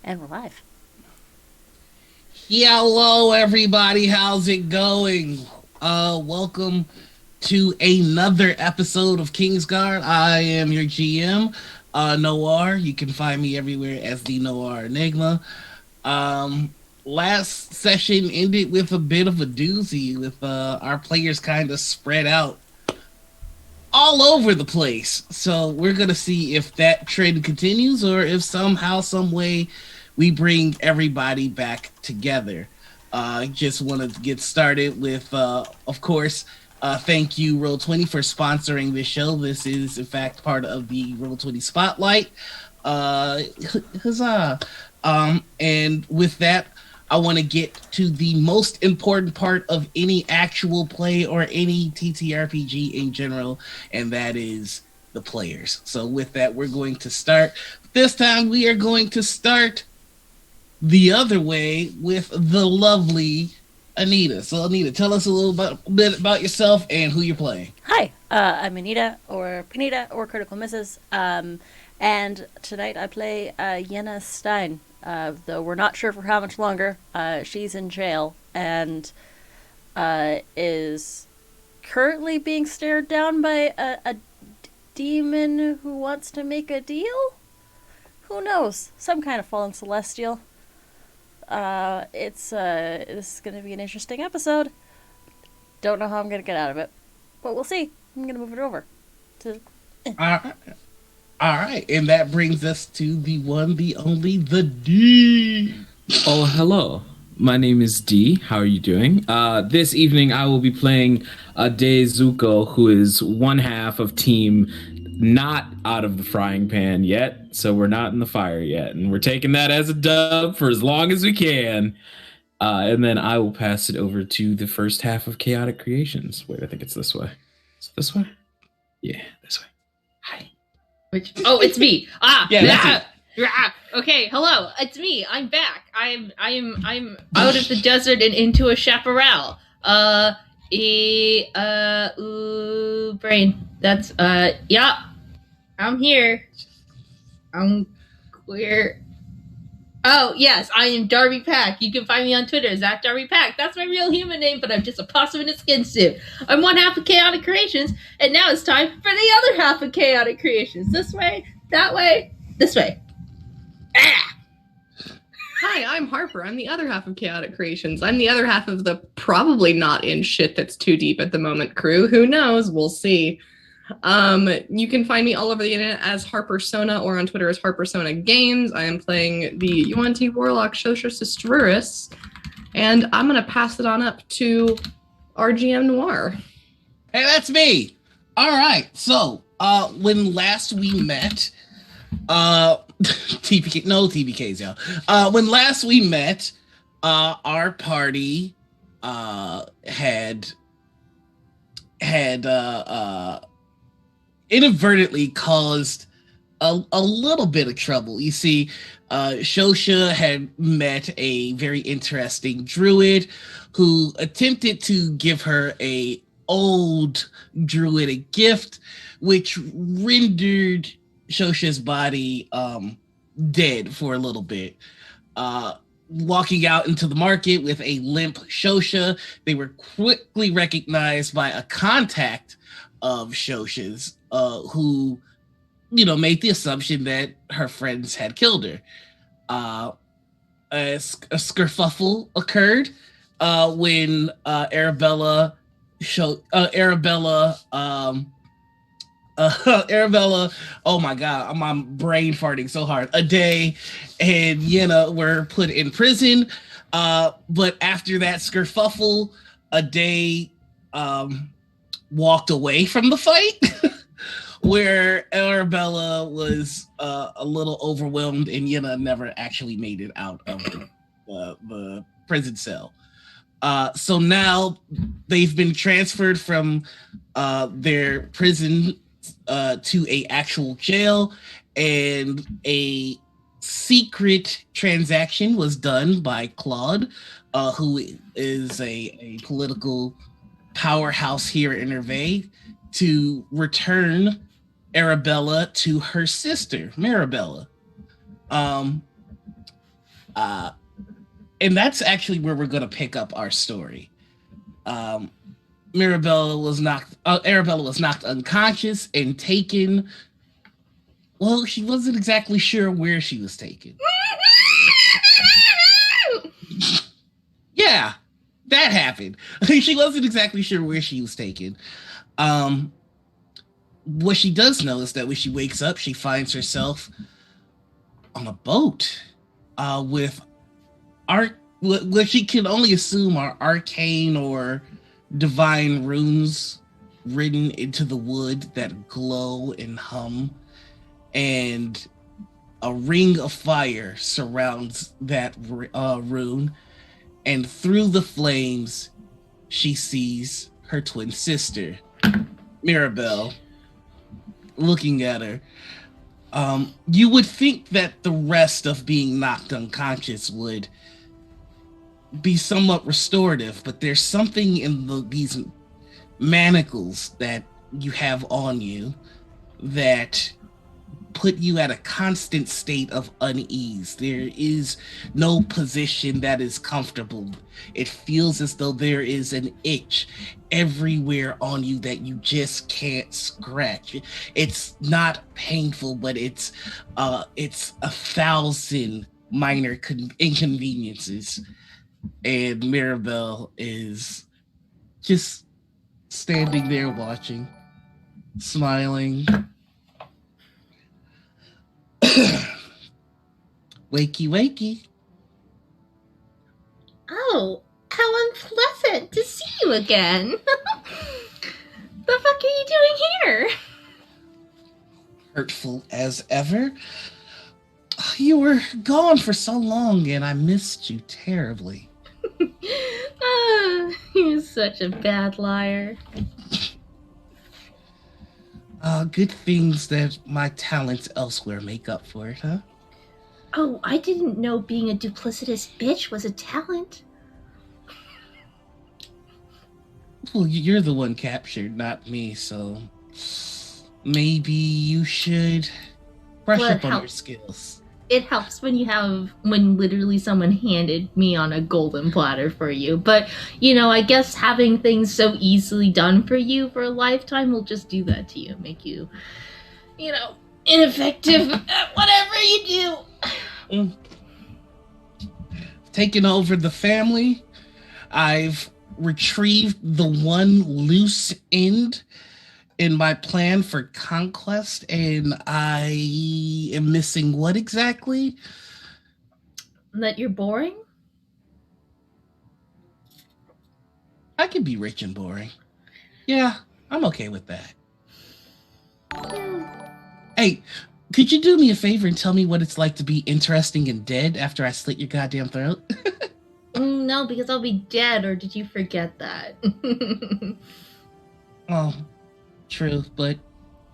And we're live. Hello, everybody. How's it going? Welcome to another episode of KingsGuard. I am your GM, Noir. You can find me everywhere as the Noir Enigma. Um, Last session ended with a bit of a doozy, with our players kind of spread out all over the place. So we're gonna see if that trend continues or if somehow, some way, we bring everybody back together. I just want to get started with, of course, thank you Roll20 for sponsoring this show. This is in fact part of the Roll20 Spotlight. Uh, Huzzah! And with that, I want to get to the most important part of any actual play or any TTRPG in general, and that is the players. So, with that, we're going to start. This time, we are going to start the other way with the lovely Anita. So, Anita, tell us a bit about yourself and who you're playing. Hi, I'm Anita, or Panita, or Critical Misses. And tonight I play Yenna Stein. Though we're not sure for how much longer. She's in jail and is currently being stared down by a demon who wants to make a deal? Who knows? Some kind of fallen celestial. This is going to be an interesting episode. Don't know how I'm going to get out of it, but we'll see. I'm going to move it over to. All right. All right, and that brings us to the one, the only, the D. Oh, hello. My name is D. How are you doing? This evening I will be playing De Zuko, who is one half of team not out of the frying pan yet, so we're not in the fire yet, and we're taking that as a dub for as long as we can. And then I will pass it over to the first half of Chaotic Creations. Wait, I think it's this way. Is it this way? Yeah, this way. Hi. Which? Oh, it's me. Yeah, that's Okay, hello. It's me. I'm back. I'm out of the desert and into a chaparral. Brain. That's yeah. I'm here. I'm queer. Oh yes, I am Darby Pack. You can find me on Twitter as Darby Pack. That's my real human name, but I'm just a possum in a skin suit. I'm one half of Chaotic Creations, and now it's time for the other half of Chaotic Creations. This way, that way, this way. Ah! Hi, I'm Harper. I'm the other half of Chaotic Creations. I'm the other half of the probably not in shit that's too deep at the moment crew. Who knows? We'll see. You can find me all over the internet as Harper Sona or on Twitter as Harper Sona Games. I am playing the UNT Warlock Shosha Sistruris, and I'm going to pass it on up to RGM Noir. Hey, that's me. All right. So, when last we met, TPK, no TPKs, y'all. When last we met, our party had inadvertently caused a little bit of trouble. You see, Shosha had met a very interesting druid who attempted to give her a old druidic gift, which rendered Shosha's body dead for a little bit. Walking out into the market with a limp Shosha, they were quickly recognized by a contact of Shosha's, who, made the assumption that her friends had killed her. A skerfuffle occurred when Arabella Arabella, oh my god, I'm brain farting so hard. Ade and Yenna were put in prison. But after that skerfuffle, Ade walked away from the fight, where Arabella was a little overwhelmed, and Yenna never actually made it out of the prison cell. So now they've been transferred from their prison to a actual jail, and a secret transaction was done by Claude, who is a political powerhouse here in Hervé, to return Arabella to her sister, Marabella. And that's actually where we're going to pick up our story. Arabella was knocked unconscious and taken. Well, she wasn't exactly sure where she was taken. Yeah, that happened. She wasn't exactly sure where she was taken. What she does know is that when she wakes up, she finds herself on a boat with what she can only assume are arcane or divine runes written into the wood that glow and hum, and a ring of fire surrounds that rune, and through the flames she sees her twin sister, Mirabelle, looking at her. You would think that the rest of being knocked unconscious would be somewhat restorative, but there's something in these manacles that you have on you that put you at a constant state of unease. There is no position that is comfortable. It feels as though there is an itch everywhere on you that you just can't scratch. It's not painful, but it's 1,000 minor inconveniences. And Mirabelle is just standing there watching, smiling. Wakey, wakey. Oh, how unpleasant to see you again. The fuck are you doing here? Hurtful as ever. You were gone for so long and I missed you terribly. You're such a bad liar. Good things that my talents elsewhere make up for it, huh? Oh, I didn't know being a duplicitous bitch was a talent. Well, you're the one captured, not me, so maybe you should brush up on your skills. It helps when literally someone handed me on a golden platter for you. But, I guess having things so easily done for you for a lifetime will just do that to you. Make you, ineffective at whatever you do. Taking over the family. I've retrieved the one loose end in my plan for conquest, and I am missing what exactly? That you're boring? I can be rich and boring. Yeah, I'm okay with that. Hey, could you do me a favor and tell me what it's like to be interesting and dead after I slit your goddamn throat? No, because I'll be dead, or did you forget that? Well, true, but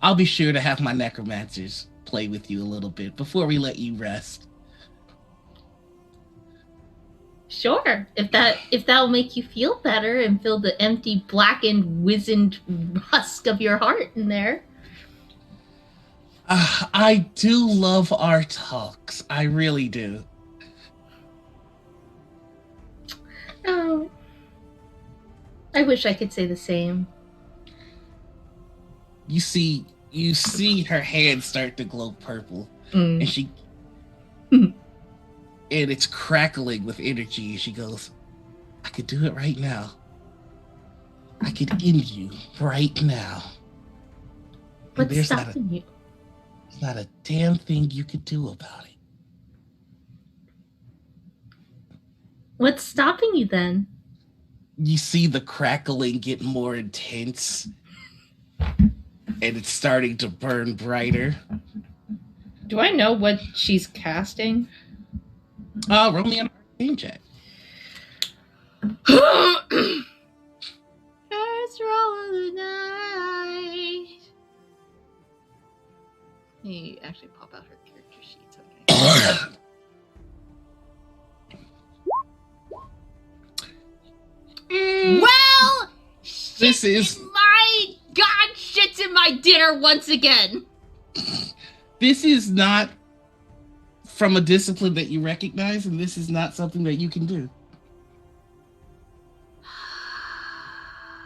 I'll be sure to have my necromancers play with you a little bit before we let you rest. Sure, if that'll make you feel better and fill the empty, blackened, wizened husk of your heart in there. I do love our talks. I really do. Oh, I wish I could say the same. You see her hand start to glow purple, and she, and it's crackling with energy. And she goes, "I could do it right now. I could end you right now. What's stopping you? There's not a damn thing you could do about it." What's stopping you then? You see the crackling get more intense, and it's starting to burn brighter. Do I know what she's casting? Roll me an arcane check. First roll of the night. Let me actually pop out her character sheets. Okay. Well, This is my God shits in my dinner once again. This is not from a discipline that you recognize, and this is not something that you can do.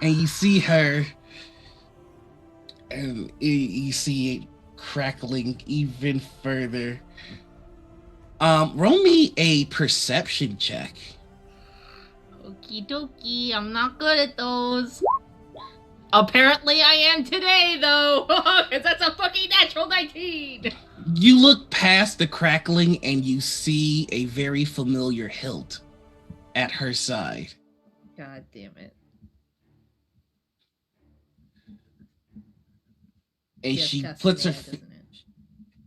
And you see her, and you see it crackling even further. Roll me a perception check. Okie dokie, I'm not good at those. Apparently I am today, though, because that's a fucking natural 19. You look past the crackling and you see a very familiar hilt at her side. God damn it. And Yes, she Castaneda, puts her... doesn't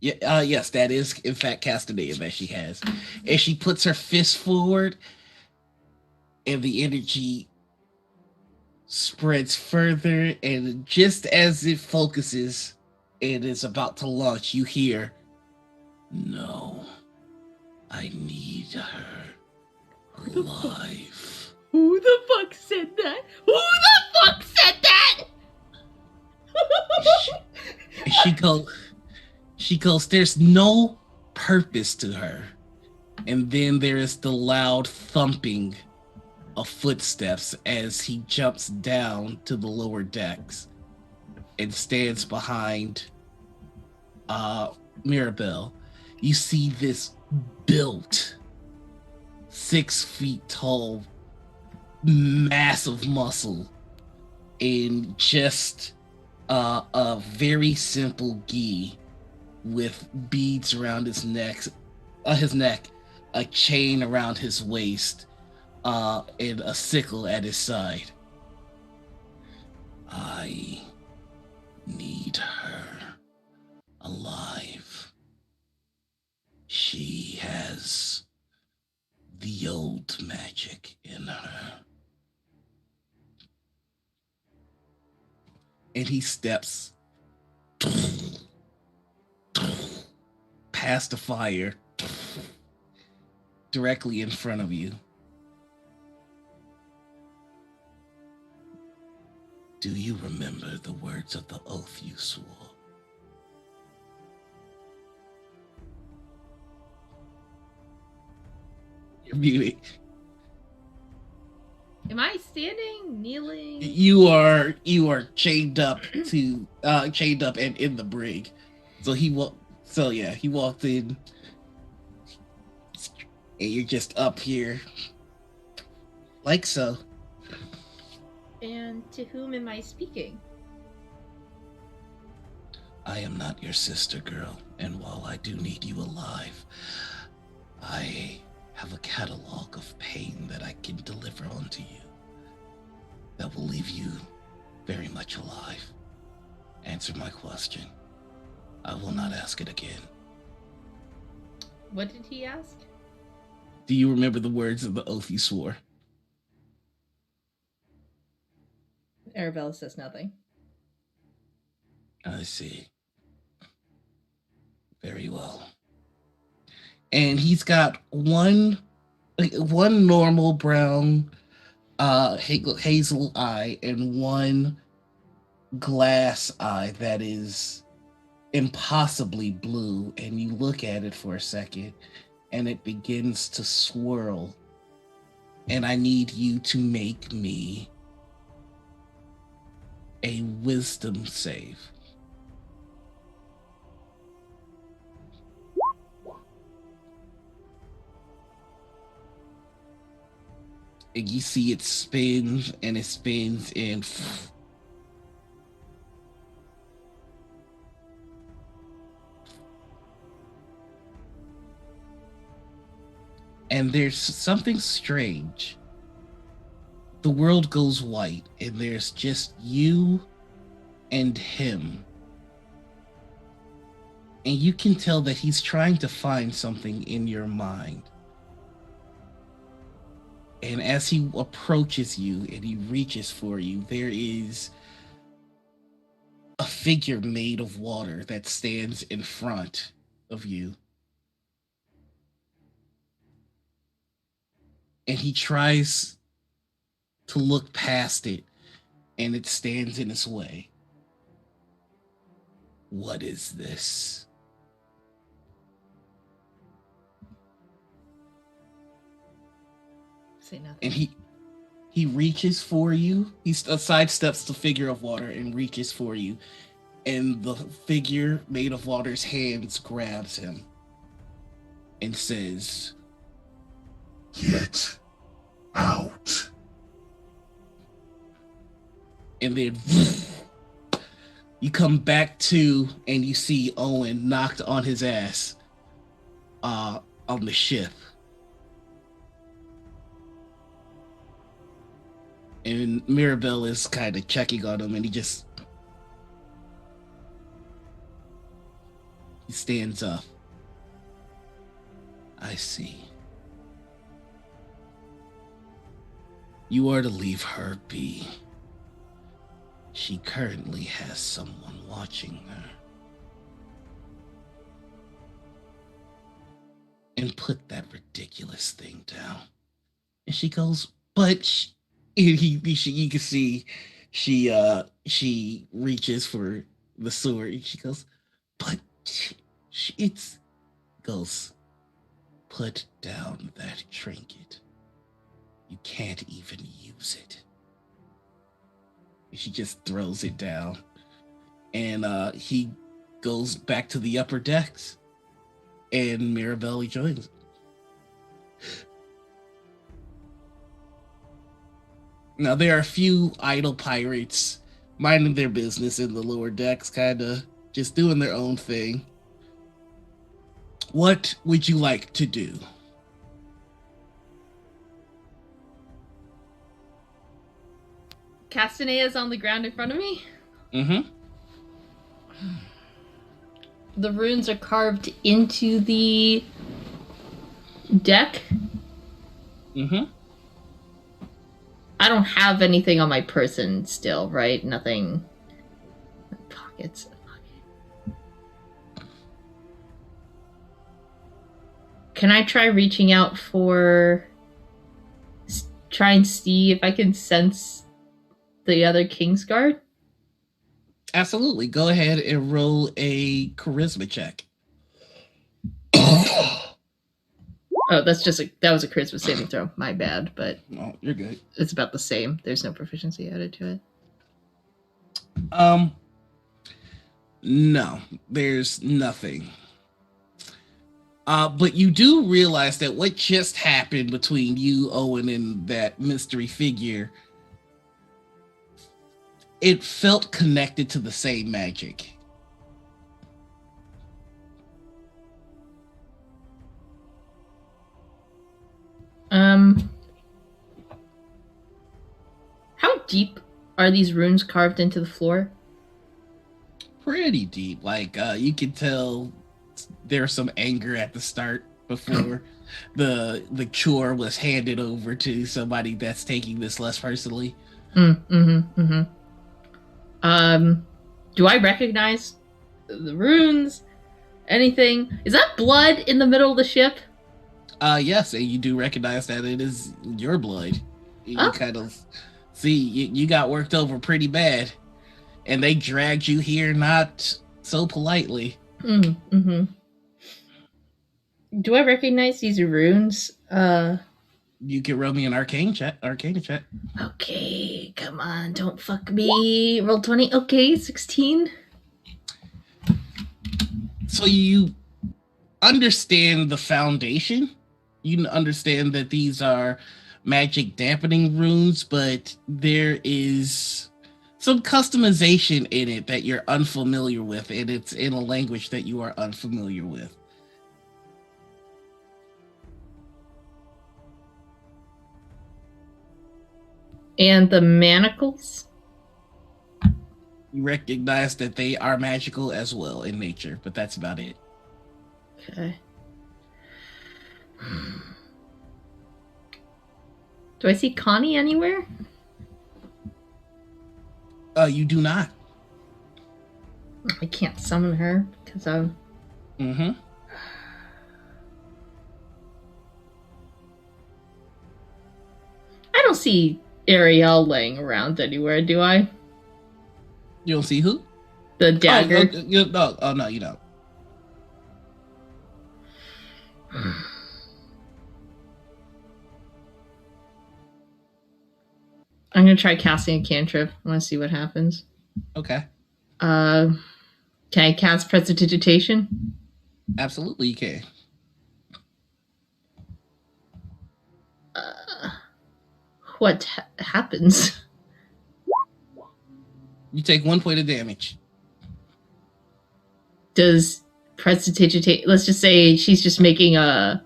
it? yes, that is in fact Castaneda that she has. And she puts her fist forward and the energy spreads further, and just as it focuses and is about to launch, you hear, "No, I need her alive." Who the fuck said that? Who the fuck said that? She goes, "There's no purpose to her." And then there is the loud thumping of footsteps as he jumps down to the lower decks and stands behind Mirabelle. You see this built 6 feet tall, massive muscle in just a very simple gi with beads around his neck, a chain around his waist, and a sickle at his side. "I need her alive. She has the old magic in her." And he steps past the fire directly in front of you. "Do you remember the words of the oath you swore?" You're muted. Am I standing, kneeling? You are chained up and in the brig. So he walked in, and you're just up here, like so. And to whom am I speaking? "I am not your sister, girl, and while I do need you alive, I have a catalog of pain that I can deliver onto you that will leave you very much alive. Answer my question. I will not ask it again." What did he ask? "Do you remember the words of the oath you swore?" Arabella says nothing. "I see. Very well." And he's got one normal brown hazel eye and one glass eye that is impossibly blue, and you look at it for a second and it begins to swirl. And I need you to make me a wisdom save. And you see it spins and it spins and there's something strange. The world goes white and there's just you and him. And you can tell that he's trying to find something in your mind. And as he approaches you and he reaches for you, there is a figure made of water that stands in front of you. And he tries to look past it, and it stands in his way. "What is this?" Say nothing. And he reaches for you. He sidesteps the figure of water and reaches for you. And the figure made of water's hands grabs him and says, "Get out." And then you come back to and you see Owen knocked on his ass on the ship. And Mirabelle is kind of checking on him, and he stands up. "I see. You are to leave her be. She currently has someone watching her. And put that ridiculous thing down." And she goes, "But..." You can see she reaches for the sword. And she goes, "But it's..." Goes, "Put down that trinket. You can't even use it." And she just throws it down. And he goes back to the upper decks. And Mirabelle joins. Now, there are a few idle pirates minding their business in the lower decks, kind of just doing their own thing. What would you like to do? Castaneda's on the ground in front of me? Mm-hmm. The runes are carved into the deck? Mm-hmm. I don't have anything on my person still, right? Nothing. Pockets. Can I try reaching out for... Try and see if I can sense the other KingsGuard? Absolutely. Go ahead and roll a charisma check. Oh, that was a charisma saving throw. My bad, but Oh, you're good. it's about the same. There's no proficiency added to it. No, there's nothing. But you do realize that what just happened between you, Owen, and that mystery figure, it felt connected to the same magic. How deep are these runes carved into the floor? Pretty deep. Like, you can tell there's some anger at the start before the chore was handed over to somebody that's taking this less personally. Do I recognize the runes? Anything? Is that blood in the middle of the ship? Yes, and you do recognize that it is your blood. You Oh. kind of see you got worked over pretty bad, and they dragged you here not so politely. Do I recognize these runes? You can roll me an arcana check. Okay, come on, don't fuck me. Roll 20. Okay, 16. So you understand the foundation. You understand that these are magic dampening runes, but there is some customization in it that you're unfamiliar with, and it's in a language that you are unfamiliar with. And the manacles? You recognize that they are magical as well in nature, but that's about it. Okay. Do I see Connie anywhere? You do not. I can't summon her because I'm... Mm-hmm. I don't see Ariel laying around anywhere, do I? You don't see who? The dagger. Oh, no, you don't. I'm gonna try casting a cantrip. I want to see what happens. Okay. Can I cast Prestidigitation? Absolutely, you can. What happens? You take 1 point of damage. Does Prestidigitate? Let's just say she's just making a.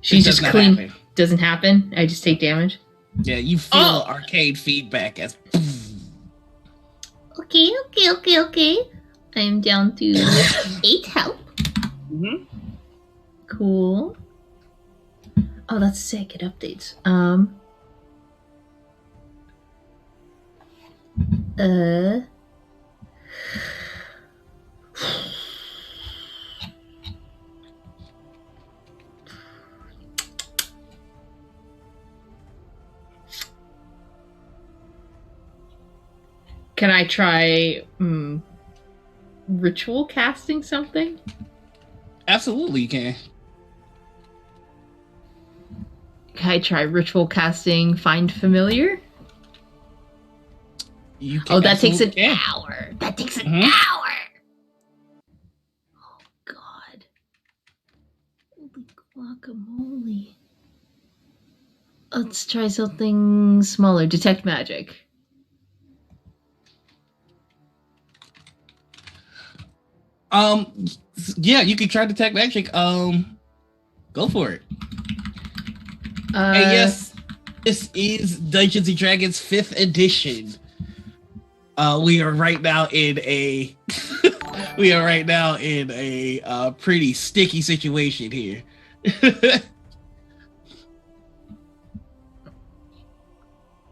She's It does just not clean. happen. Doesn't happen. I just take damage. Yeah, you feel arcade feedback as. Okay. I'm down to 8 health. Mm-hmm. Cool. Oh, that's sick. It updates. Can I try ritual casting something? Absolutely, you can. Can I try ritual casting Find Familiar? You can Oh, that takes an absolutely can. hour. That takes an Mhm. hour. Oh, God. Holy guacamole. Let's try something smaller. Detect magic. Yeah, you can try detect magic. Go for it. And yes, this is Dungeons and Dragons 5th edition. We are right now in a pretty sticky situation here.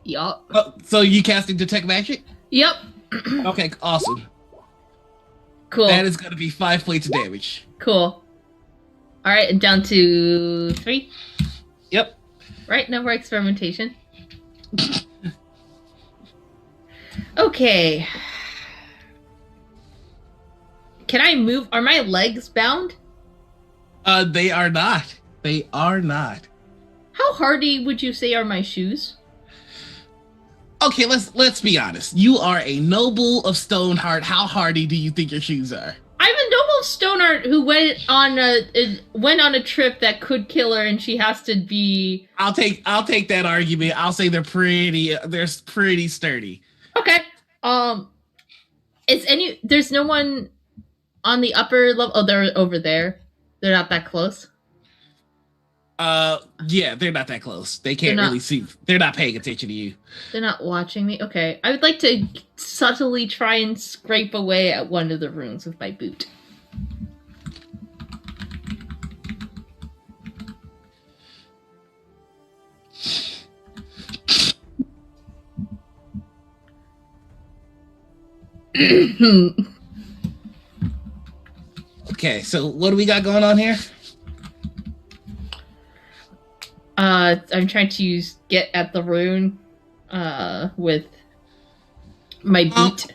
Yup. Oh, so you casting detect magic? Yep. Okay, awesome. Cool. That is going to be 5 points of damage. Cool. All right, and down to 3. Yep. Right, no more experimentation. Okay. Can I move? Are my legs bound? They are not. They are not. How hardy would you say are my shoes? Okay, let's be honest. You are a noble of Stoneheart. How hardy do you think your shoes are? I'm a noble stoner who went on a trip that could kill her, and she has to be. I'll take that argument. I'll say they're pretty sturdy. Okay. There's no one on the upper level. Oh, they're over there. They're not that close. Yeah, they're not that close. They can't really see. They're not paying attention to you. They're not watching me. Okay. I would like to subtly try and scrape away at one of the runes with my boot. Okay, so what do we got going on here? I'm trying to get at the rune with my boot.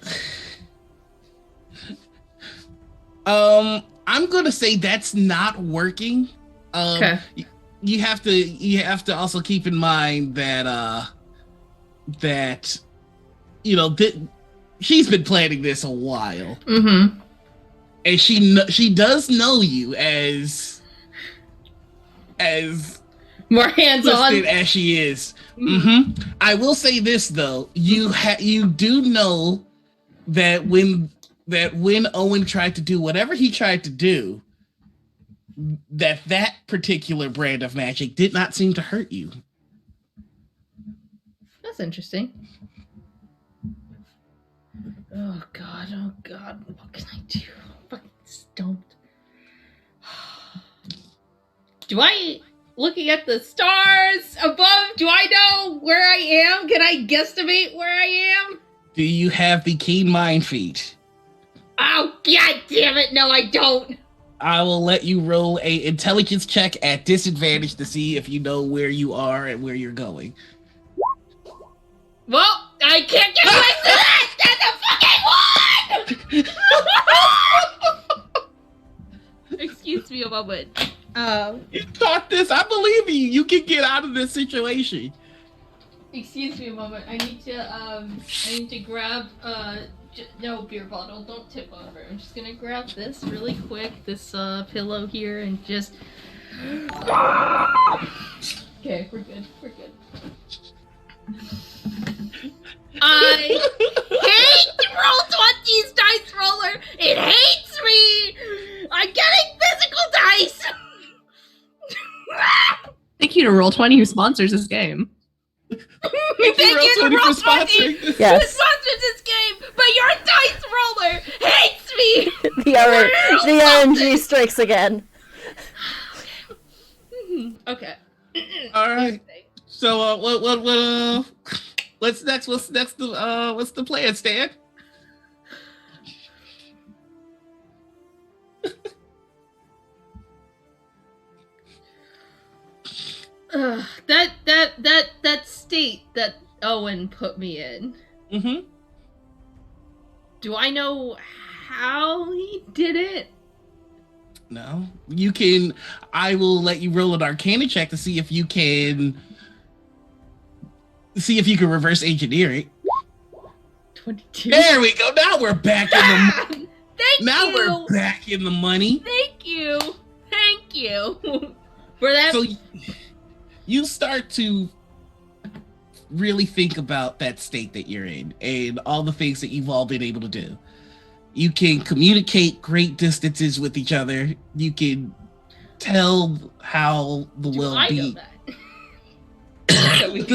I'm gonna say that's not working. Okay. You have to also keep in mind that she's been planning this a while. Mm-hmm. And she does know you as More hands-on twisted as she is. Mm-hmm. I will say this though, you do know that when Owen tried to do whatever he tried to do, that particular brand of magic did not seem to hurt you. That's interesting. Oh god, what can I do? Fucking stumped. Do I, looking at the stars above, do I know where I am? Can I guesstimate where I am? Do you have the keen mind feat? Oh, god damn it, no I don't. I will let you roll a intelligence check at disadvantage to see if you know where you are and where you're going. Well, I can't get away to that! That's a fucking one! Excuse me a moment. You got this. I believe you. You can get out of this situation. Excuse me a moment. I need to grab no beer bottle. Don't tip over. I'm just gonna grab this really quick. This pillow here and just. Okay, we're good. We're good. I hate Roll20's dice roller. It hates me. I'm getting physical dice. Thank you to Roll20 who sponsors this game. Thank you to Roll20 who Yes. sponsors this game, but your dice roller hates me. The RNG strikes again. Okay. All right. So what's next? What's the plan, Stan? That state that Owen put me in. Mm-hmm. Do I know how he did it? No. You can. I will let you roll an Arcana check to see if you can reverse engineer it. 22. There we go. Now we're back in the. Thank Now you. we're back in the money. Thank you. Thank you. For that. So you start to really think about that state that you're in and all the things that you've all been able to do. You can communicate great distances with each other. You can tell how the Do will I know be. that? With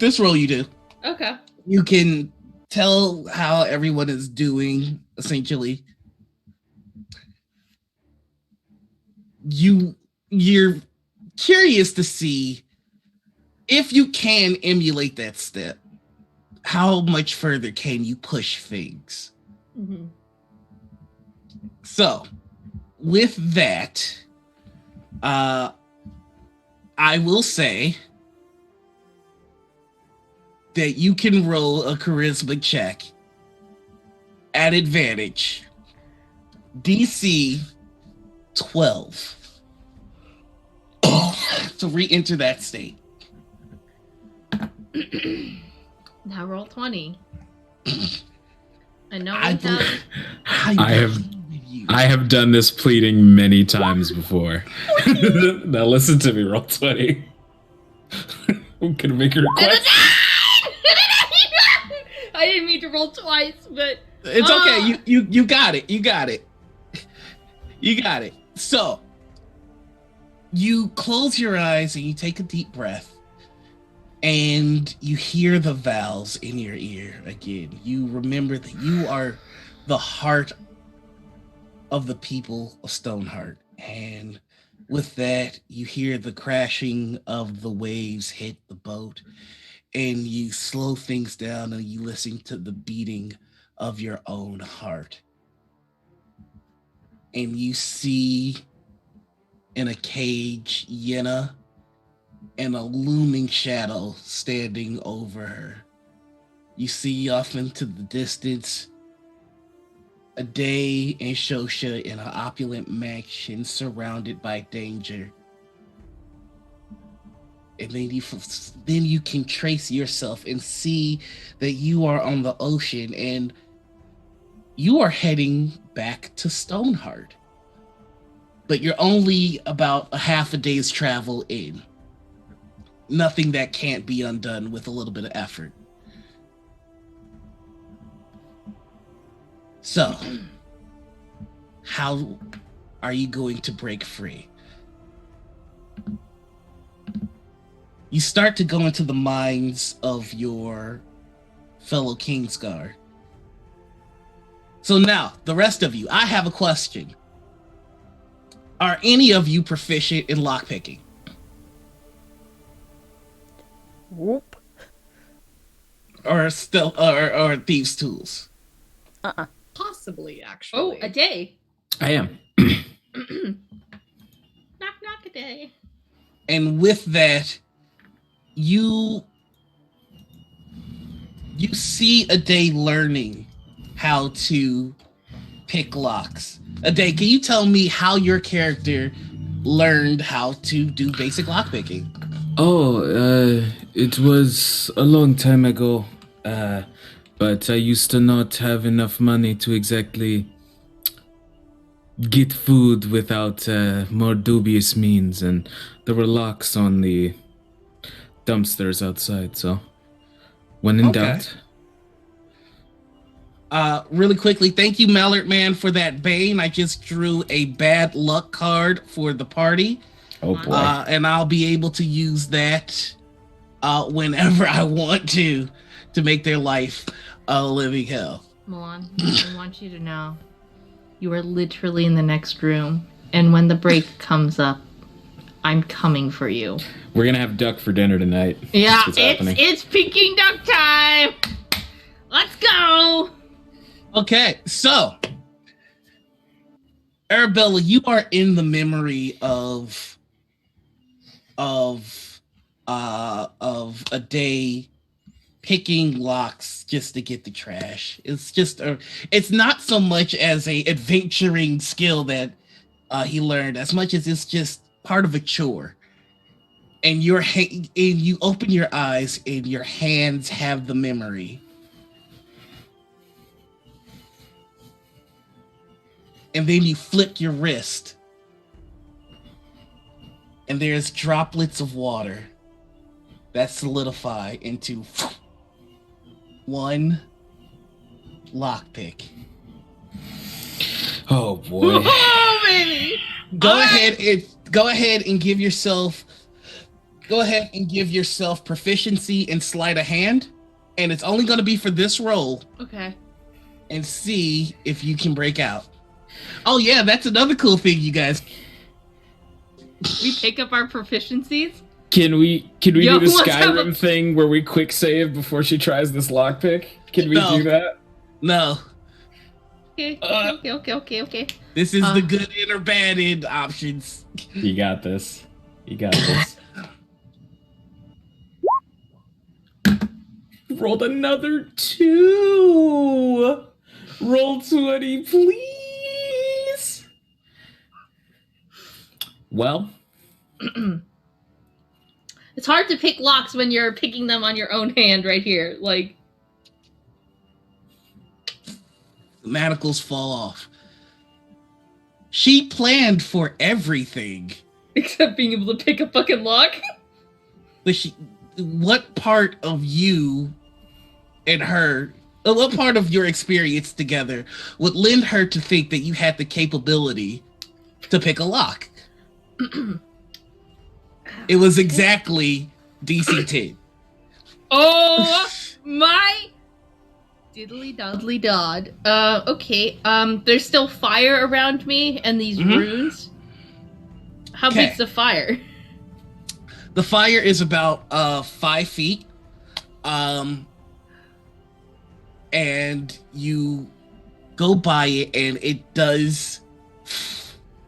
this role, you do. Okay. You can tell how everyone is doing, essentially. You're curious to see if you can emulate that step. How much further can you push things? Mm-hmm. So, with that, I will say that you can roll a charisma check at advantage, DC 12, to re-enter that state. Now roll 20. And no I one has. I have done this pleading many times before. Now listen to me, Roll20. I'm gonna make a request. I didn't mean to roll twice, but It's okay. You got it. You got it. You got it. So you close your eyes and you take a deep breath, and you hear the vowels in your ear again. You remember that you are the heart of the people of Stoneheart, and with that, you hear the crashing of the waves hit the boat, and you slow things down and you listen to the beating of your own heart. And you see in a cage Yenna and a looming shadow standing over her. You see off into the distance Ade and Shosha in an opulent mansion surrounded by danger. And then you can trace yourself and see that you are on the ocean and you are heading back to Stoneheart. But you're only about a half a day's travel in. Nothing that can't be undone with a little bit of effort. So, how are you going to break free? You start to go into the minds of your fellow KingsGuard. So now, the rest of you, I have a question. Are any of you proficient in lockpicking? Whoop. Or still, or thieves' tools? Possibly, oh, actually. a day. I am. Knock knock a day. And with that, you see Ade learning how to pick locks. Ade, can you tell me how your character learned how to do basic lockpicking? It was a long time ago, but I used to not have enough money to exactly get food without more dubious means, and there were locks on the dumpsters outside, so when in Okay. doubt. Really quickly, thank you, Mallard Man, for that Bane. I just drew a bad luck card for the party. Oh boy. And I'll be able to use that whenever I want to make their life a living hell. Milan, I want you to know you are literally in the next room, and when the break comes up, I'm coming for you. We're gonna have duck for dinner tonight. Yeah, That's happening. it's Peking duck time. Let's go. Okay, so Arabella, you are in the memory of a day picking locks just to get the trash. It's not so much as a adventuring skill that he learned as much as it's just part of a chore. And and you open your eyes and your hands have the memory. And then you flick your wrist and there's droplets of water that solidify into one lockpick. Oh boy. Oh, baby. Go ahead and give yourself proficiency in sleight of hand, and it's only going to be for this roll, Okay. and see if you can break out. Oh yeah, that's another cool thing, you guys. We pick up our proficiencies. Can we Yo, do the let's have Skyrim thing where we quick save before she tries this lockpick? Can we No. do that? No, Okay. Okay. this is the good and or bad end options. You got this. You got this. Rolled another 2. Roll 20, please. Well, It's hard to pick locks when you're picking them on your own hand right here. Like, The manacles fall off. She planned for everything. except being able to pick a fucking lock. But what part of you and her, what part of your experience together would lend her to think that you had the capability to pick a lock? It was exactly DC 10. Oh my diddly doddly dod. Okay. There's still fire around me and these runes. How Okay. big's the fire? The fire is about 5 feet. And you go by it and it does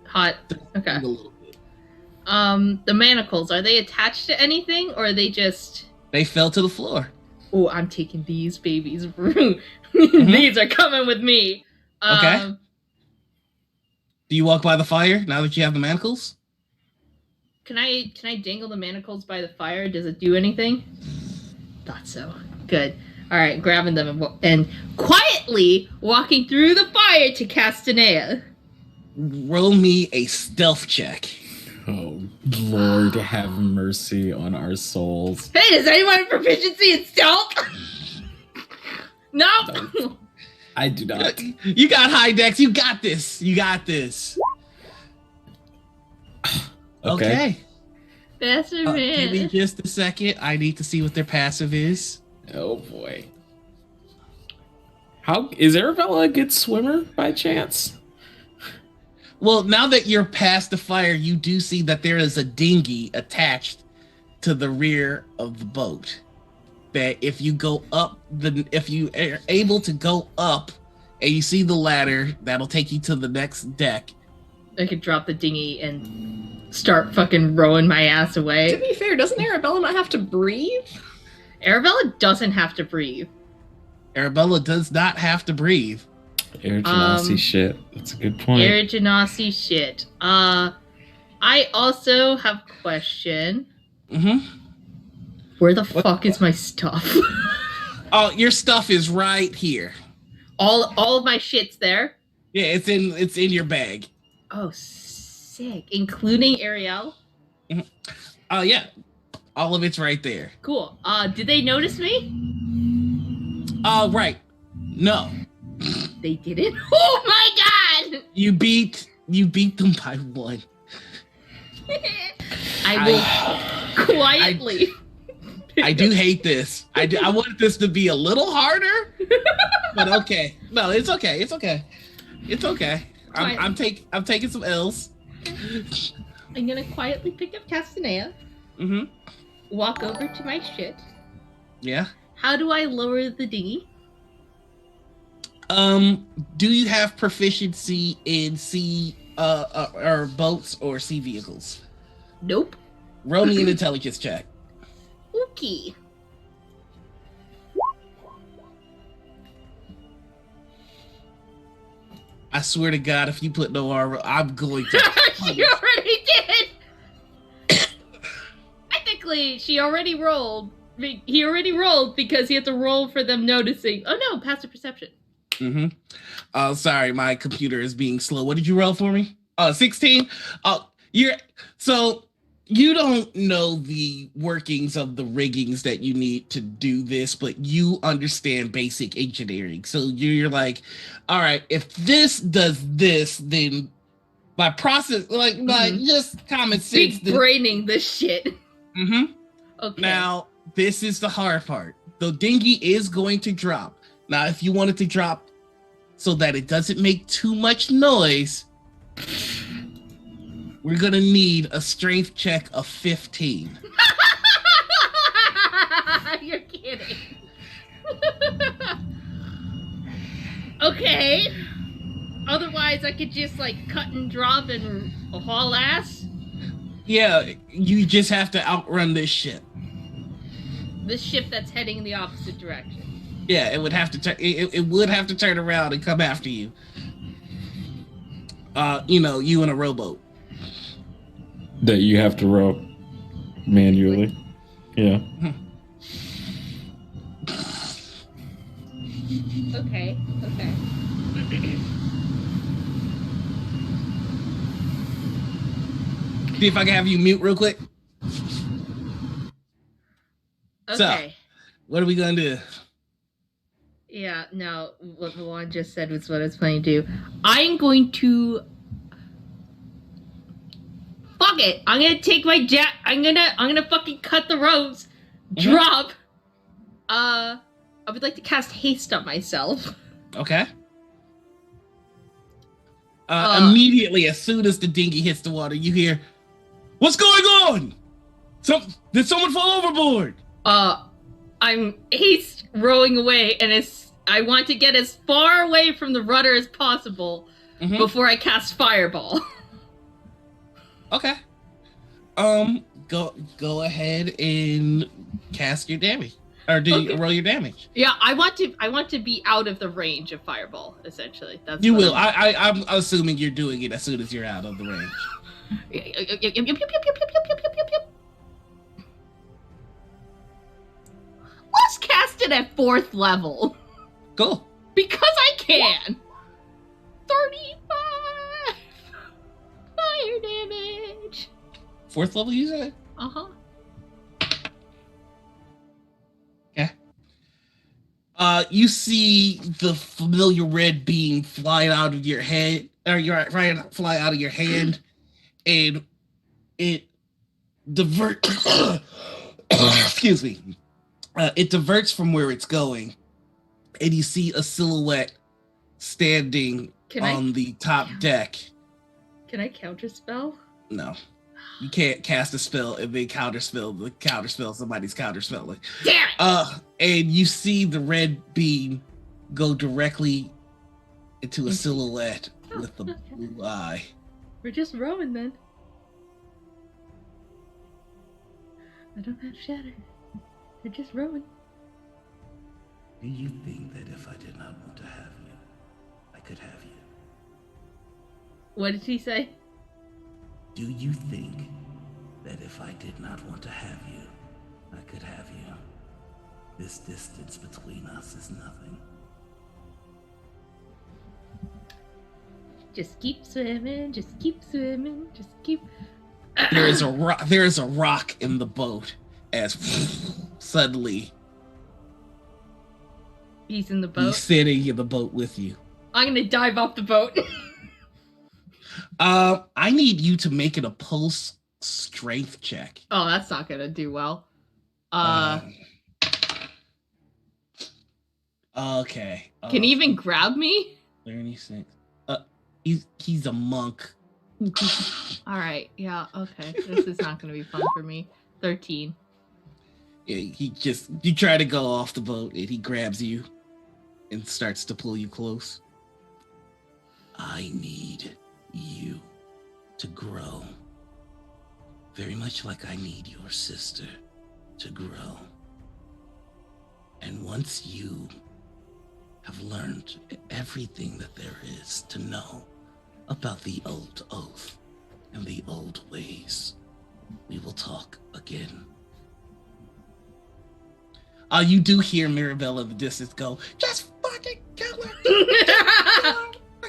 Hot. Okay. a little bit. The manacles, are they attached to anything or are they just... They fell to the floor. Oh, I'm taking these babies. These are coming with me. Okay. Do you walk by the fire now that you have the manacles? Can I dangle the manacles by the fire? Does it do anything? Thought so. Good. All right, grabbing them and quietly walking through the fire to Castanea. Roll me a stealth check. oh Lord, have mercy on our souls. Hey, does anyone have proficiency in stealth? No. I do not. You got high dex. You got this. You got this. Okay. Bastard Give me man. just a second. I need to see what their passive is. Oh boy. How is Arabella a good swimmer by chance? Well, now that you're past the fire, you do see that there is a dinghy attached to the rear of the boat. That if you if you are able to go up and you see the ladder, that'll take you to the next deck. I could drop the dinghy and start fucking rowing my ass To away. be fair, doesn't Arabella not have to breathe? Arabella doesn't have to breathe. Arabella does not have to breathe. Air Genasi shit. That's a good point. Air Genasi shit. I also have a question. Mm-hmm. Where the fuck is my stuff? Oh, your stuff is right here. All of my shit's there? Yeah, it's in your bag. Oh, sick. Including Ariel? Mm-hmm. Oh, yeah. All of it's right there. Cool. Did they notice me? Right. No. They didn't? Oh my god! You beat them by 1. I will quietly. I do hate this. I wanted this to be a little harder, but okay. No, it's okay. It's okay. It's okay. I'm taking some L's. I'm gonna quietly pick up Castanea. Mm-hmm. Walk over to my shit. Yeah. How do I lower the dinghy? Do you have proficiency in sea or boats or sea vehicles? Nope. Roll me an intelligence check. Okay. I swear to God, if you put no R, I'm going to. She already did. Technically, she already rolled. He already rolled because he had to roll for them noticing. Oh no, passive perception. Mm-hmm. Oh, sorry, my computer is being slow. What did you roll for me? 16. You don't know the workings of the riggings that you need to do this, but you understand basic engineering. So you're like, all right, if this does this, then by process, like just common sense. Big braining this shit. Mm-hmm. Okay. Now, this is the hard part. The dinghy is going to drop. Now, if you want it to drop so that it doesn't make too much noise, we're going to need a strength check of 15. You're kidding. Okay. Otherwise, I could just cut and drop and haul ass. Yeah, you just have to outrun this ship. This ship that's heading in the opposite direction. Yeah, it would have to it would have to turn around and come after you. You in a rowboat. That you have to row manually. Yeah. Okay. See if I can have you mute real quick. Okay. So, what are we gonna do? Yeah, no, what Milan just said was what I was planning to do. I'm going to... Fuck it! I'm gonna take my jet. I'm gonna fucking cut the ropes. Drop. I would like to cast haste on myself. Okay. Immediately, as soon as the dinghy hits the water, you hear, "What's going on? Did someone fall overboard?" I'm haste rowing away, and I want to get as far away from the rudder as possible before I cast Fireball. Okay. Go ahead and cast your damage, or roll your damage. Yeah, I want to be out of the range of Fireball. Essentially, that's you will. I'm assuming you're doing it as soon as you're out of the range. Let's cast it at 4th level. Cool. Because I can. 35 fire damage. 4th level, you said? Uh-huh. Okay. You see the familiar red beam flying out of your head, or fly out of your hand, and it diverts. Excuse me. It diverts from where it's going, and you see a silhouette standing on the top deck. Can I counterspell? No. You can't cast a spell and then counterspell somebody's counterspelling. Damn it! And you see the red beam go directly into a silhouette with a blue eye. We're just rowing then. I don't have shatter. We're just rowing. Do you think that if I did not want to have you, I could have you? What did he say? Do you think that if I did not want to have you, I could have you. This distance between us is nothing. Just keep swimming, just keep swimming, just keep... There is a rock in the boat as suddenly He's in the boat. he's sitting in the boat with you. I'm gonna dive off the boat. I need you to make it a pulse strength check. Oh, that's not gonna do well. Okay. Can he even grab me? 36. He's a monk. Alright, yeah, okay. This is not gonna be fun for me. 13. Yeah, you try to go off the boat and he grabs you and starts to pull you close. I need you to grow. Very much like I need your sister to grow. And once you have learned everything that there is to know about the old oath and the old ways, we will talk again. You do hear Mirabelle in the distance go, just fucking kill her!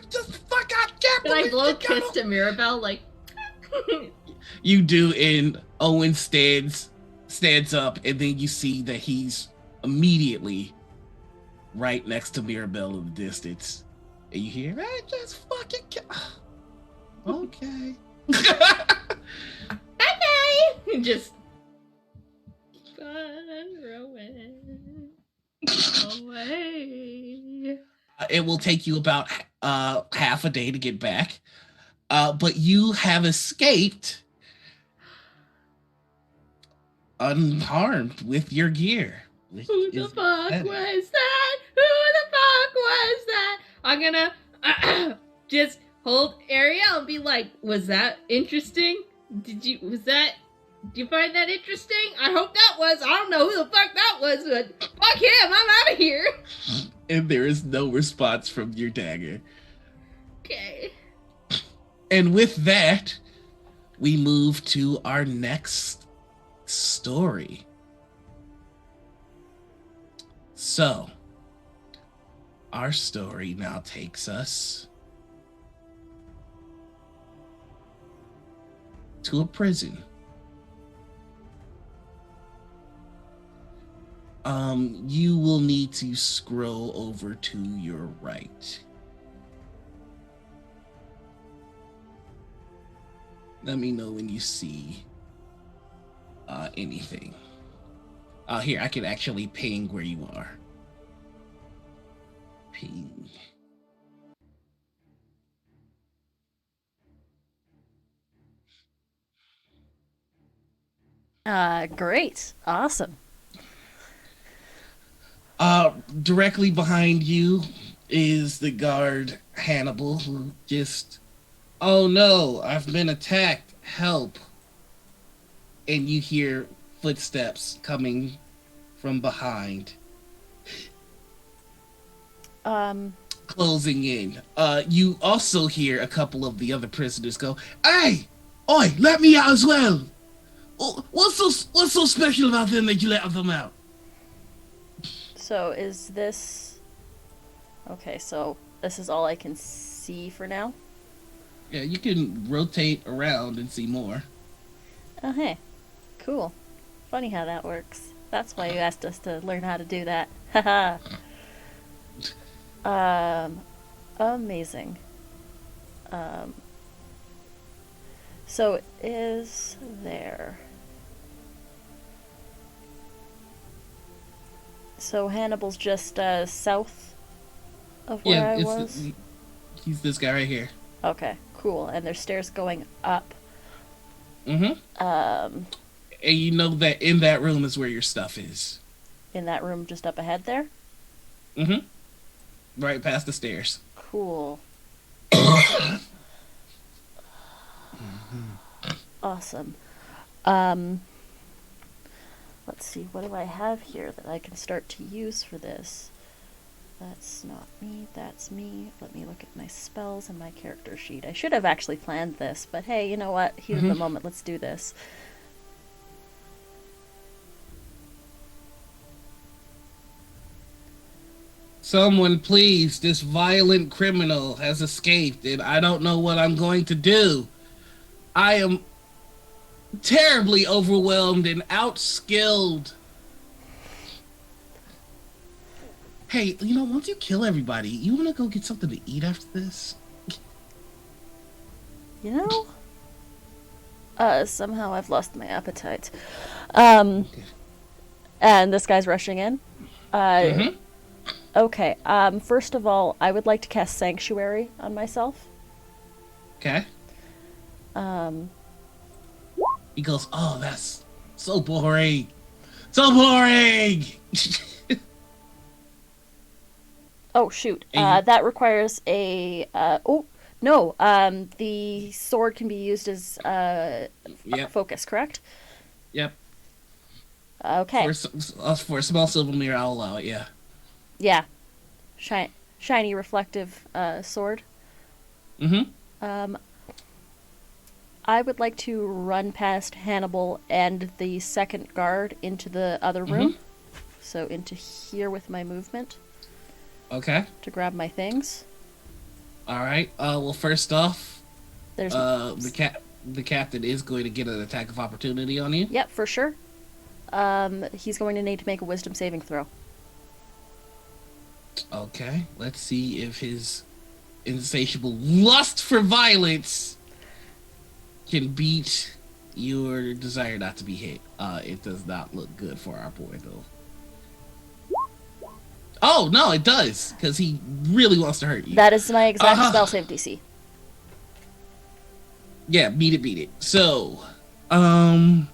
Just fuck out, Can I blow a kiss to Mirabelle? Like... You do, and Owen stands up, and then you see that he's immediately right next to Mirabelle in the distance. And you hear, hey, just fucking kill. Okay. Bye-bye! Just... keep on rowing away. It will take you about half a day to get back. But you have escaped unharmed with your gear. Who the fuck was that? Who the fuck was that? I'm gonna just hold Ariel and be like, was that interesting? Did you find that interesting? I hope that was. I don't know who the fuck that was, but fuck him, I'm out of here. And there is no response from your dagger. Okay. And with that, we move to our next story. So, our story now takes us to a prison. You will need to scroll over to your right. Let me know when you see anything. Here, I can actually ping where you are. Ping. Great. Awesome. Directly behind you is the guard Hannibal, who just, oh no, I've been attacked, help. And you hear footsteps coming from behind. Closing in. You also hear a couple of the other prisoners go, hey, oi, let me out as well. What's so special about them that you let them out? So is this... Okay, so this is all I can see for now? Yeah, you can rotate around and see more. Oh, hey. Cool. Funny how that works. That's why you asked us to learn how to do that. Haha. Amazing. So it is there. So Hannibal's just south of where I was? He's this guy right here. Okay, cool. And there's stairs going up. Mm-hmm. And you know that in that room is where your stuff is. In that room just up ahead there? Mm-hmm. Right past the stairs. Cool. Awesome. Let's see, what do I have here that I can start to use for this? That's not me, that's me. Let me look at my spells and my character sheet. I should have actually planned this, but hey, you know what? Heat of the moment, let's do this. Someone, please. This violent criminal has escaped, and I don't know what I'm going to do. I am terribly overwhelmed and outskilled. Hey, once you kill everybody, you want to go get something to eat after this? Somehow I've lost my appetite. And this guy's rushing in. Mm-hmm. Okay, first of all, I would like to cast Sanctuary on myself. Okay. He goes, oh, that's so boring. So boring! Oh, shoot. And That requires a... no. The sword can be used as Yep. focus, correct? Yep. Okay. For a small silver mirror, I'll allow it, yeah. Yeah. Shiny, reflective sword. Mm-hmm. I would like to run past Hannibal and the second guard into the other room. So into here with my movement. Okay. To grab my things. All right. Well, first off, There's the captain is going to get an attack of opportunity on you. Yep, for sure. He's going to need to make a wisdom saving throw. Okay. Let's see if his insatiable lust for violence can beat your desire not to be hit. It does not look good for our boy, though. Oh, no, it does, because he really wants to hurt you. That is my exact spell save DC. Yeah, beat it. So, and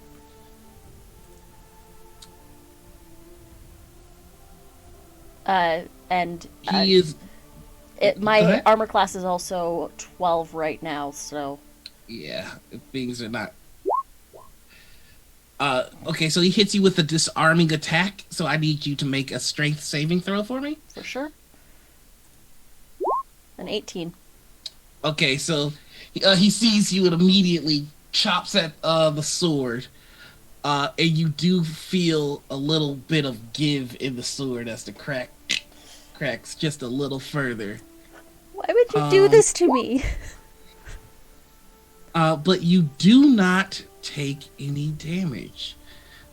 he is... my armor class is also 12 right now, so... Yeah, things are not... okay, so he hits you with a disarming attack, so I need you to make a strength saving throw for me. For sure. An 18. Okay, so he sees you and immediately chops at the sword, and you do feel a little bit of give in the sword as the cracks just a little further. Why would you do this to me? But you do not take any damage,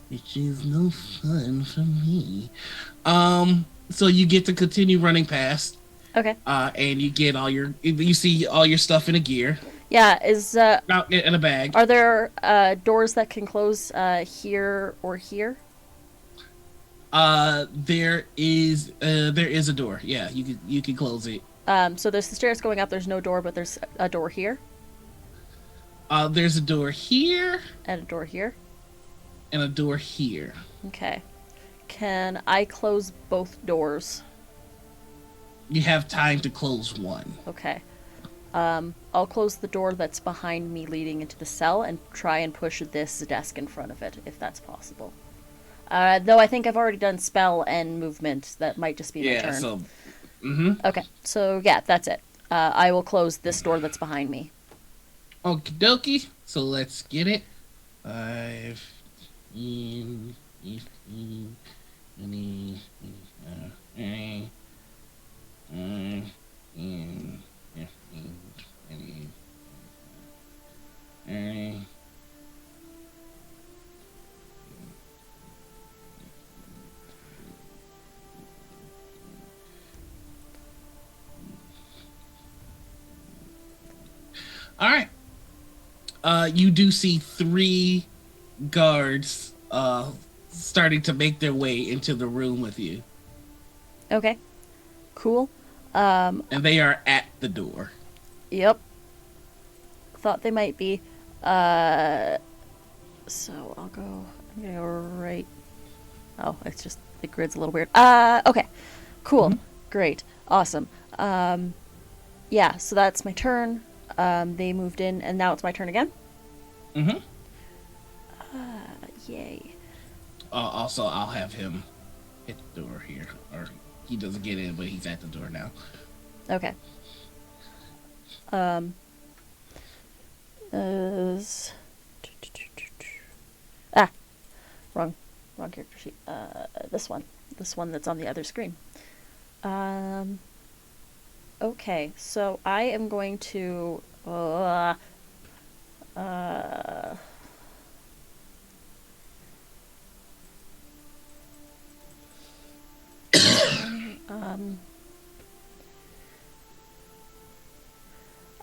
which is no fun for me. So you get to continue running past. Okay. And you see all your stuff in a gear. Yeah, is out in a bag. Are there doors that can close here or here? There is a door. Yeah, you can close it. So there's the stairs going up. There's no door, but there's a door here. There's a door here. And a door here. And a door here. Okay. Can I close both doors? You have time to close one. Okay. I'll close the door that's behind me leading into the cell and try and push this desk in front of it, if that's possible. Though I think I've already done spell and movement. That might just be my turn. So... Okay, so yeah, that's it. I will close this door that's behind me. Okie dokie. So let's get it. 5, 15, 15, 20, 15, 20. All right. You do see 3 guards starting to make their way into the room with you. Okay. Cool. And they are at the door. Yep. Thought they might be. So I'm gonna go right. Oh, it's just the grid's a little weird. Okay. Cool. Great. Awesome. Yeah, so that's my turn. They moved in, and now it's my turn again? Yay. Also, I'll have him hit the door here. Or he doesn't get in, but he's at the door now. Okay. Wrong character sheet. This one that's on the other screen. Um. Okay, so I am going to. Uh, um.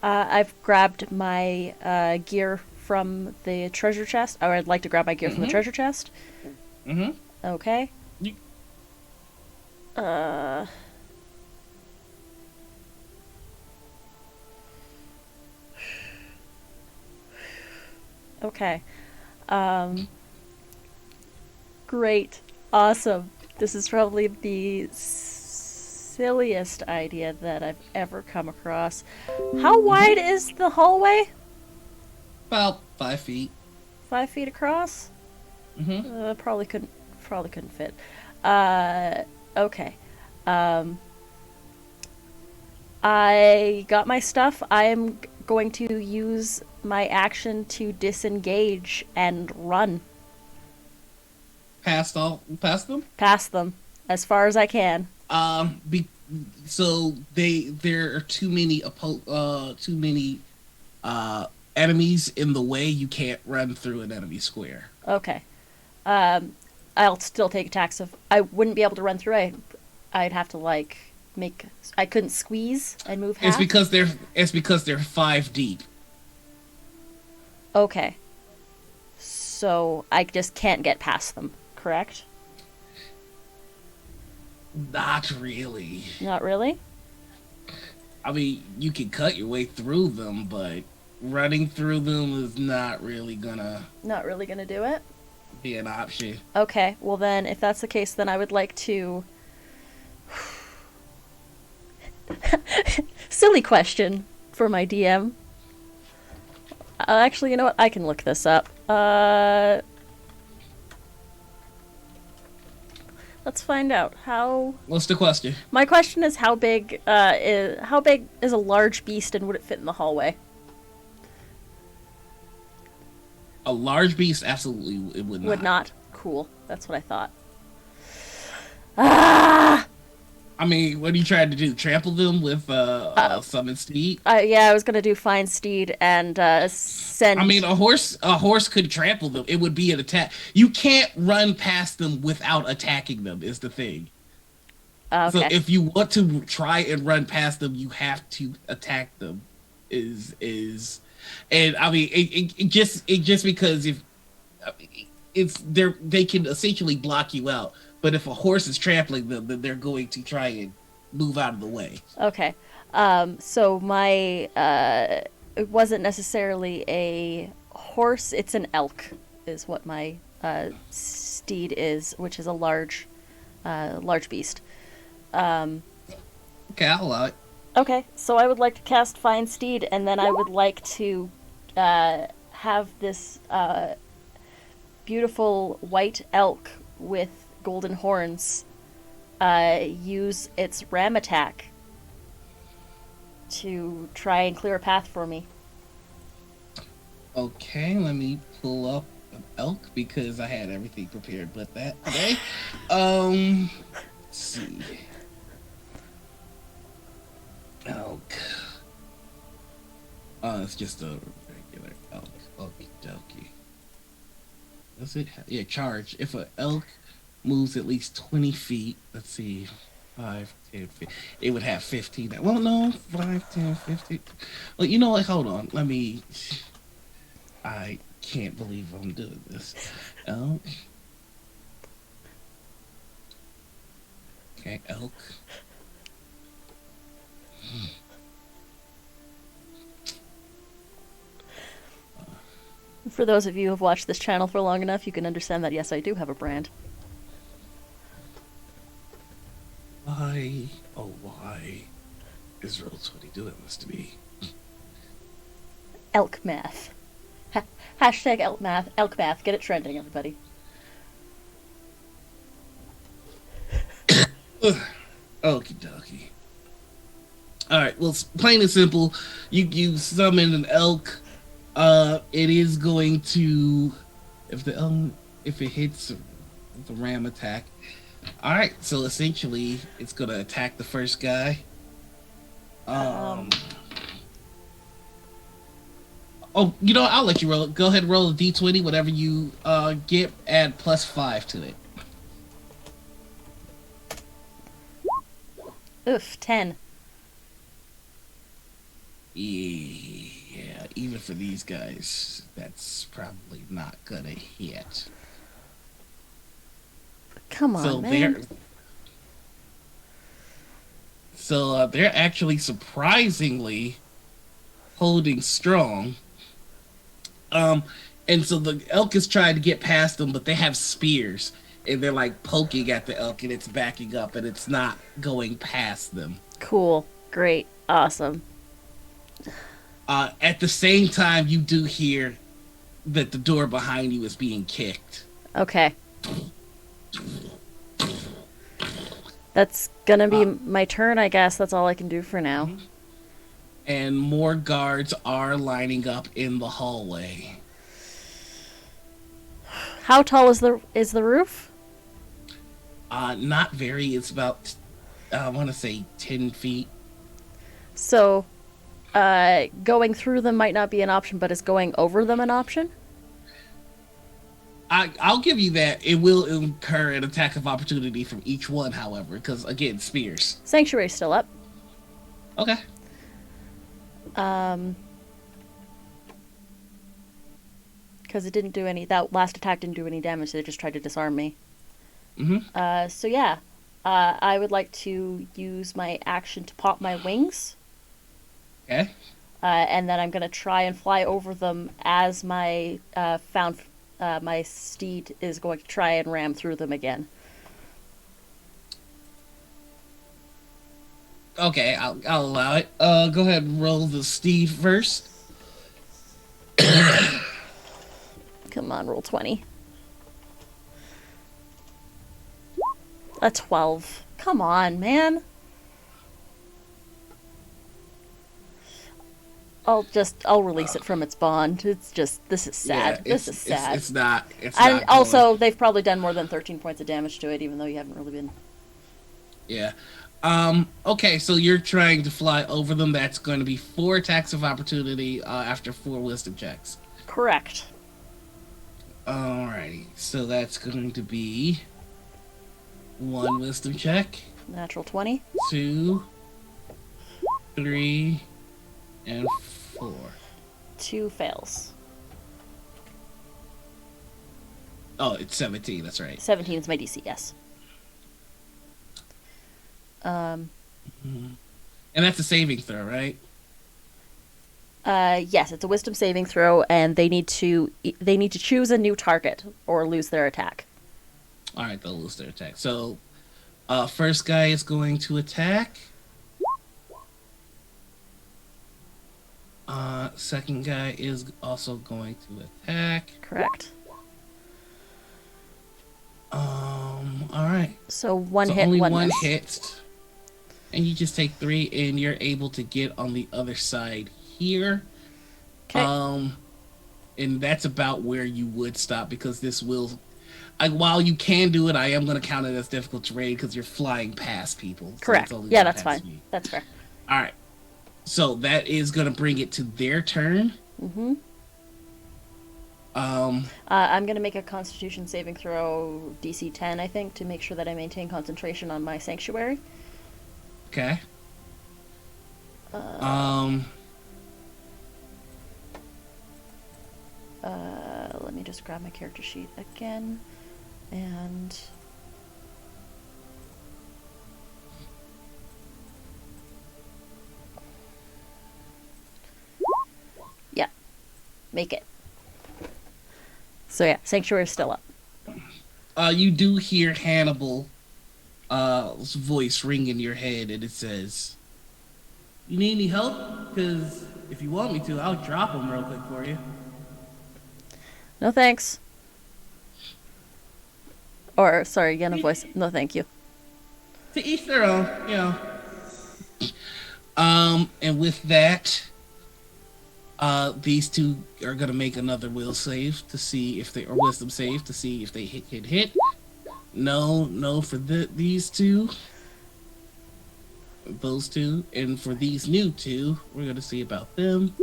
I've grabbed my gear from the treasure chest, or I'd like to grab my gear from the treasure chest. Mm-hmm. Okay. You- Uh. Okay. Um. Great. Awesome. This is probably the silliest idea that I've ever come across. How wide is the hallway? About 5 feet. 5 feet across? Mm-hmm. Probably couldn't fit. Okay. I got my stuff. I am going to use my action to disengage and run Past them. past them as far as I can. So there are too many enemies in the way. You can't run through an enemy square. Okay. I'll still take attacks of. I wouldn't be able to run through. I'd have to like make. I couldn't squeeze and move half. It's because they're 5 deep. Okay. So I just can't get past them, correct? Not really. Not really? I mean, you can cut your way through them, but running through them is not really gonna Not really gonna do it? be an option. Okay, well then, if that's the case, then I would like to... Silly question for my DM. Actually, you know what? I can look this up. Let's find out how. What's the question? My question is how big is a large beast, and would it fit in the hallway? A large beast, absolutely, it would not. Would not. Cool. That's what I thought. Ah! I mean, what are you trying to do? Trample them with summon steed? Yeah, I was gonna do find steed and send. I mean, a horse could trample them. It would be an attack. You can't run past them without attacking them. Is the thing. Okay. So if you want to try and run past them, you have to attack them. And I mean, it just because if it's they can essentially block you out. But if a horse is trampling them, then they're going to try and move out of the way. Okay. So my it wasn't necessarily a horse; it's an elk, is what my steed is, which is a large beast. Okay, I'll allow it. Okay, so I would like to cast Find Steed, and then I would like to have this beautiful white elk with golden horns use its ram attack to try and clear a path for me. Okay, let me pull up an elk because I had everything prepared but that today. Let's see. Elk. Oh, it's just a regular elk. Okie dokie. Does it yeah, charge. If an elk moves at least 20 feet, let's see, 5, 10, 15, it would have 15. Well, no, 5, 10, 15. Well, you know what? Hold on. I can't believe I'm doing this. Elk. Okay, elk. For those of you who have watched this channel for long enough, you can understand that yes, I do have a brand. Why is Roll20 doing this to me? Elk math. Hashtag elk math. Get it trending, everybody. Okie dokie. Alright, well, plain and simple, you summon an elk. It is going to, if it hits the ram attack, All right, so essentially, it's gonna attack the first guy. Oh, I'll let you roll it. Go ahead and roll a d20. Whatever you get, add +5 to it. Oof, 10. Yeah, even for these guys, that's probably not gonna hit. Come on, So man. they're actually surprisingly holding strong. And so the elk is trying to get past them, but they have spears, and they're like poking at the elk, and it's backing up, and it's not going past them. Cool. Great. Awesome. At the same time, you do hear that the door behind you is being kicked. Okay. That's gonna be my turn, I guess. That's all I can do for now. And more guards are lining up in the hallway. How tall is the roof? Not very. It's about, I want to say 10 feet. So, going through them might not be an option, but is going over them an option? I'll give you that. It will incur an attack of opportunity from each one, however, because, again, spears. Sanctuary's still up. Okay. Because it didn't do any. That last attack didn't do any damage. So they just tried to disarm me. Mm-hmm. So yeah, I would like to use my action to pop my wings. Okay. And then I'm gonna try and fly over them as my my steed is going to try and ram through them again. Okay, I'll allow it. Go ahead and roll the steed first. Come on, roll 20. A 12. Come on, man. I'll release it from its bond. It's just, this is sad. Yeah, this is sad. It's not. And also, they've probably done more than 13 points of damage to it, even though you haven't really been. Yeah. Okay, so you're trying to fly over them. That's going to be 4 attacks of opportunity after 4 wisdom checks. Correct. Alrighty, so that's going to be 1 wisdom check, Natural 20. 2, 3, and 4. 2 fails. Oh, it's 17. That's right. 17 is my DC, yes. And that's a saving throw, right? Yes, it's a wisdom saving throw, and they need to choose a new target or lose their attack. All right, they'll lose their attack. So, first guy is going to attack. Second guy is also going to attack. Correct. All right. So one So hit, only one one miss. hit, and you just take 3, and you're able to get on the other side here. Okay. And that's about where you would stop because this will. While you can do it, I am going to count it as difficult terrain because you're flying past people. So Correct. it's only Yeah, going that's past fine. you. That's fair. All right. So that is going to bring it to their turn. Mm-hmm. I'm gonna make a Constitution saving throw, DC 10, I think, to make sure that I maintain concentration on my sanctuary. Okay. Let me just grab my character sheet again, and yeah, make it. So yeah, sanctuary is still up. You do hear Hannibal's voice ring in your head, and it says, "You need any help? Because if you want me to, I'll drop them real quick for you." No thanks. Or sorry, again a voice. No thank you. To each their own, you know. And with that, these two are gonna make another will save to see if they, or wisdom save to see if they hit. No, for these two, those two, and for these new two, we're gonna see about them.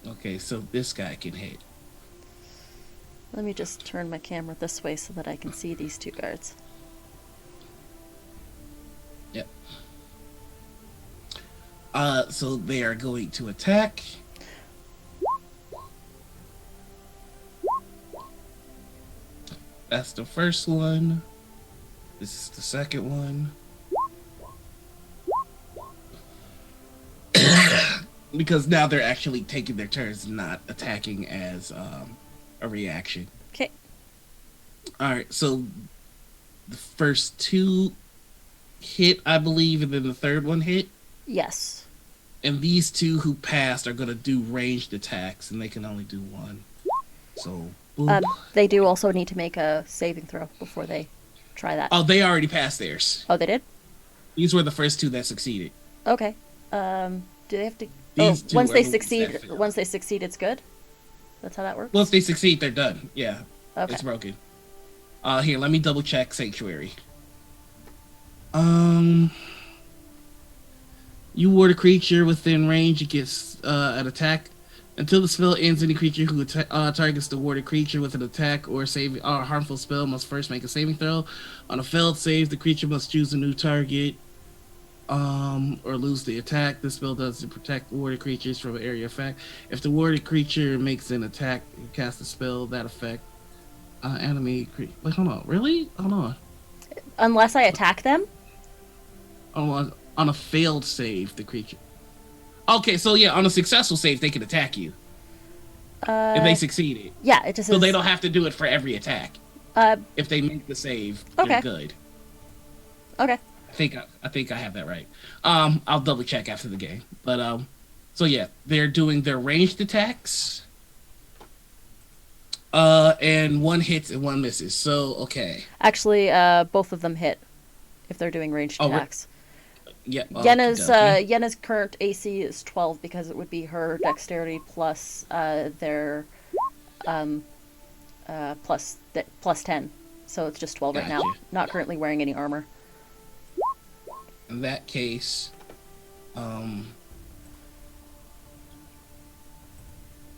Okay, so this guy can hit. Let me just turn my camera this way so that I can see these two guards. Yep. So they are going to attack. That's the first one. This is the second one. Because now they're actually taking their turns, not attacking as a reaction. Okay. Alright, so the first two hit, I believe, and then the third one hit. Yes. And these two who passed are going to do ranged attacks, and they can only do one. So, boom. They do also need to make a saving throw before they try that. Oh, they already passed theirs. Oh, they did? These were the first two that succeeded. Okay. Do they have to... These two once are they the succeed, ones once they succeed, it's good? That's how that works? Once they succeed, they're done. Yeah. Okay. It's broken. Here, let me double check Sanctuary. You ward a creature within range. It gets an attack. Until the spell ends, any creature who targets the warded creature with an attack or harmful spell must first make a saving throw. On a failed save, the creature must choose a new target or lose the attack. This spell does to protect warded creatures from an area effect. If the warded creature makes an attack, you cast a spell that effect. Enemy creature. Wait, hold on. Really? Hold on. Unless I attack them? On a failed save, the creature. Okay, so yeah, on a successful save, they can attack you. If they succeeded. Yeah, it just So is... they don't have to do it for every attack. If they make the save, okay. they're good. Okay. I think I have that right. I'll double check after the game. But so yeah, they're doing their ranged attacks. And one hits and one misses. So okay. Actually, both of them hit if they're doing ranged attacks. Yeah. Yenna's current AC is 12 because it would be her dexterity plus their plus 10. So it's just 12 right now. Gotcha. Not currently wearing any armor. In that case,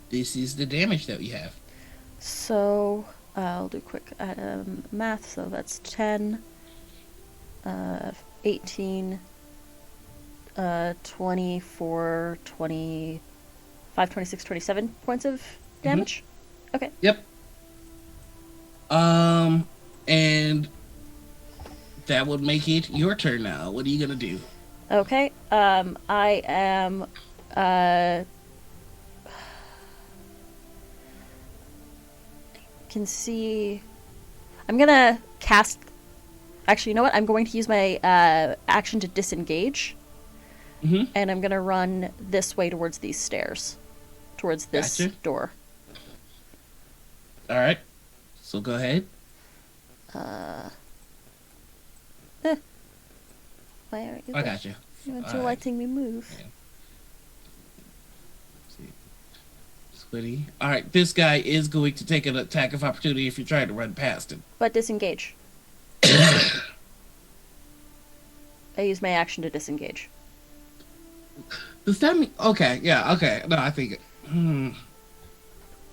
this is the damage that we have. So I'll do quick math. So that's 10, 18, 24, 25, 26, 27 points of damage. Mm-hmm. Okay. Yep. And that would make it your turn now. What are you gonna do? Okay. I am can see I'm gonna cast actually, you know what? I'm going to use my action to disengage. Mm-hmm. And I'm gonna run this way towards these stairs. Towards this door. Alright. So go ahead. Why aren't you I got you. Why aren't you letting me move? Yeah. Squiddy. Alright, this guy is going to take an attack of opportunity if you're trying to run past him. But disengage. I use my action to disengage. Does that mean... Okay, yeah, okay. No, I think...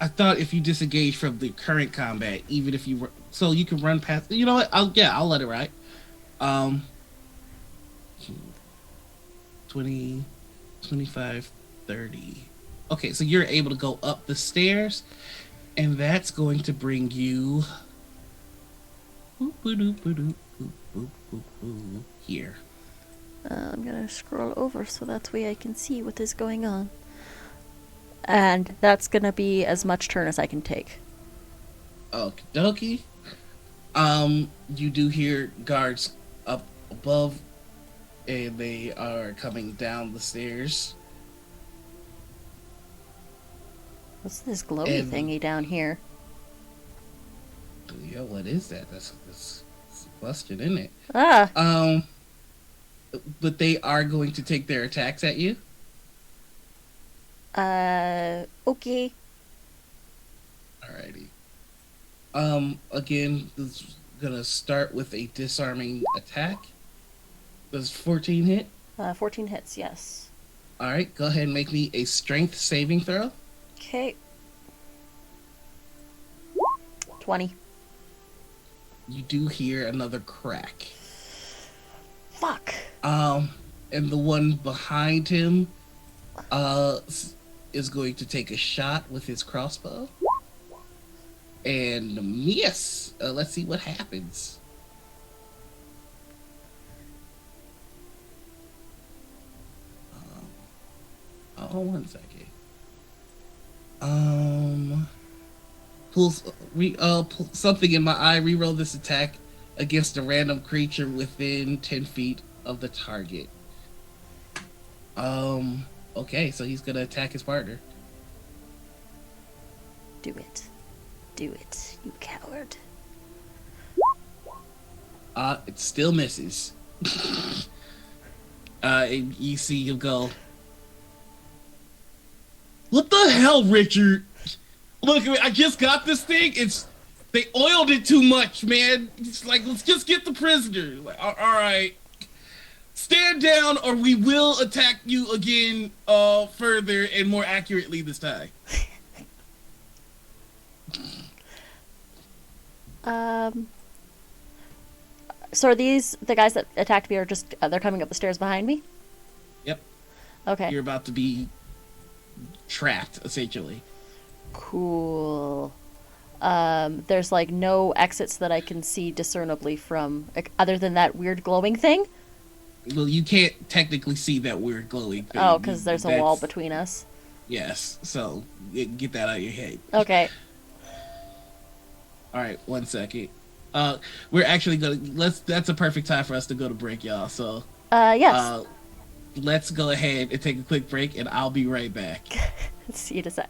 I thought if you disengage from the current combat, even if you... So you can run past... You know what? I'll let it ride. 20, 25, 30. Okay, so you're able to go up the stairs, and that's going to bring you here. I'm gonna scroll over so that way I can see what is going on. And that's gonna be as much turn as I can take. Okie dokie. You do hear guards up above, and they are coming down the stairs. What's this glowy thingy down here? Yeah, what is that? That's a question, isn't it? But they are going to take their attacks at you. Okay. Alrighty. Again, this is gonna start with a disarming attack. Does 14 hit? 14 hits, yes. All right, go ahead and make me a strength saving throw. Okay. 20. You do hear another crack. Fuck. And the one behind him, is going to take a shot with his crossbow. And miss. Let's see what happens. Oh, 1 second. Pull something in my eye. Reroll this attack against a random creature within 10 feet of the target. Okay, so he's gonna attack his partner. Do it. Do it, you coward. It still misses. And you see him go, "What the hell, Richard? Look, I just got this thing. They oiled it too much, man. It's like, let's just get the prisoner. Like, all right. Stand down or we will attack you again further and more accurately this time." So are these the guys that attacked me, or just they're coming up the stairs behind me? Yep. Okay. You're about to be trapped, essentially. Cool. There's like no exits that I can see discernibly from, like, other than that weird glowing thing. Well, you can't technically see that weird glowing thing. Oh, because there's a wall between us. Yes, so get that out of your head. Okay. All right, 1 second. We're actually that's a perfect time for us to go to break, y'all. So, yes. Let's go ahead and take a quick break, and I'll be right back. See you in a sec.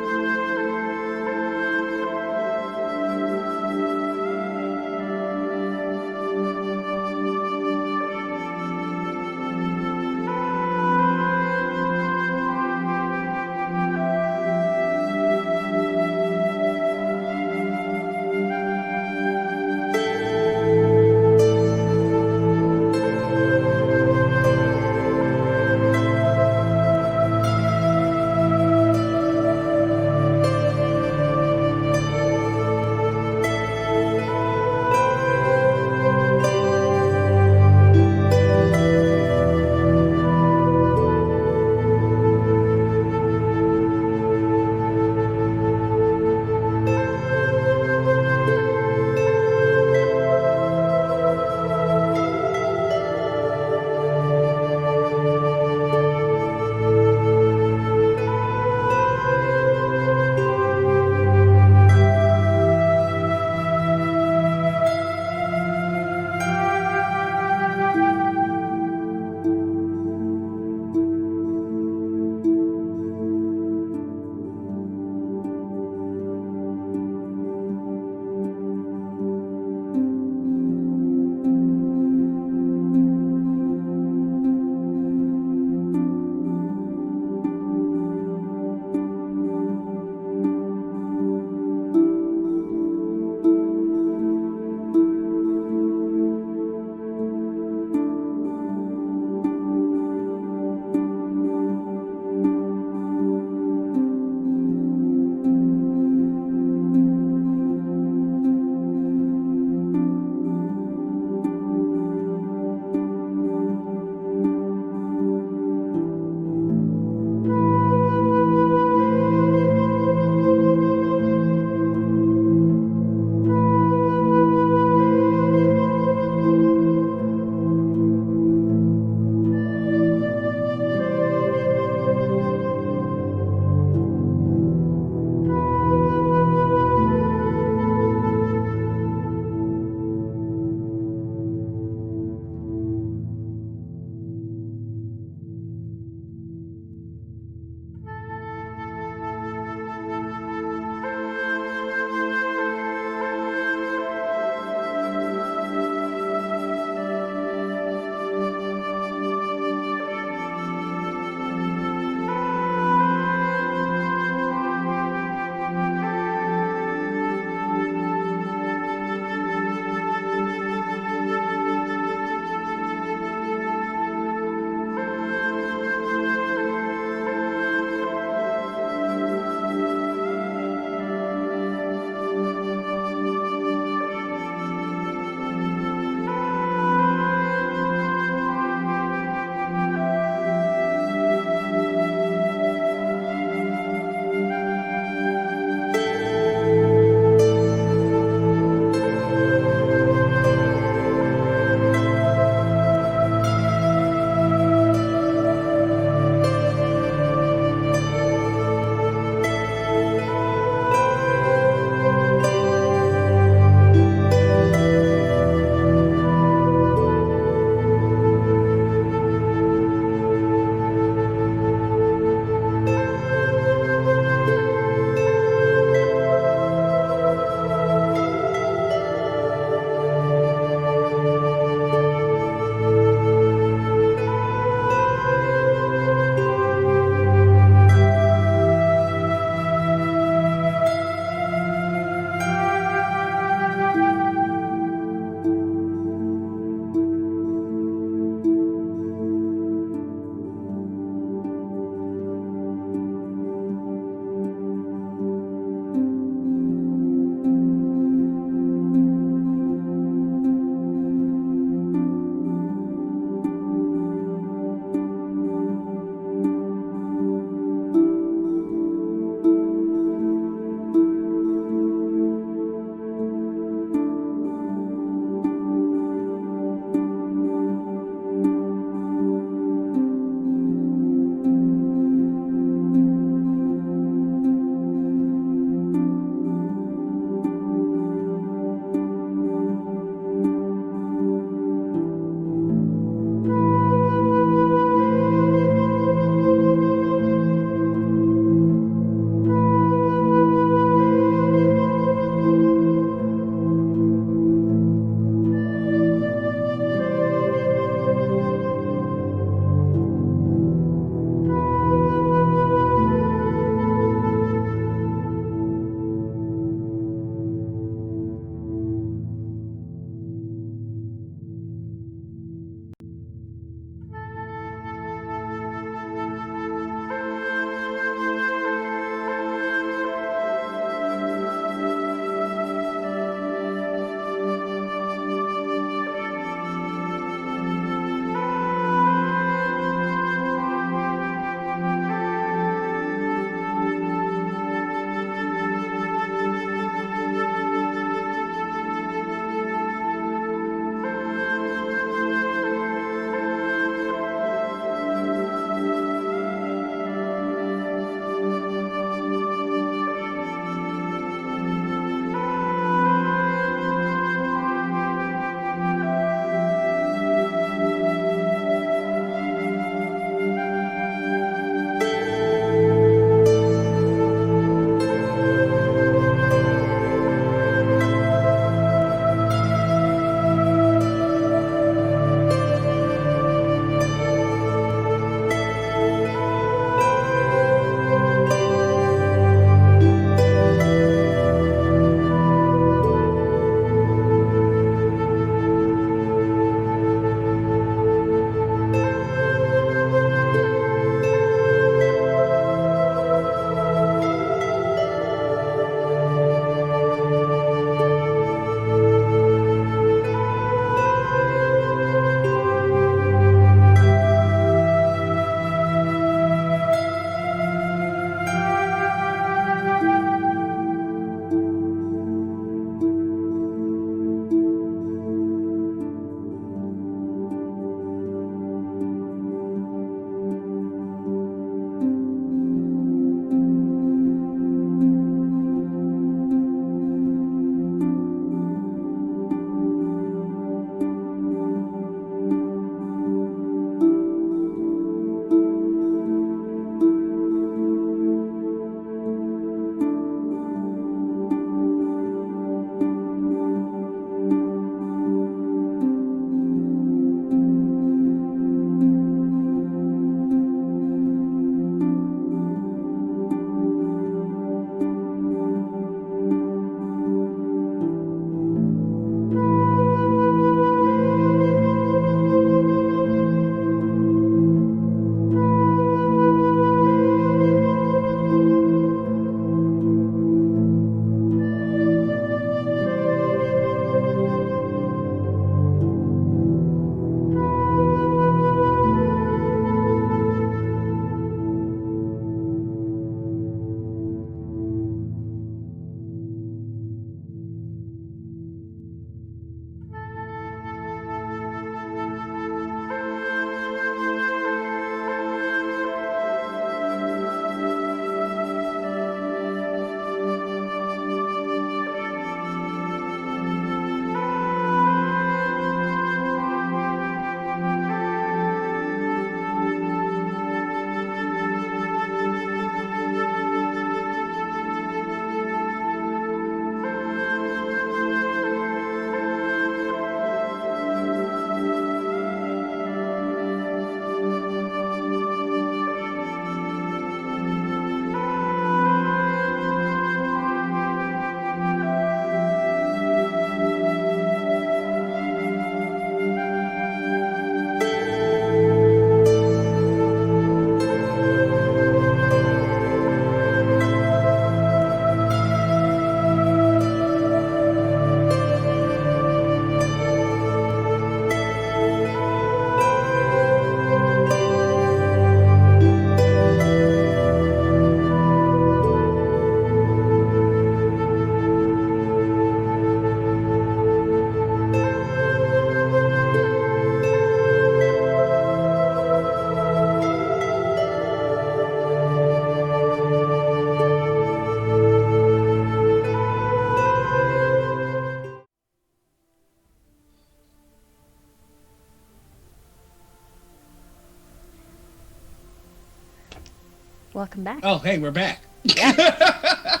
Welcome back. Oh, hey, we're back. Yeah.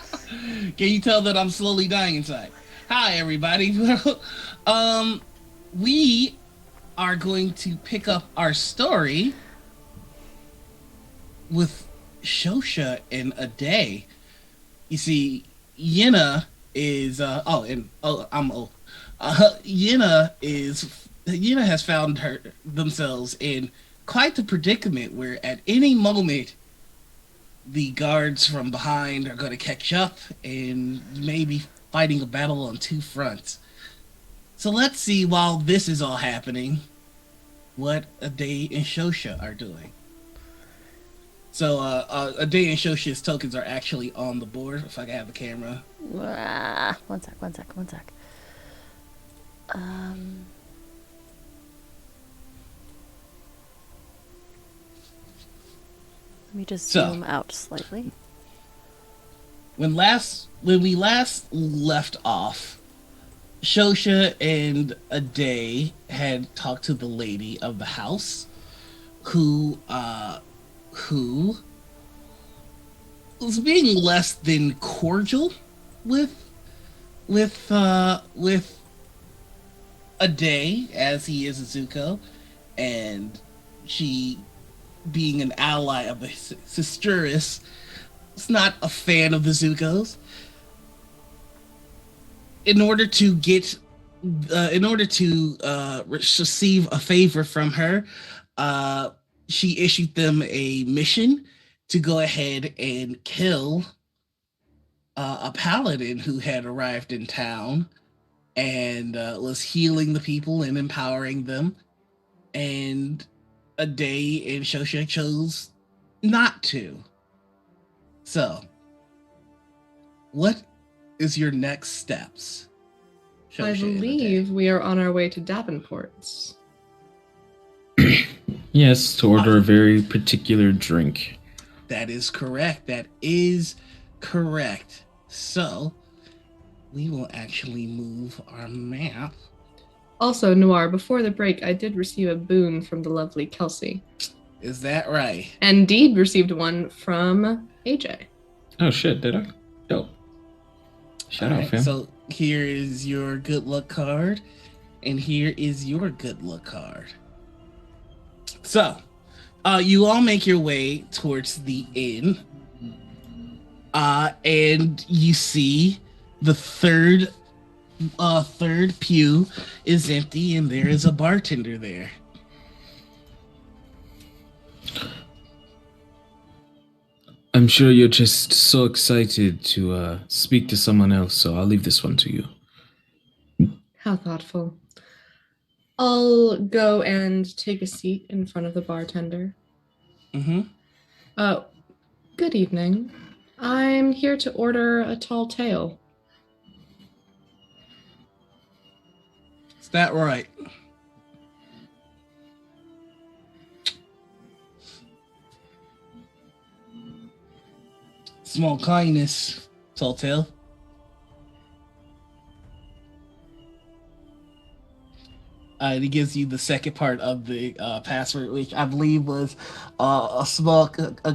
Can you tell that I'm slowly dying inside? Hi, everybody. We are going to pick up our story with Shosha in a day. You see, Yenna is Yenna has found themselves in quite the predicament where at any moment the guards from behind are going to catch up and maybe fighting a battle on two fronts. So let's see, while this is all happening, what Ade and Shosha are doing. So Ade and Shosha's tokens are actually on the board. If I can have the camera. One sec. Let me just zoom out slightly. When we last left off, Shosha and Ade had talked to the lady of the house, who was being less than cordial with Ade, as he is a Zuko, and she, being an ally of the Sisteris, is not a fan of the Zukos. In order to receive a favor from her, she issued them a mission to go ahead and kill a paladin who had arrived in town and was healing the people and empowering them. And Ade and Shosha chose not to. So, what is your next steps, Shosha? I believe we are on our way to Davenport's. Yes, to order a very particular drink. That is correct. So, we will actually move our map. Also, Noir, before the break, I did receive a boon from the lovely Kelsey. Is that right? And indeed received one from AJ. Oh shit, did I? Dope. Shout out, fam. So here is your good luck card, and here is your good luck card. So, you all make your way towards the inn, and you see the third pew is empty, and there is a bartender there. I'm sure you're just so excited to speak to someone else, so I'll leave this one to you. How thoughtful. I'll go and take a seat in front of the bartender. Mm-hmm. Oh, good evening. I'm here to order a tall tale. Is that right? Small kindness, Telltale. He gives you the second part of the password, which I believe was a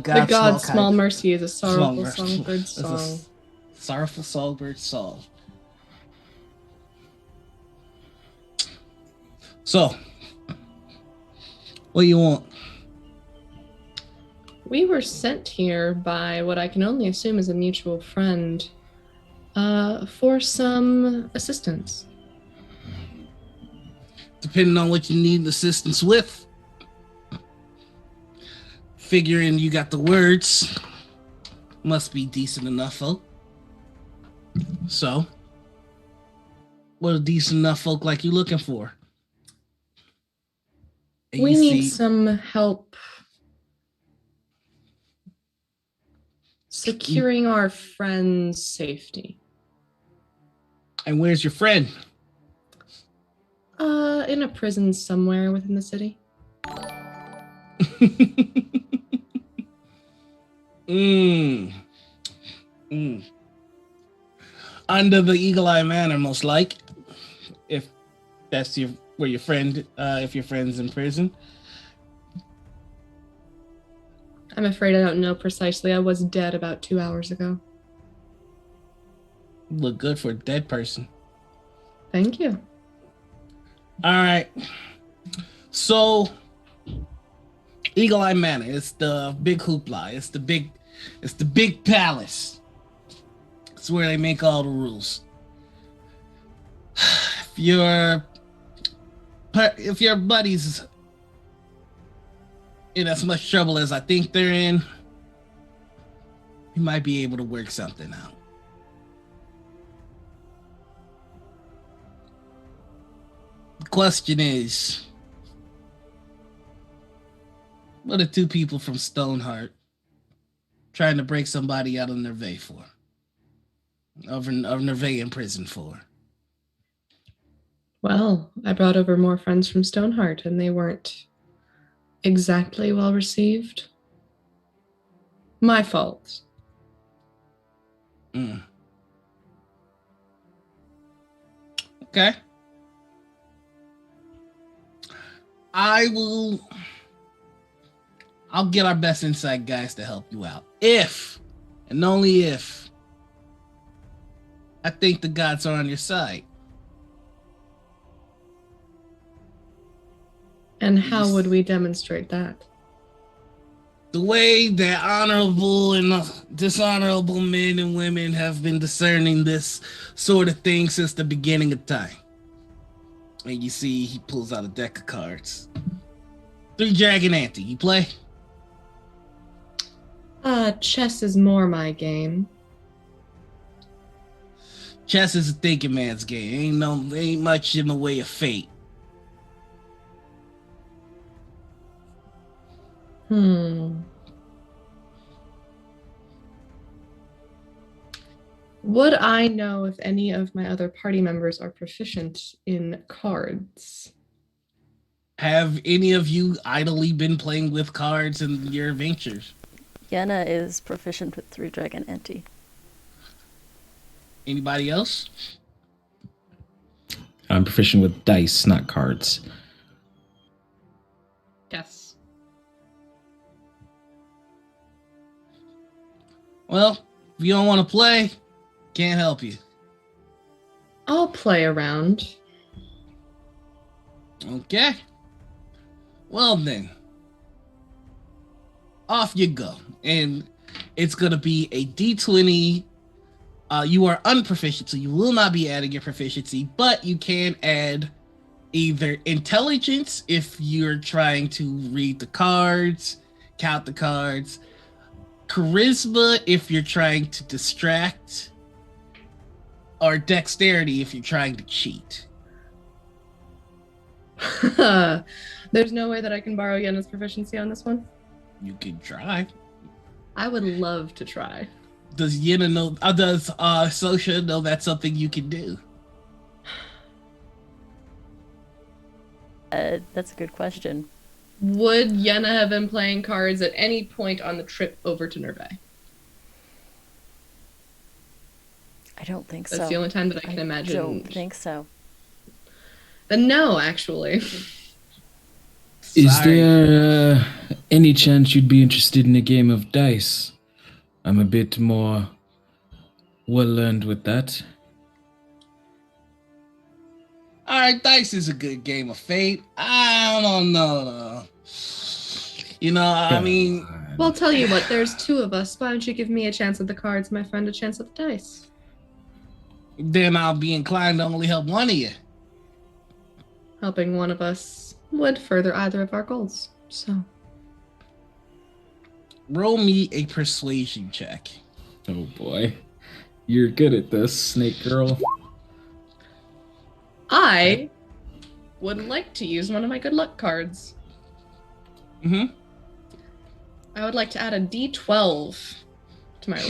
God's small mercy is a sorrowful songbird song. Sorrowful songbird song. So, what do you want? We were sent here by what I can only assume is a mutual friend for some assistance. Depending on what you need assistance with. Figuring you got the words. Must be decent enough, folk. So, what are decent enough folk like you looking for? We need some help securing our friend's safety. And where's your friend? In a prison somewhere within the city. Under the Eagle Eye Manor, most like. If that's where your friend, if your friend's in prison. I'm afraid I don't know precisely. I was dead about 2 hours ago. You look good for a dead person. Thank you. All right. So, Eagle Eye Manor. It's the big hoopla. It's the big palace. It's where they make all the rules. If your buddies in as much trouble as I think they're in, you might be able to work something out. The question is, what are two people from Stoneheart trying to break somebody out of Nerve for? Of Nerve in prison for? Well, I brought over more friends from Stoneheart, and they weren't exactly well received. My fault. Okay. I'll get our best inside guys to help you out. If, and only if, I think the gods are on your side. And how would we demonstrate that? The way that honorable and dishonorable men and women have been discerning this sort of thing since the beginning of time. And you see, he pulls out a deck of cards. 3 Dragon Ante. You play? Chess is more my game. Chess is a thinking man's game. Ain't much in the way of fate. Would I know if any of my other party members are proficient in cards? Have any of you idly been playing with cards in your adventures? Yenna is proficient with 3 Dragon Ante. Anybody else? I'm proficient with dice, not cards. Yes. Well, if you don't want to play, can't help you. I'll play around. Okay. Well then, off you go. And it's going to be a D20. You are unproficient, so you will not be adding your proficiency, but you can add either intelligence if you're trying to read the cards, count the cards, charisma if you're trying to distract, or dexterity if you're trying to cheat. There's no way that I can borrow Yenna's proficiency on this one? You can try. I would love to try. Does Yenna know? Does Sosha know that's something you can do? That's a good question. Would Yenna have been playing cards at any point on the trip over to Nerve? I don't think so. That's the only time that I can imagine. I don't think so. Then no, actually. Is there any chance you'd be interested in a game of dice? I'm a bit more well-learned with that. Alright, dice is a good game of fate. I don't know, though. You know, I mean... Well, tell you what, there's 2 of us. Why don't you give me a chance at the cards, my friend a chance at the dice? Then I'll be inclined to only help one of you. Helping one of us would further either of our goals, so... Roll me a persuasion check. Oh boy. You're good at this, Snake Girl. I would like to use one of my good luck cards. Mm-hmm. I would like to add a D12 to my roll.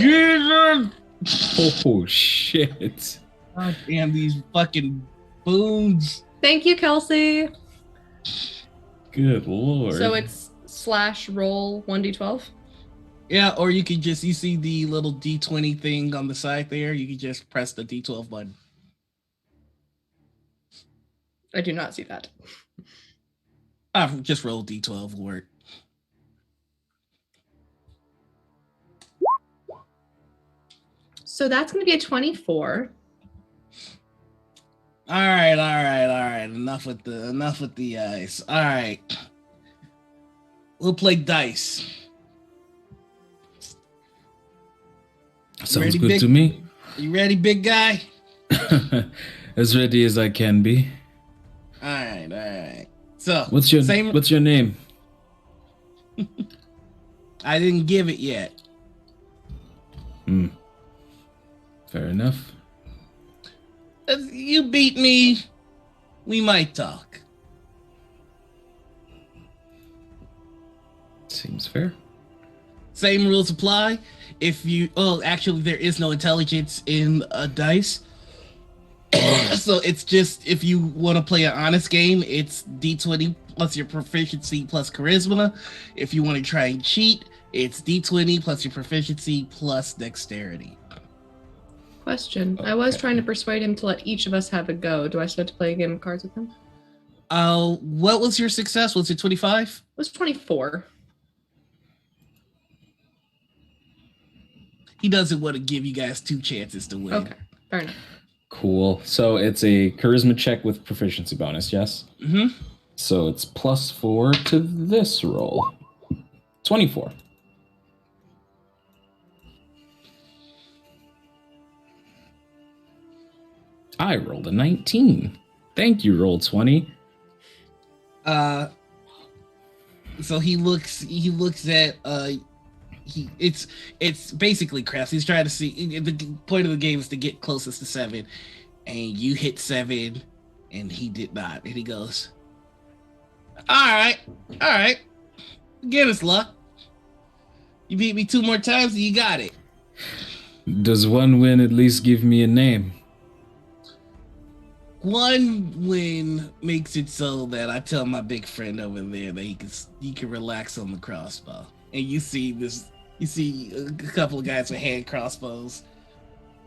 Jesus! Oh shit. God damn these fucking boons. Thank you, Kelsey. Good lord. So it's /roll 1d12? Yeah, or you could just, you see the little D20 thing on the side there? You could just press the D12 button. I do not see that. I've just rolled D12 will work. So that's going to be a 24. All right. Enough with the ice. All right. We'll play dice. Sounds ready, good big- to me. You ready, big guy? As ready as I can be. All right. So, What's your name? I didn't give it yet. Fair enough. If you beat me, we might talk. Seems fair. Same rules apply. Actually, there is no intelligence in a dice. So it's just, if you want to play an honest game, it's D20 plus your proficiency plus charisma. If you want to try and cheat, it's D20 plus your proficiency plus dexterity. Question. I was trying to persuade him to let each of us have a go. Do I still have to play a game of cards with him? What was your success? Was it 25? It was 24. He doesn't want to give you guys 2 chances to win. Okay, fair enough. Cool. So it's a charisma check with proficiency bonus, yes? Mm-hmm. So it's +4 to this roll. 24. I rolled a 19. Thank you, Roll20. So he looks at it's basically crafts. He's trying to see, the point of the game is to get closest to 7, and you hit 7 and he did not, and he goes, all right, give us luck. You beat me 2 more times and you got it. Does one win at least give me a name? One win makes it so that I tell my big friend over there that he can relax on the crossbow. And you see a couple of guys with hand crossbows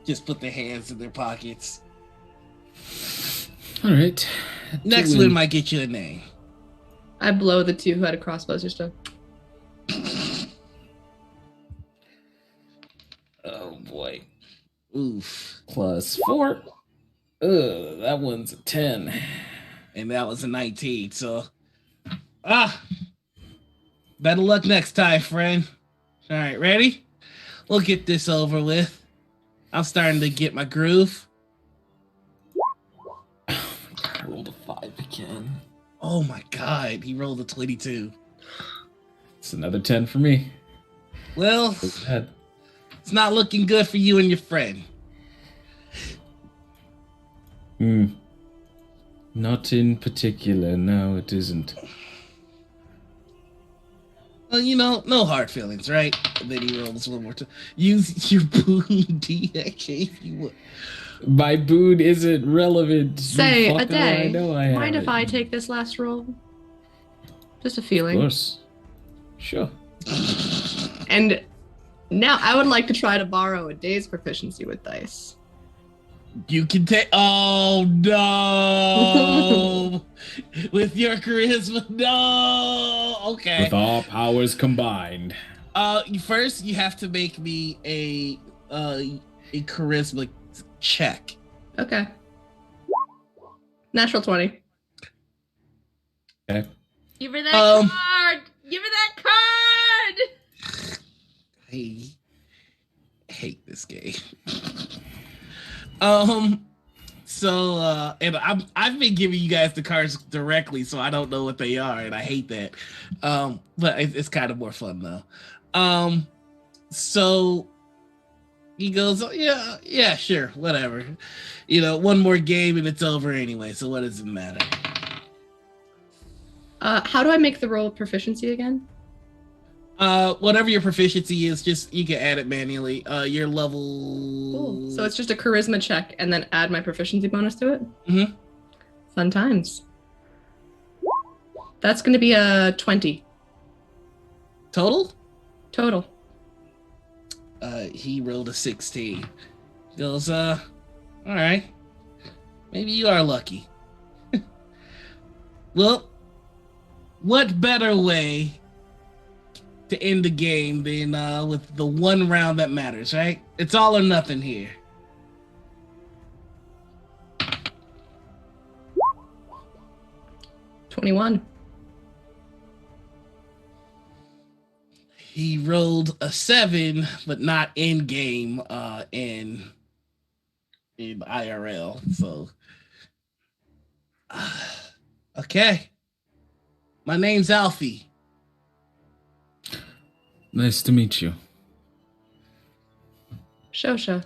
just put their hands in their pockets. All right. Next win might get you a name. I blow the 2 who had a crossbows just to... Oh boy. Oof. +4. Ugh, that one's a 10. And that was a 19, so... Better luck next time, friend. All right, ready? We'll get this over with. I'm starting to get my groove. I rolled a 5 again. Oh my god, he rolled a 22. It's another 10 for me. Well, it's not looking good for you and your friend. Not in particular, no, it isn't. Well, no hard feelings, right? And then he rolls one more time. Use your boon D I gave you. My boon isn't relevant. Say, a day. I know I Mind have if it. I take this last roll? Just a Of feeling. course. Sure. And now I would like to try to borrow a day's proficiency with dice. You can take. Oh no! With your charisma, no. Okay. With all powers combined. First you have to make me a charisma check. Okay. Natural 20. Okay. Give her that card! Give her that card! I hate this game. So and I've been giving you guys the cards directly, so I don't know what they are, and I hate that. But it's kind of more fun though. So he goes, oh, yeah, sure, whatever. One more game and it's over anyway, so what does it matter? How do I make the roll of proficiency again? Whatever your proficiency is, just you can add it manually. Your level. Cool. So it's just a charisma check and then add my proficiency bonus to it? Mm-hmm. Fun times. That's going to be a 20. Total? Total. He rolled a 16. He goes, all right. Maybe you are lucky. Well, what better way to end the game than with the one round that matters, right? It's all or nothing here. $21. He rolled a 7, but not in game. In IRL. So, okay. My name's Alfie. Nice to meet you. Shosha.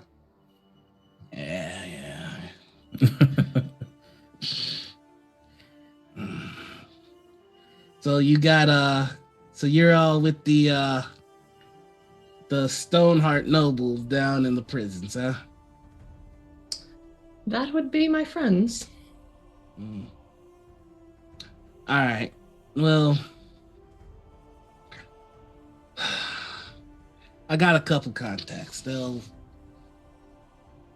Yeah. So you got so you're all with the Stoneheart nobles down in the prisons, huh? That would be my friends. Mm. All right. Well, I got a couple contacts. They'll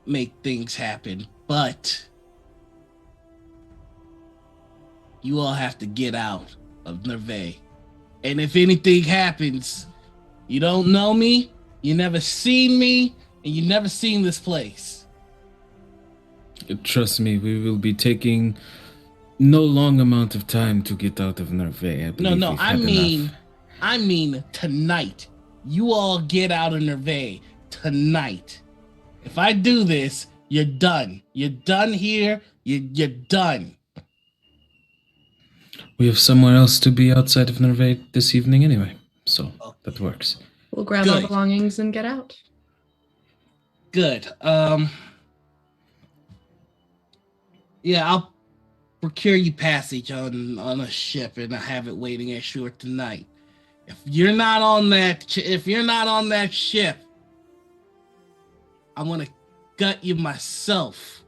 make things happen, but you all have to get out of Nerve. And if anything happens, you don't know me, you never seen me, and you never seen this place. Trust me, we will be taking no long amount of time to get out of Nerve. No, I mean tonight. You all get out of Nerve tonight. If I do this, you're done. You're done here. You're done. We have somewhere else to be outside of Nerve this evening anyway, so that works. We'll grab our belongings and get out. Good. Yeah, I'll procure you passage on a ship, and I have it waiting at shore tonight. If you're not on that ship, I'm gonna gut you myself.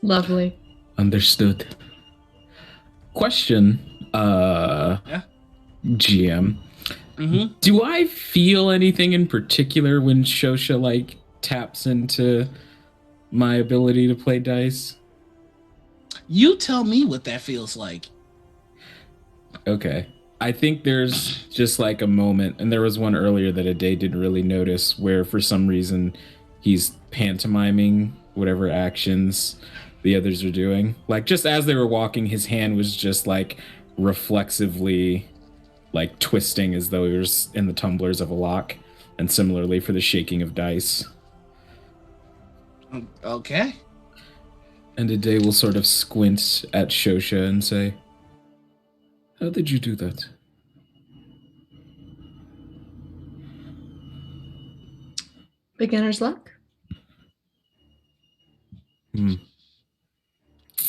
Lovely. Understood. Question, Yeah? GM. Mm-hmm. Do I feel anything in particular when Shosha like taps into my ability to play dice? You tell me what that feels like. Okay. I think there's just like a moment, and there was one earlier that Ade didn't really notice, where for some reason he's pantomiming whatever actions the others are doing. Like just as they were walking, his hand was just like reflexively like twisting as though he was in the tumblers of a lock, and similarly for the shaking of dice. Okay. And Ade will sort of squint at Shosha and say, "How did you do that?" Beginner's luck. Hmm.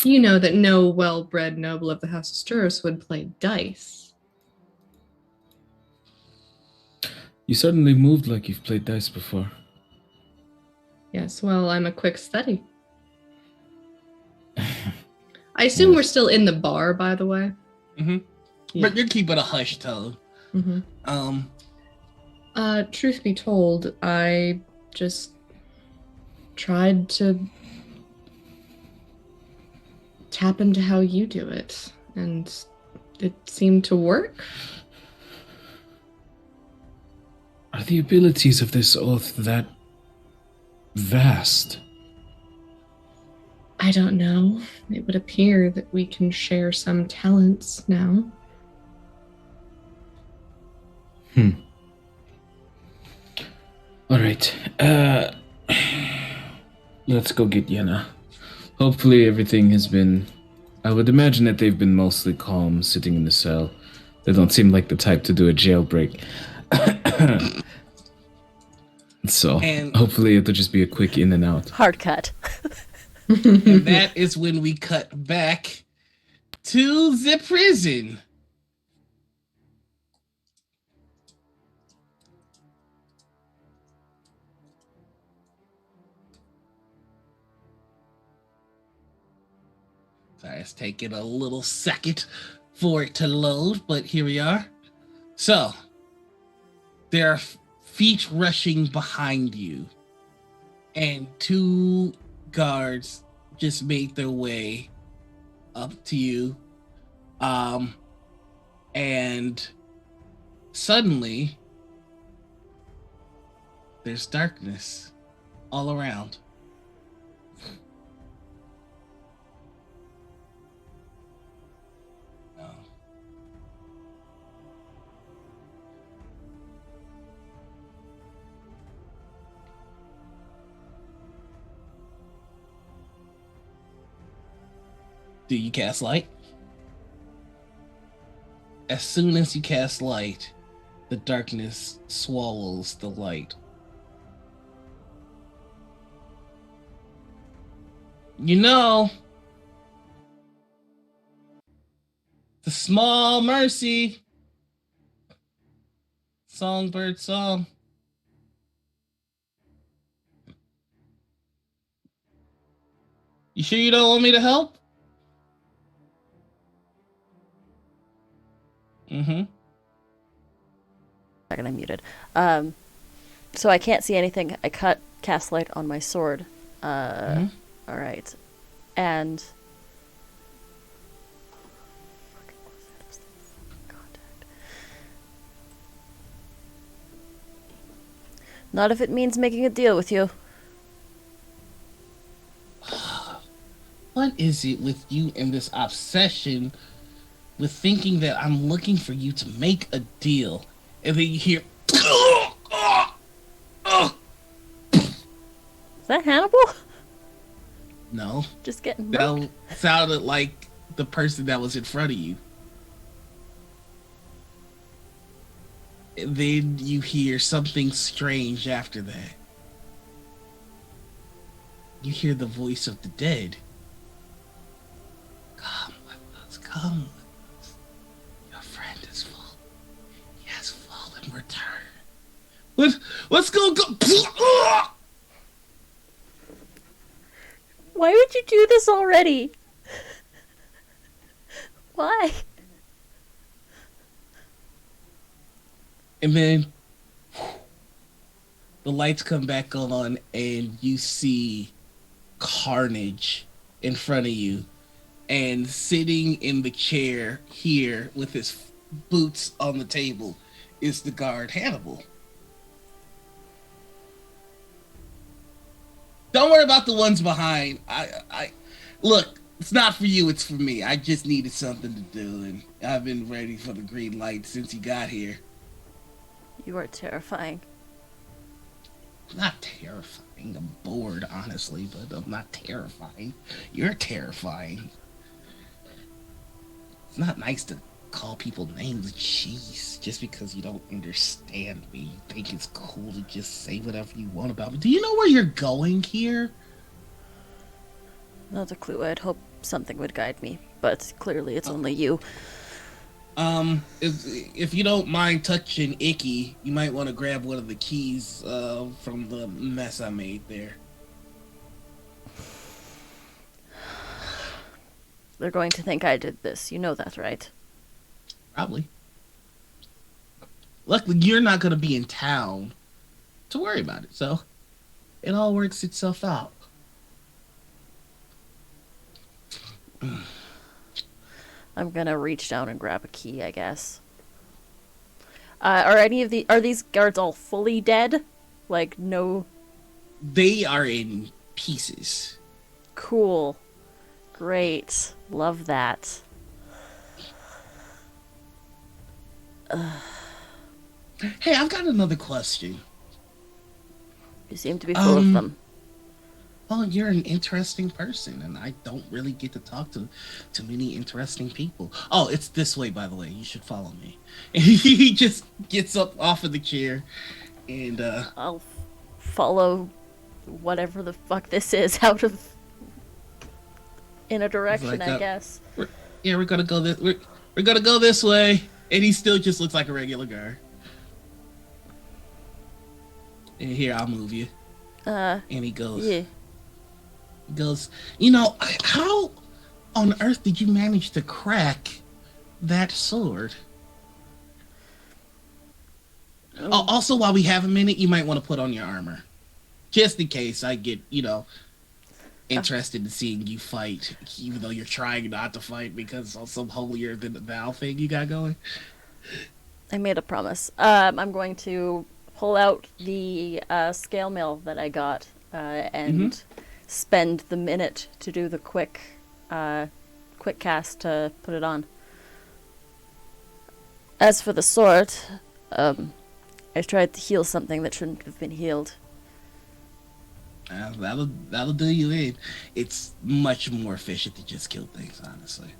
You know that no well-bred noble of the House of Sturris would play dice. You certainly moved like you've played dice before. Yes, well, I'm a quick study. I assume we're still in the bar, by the way. Mm-hmm. Yeah. But you're keeping a hush tone. Mm-hmm. Truth be told, I just tried to tap into how you do it, and it seemed to work. Are the abilities of this oath that vast? I don't know. It would appear that we can share some talents now. All right. Let's go get Yenna. Hopefully everything has been... I would imagine that they've been mostly calm sitting in the cell. They don't seem like the type to do a jailbreak. So hopefully it'll just be a quick in and out. Hard cut. And that is when we cut back to the prison. Sorry, it's taking a little second for it to load, but here we are. So, there are feet rushing behind you, and 2 guards just made their way up to you. And suddenly there's darkness all around. No. Do you cast light? As soon as you cast light, the darkness swallows the light. You know, the small mercy. Songbird song. You sure you don't want me to help? Mm-hmm. Second, I'm muted. So I can't see anything. I cast light on my sword. All right, and not if it means making a deal with you. What is it with you and this obsession with thinking that I'm looking for you to make a deal? And then you hear... Is that Hannibal? No. Just getting murked? That sounded like the person that was in front of you. And then you hear something strange after that. You hear the voice of the dead. Come with us, come with us. Your friend is fallen. He has fallen. Return. Let's go. Why would you do this already? Why? And then the lights come back on and you see carnage in front of you. And sitting in the chair here with his boots on the table is the guard Hannibal. Don't worry about the ones behind. I look, it's not for you, it's for me. I just needed something to do, and I've been ready for the green light since you got here. You are terrifying. I'm not terrifying. I'm bored, honestly, but I'm not terrifying. You're terrifying. It's not nice to call people names. Jeez, just because you don't understand me, you think it's cool to just say whatever you want about me. Do you know where you're going here? Not a clue. I'd hope something would guide me, but clearly it's only you. If you don't mind touching Icky, you might want to grab one of the keys from the mess I made there. They're going to think I did this. You know that, right? Probably. Luckily, you're not going to be in town to worry about it, so it all works itself out. I'm gonna reach down and grab a key, I guess. Are these guards all fully dead? Like, no... They are in pieces. Cool. Great. Love that. Hey, I've got another question. You seem to be full of them. Well, you're an interesting person, and I don't really get to talk to many interesting people. Oh, it's this way, by the way. You should follow me. And he just gets up off of the chair, and I'll follow whatever the fuck this is out of... in a direction, like, I guess. We're gonna go this. We're gonna go this way, and he still just looks like a regular guard. And here, I'll move you. And he goes. Yeah. He goes. You know, how on earth did you manage to crack that sword? Oh, also, while we have a minute, you might want to put on your armor, just in case I get, interested in seeing you fight, even though you're trying not to fight because of some holier than thou thing you got going. I made a promise. I'm going to pull out the scale mill that I got and spend the minute to do the quick cast to put it on. As for the sword, I tried to heal something that shouldn't have been healed. That'll do you in. It's much more efficient to just kill things, honestly.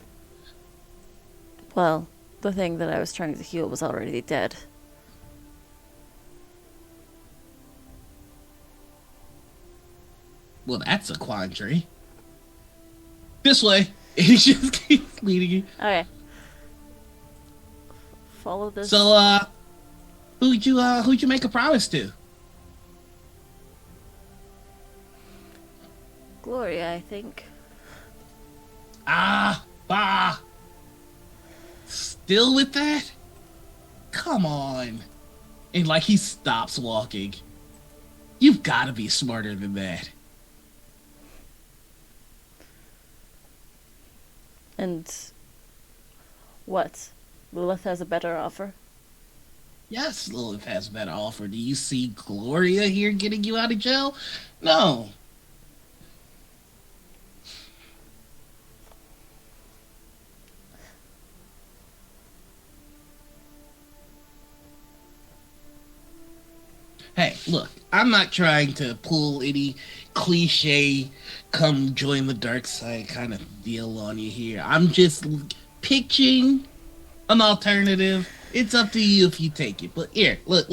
Well, the thing that I was trying to heal was already dead. Well, that's a quandary. This way. He just keeps leading you. Okay. Follow this. So, who'd you make a promise to? Gloria, I think. Bah. Still with that? Come on. And like he stops walking. You've got to be smarter than that. And what? Lilith has a better offer? Yes, Lilith has a better offer. Do you see Gloria here getting you out of jail? No. Hey, look, I'm not trying to pull any cliche come join the dark side kind of deal on you here. I'm just pitching an alternative. It's up to you if you take it. But here, look.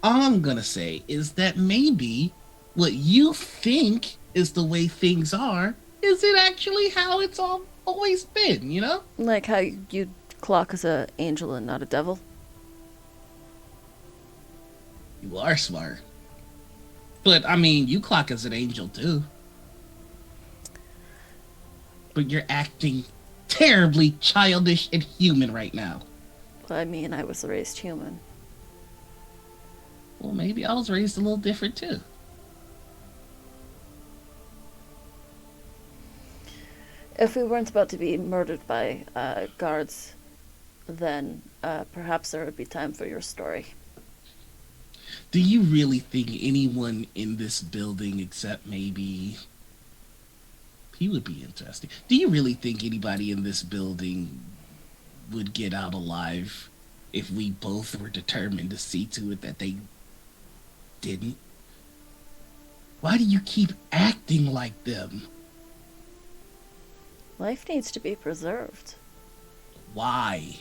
All I'm gonna say is that maybe what you think is the way things are is it actually how it's always been, you know? Like how you clock as an angel and not a devil? You are smart. But, I mean, you clock as an angel, too. But you're acting terribly childish and human right now. I mean, I was raised human. Well, maybe I was raised a little different, too. If we weren't about to be murdered by guards, then perhaps there would be time for your story. Do you really think anyone in this building, except maybe... He would be interesting. Do you really think anybody in this building would get out alive if we both were determined to see to it that they didn't? Why do you keep acting like them? Life needs to be preserved. Why?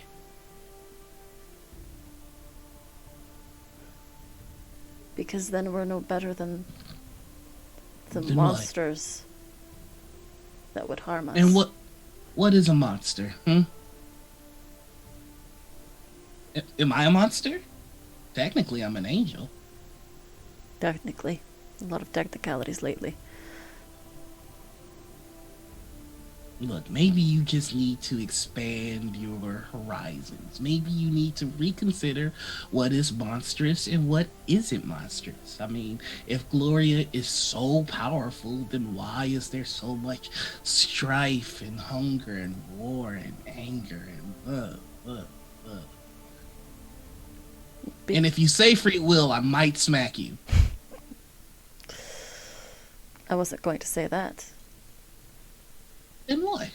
Because then we're no better than the Then monsters that would harm us. And what is a monster? Am I a monster? Technically, I'm an angel. Technically. A lot of technicalities lately. Look, maybe you just need to expand your horizons. Maybe you need to reconsider what is monstrous and what isn't monstrous. I mean, if Gloria is so powerful, then why is there so much strife and hunger and war and anger and And if you say free will, I might smack you. I wasn't going to say that. Then what?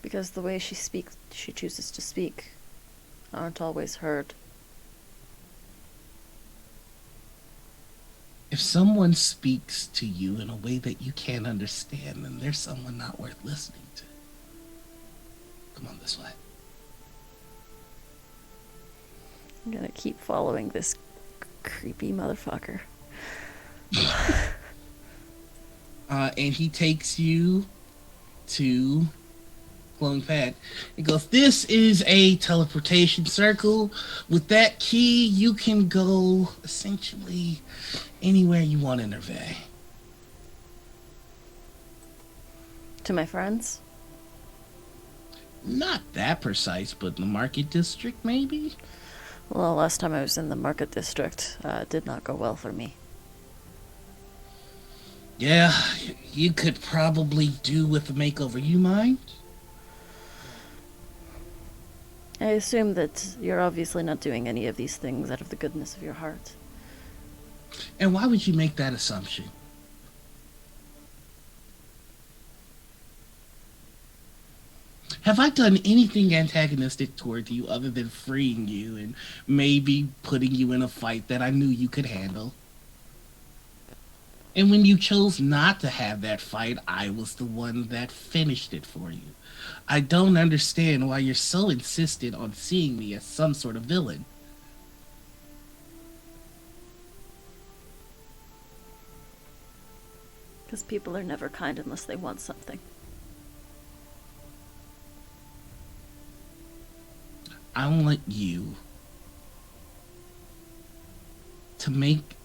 Because the way she chooses to speak, aren't always heard. If someone speaks to you in a way that you can't understand, then there's someone not worth listening to. Come on this way. I'm gonna keep following this creepy motherfucker. And he takes you to glowing pad. He goes, this is a teleportation circle. With that key, you can go essentially anywhere you want in Nervay. To my friends? Not that precise, but in the market district, maybe? Well, last time I was in the market district, it did not go well for me. Yeah, you could probably do with a makeover. You mind? I assume that you're obviously not doing any of these things out of the goodness of your heart. And why would you make that assumption? Have I done anything antagonistic toward you other than freeing you and maybe putting you in a fight that I knew you could handle? And when you chose not to have that fight, I was the one that finished it for you. I don't understand why you're so insistent on seeing me as some sort of villain. Because people are never kind unless they want something. I want you to make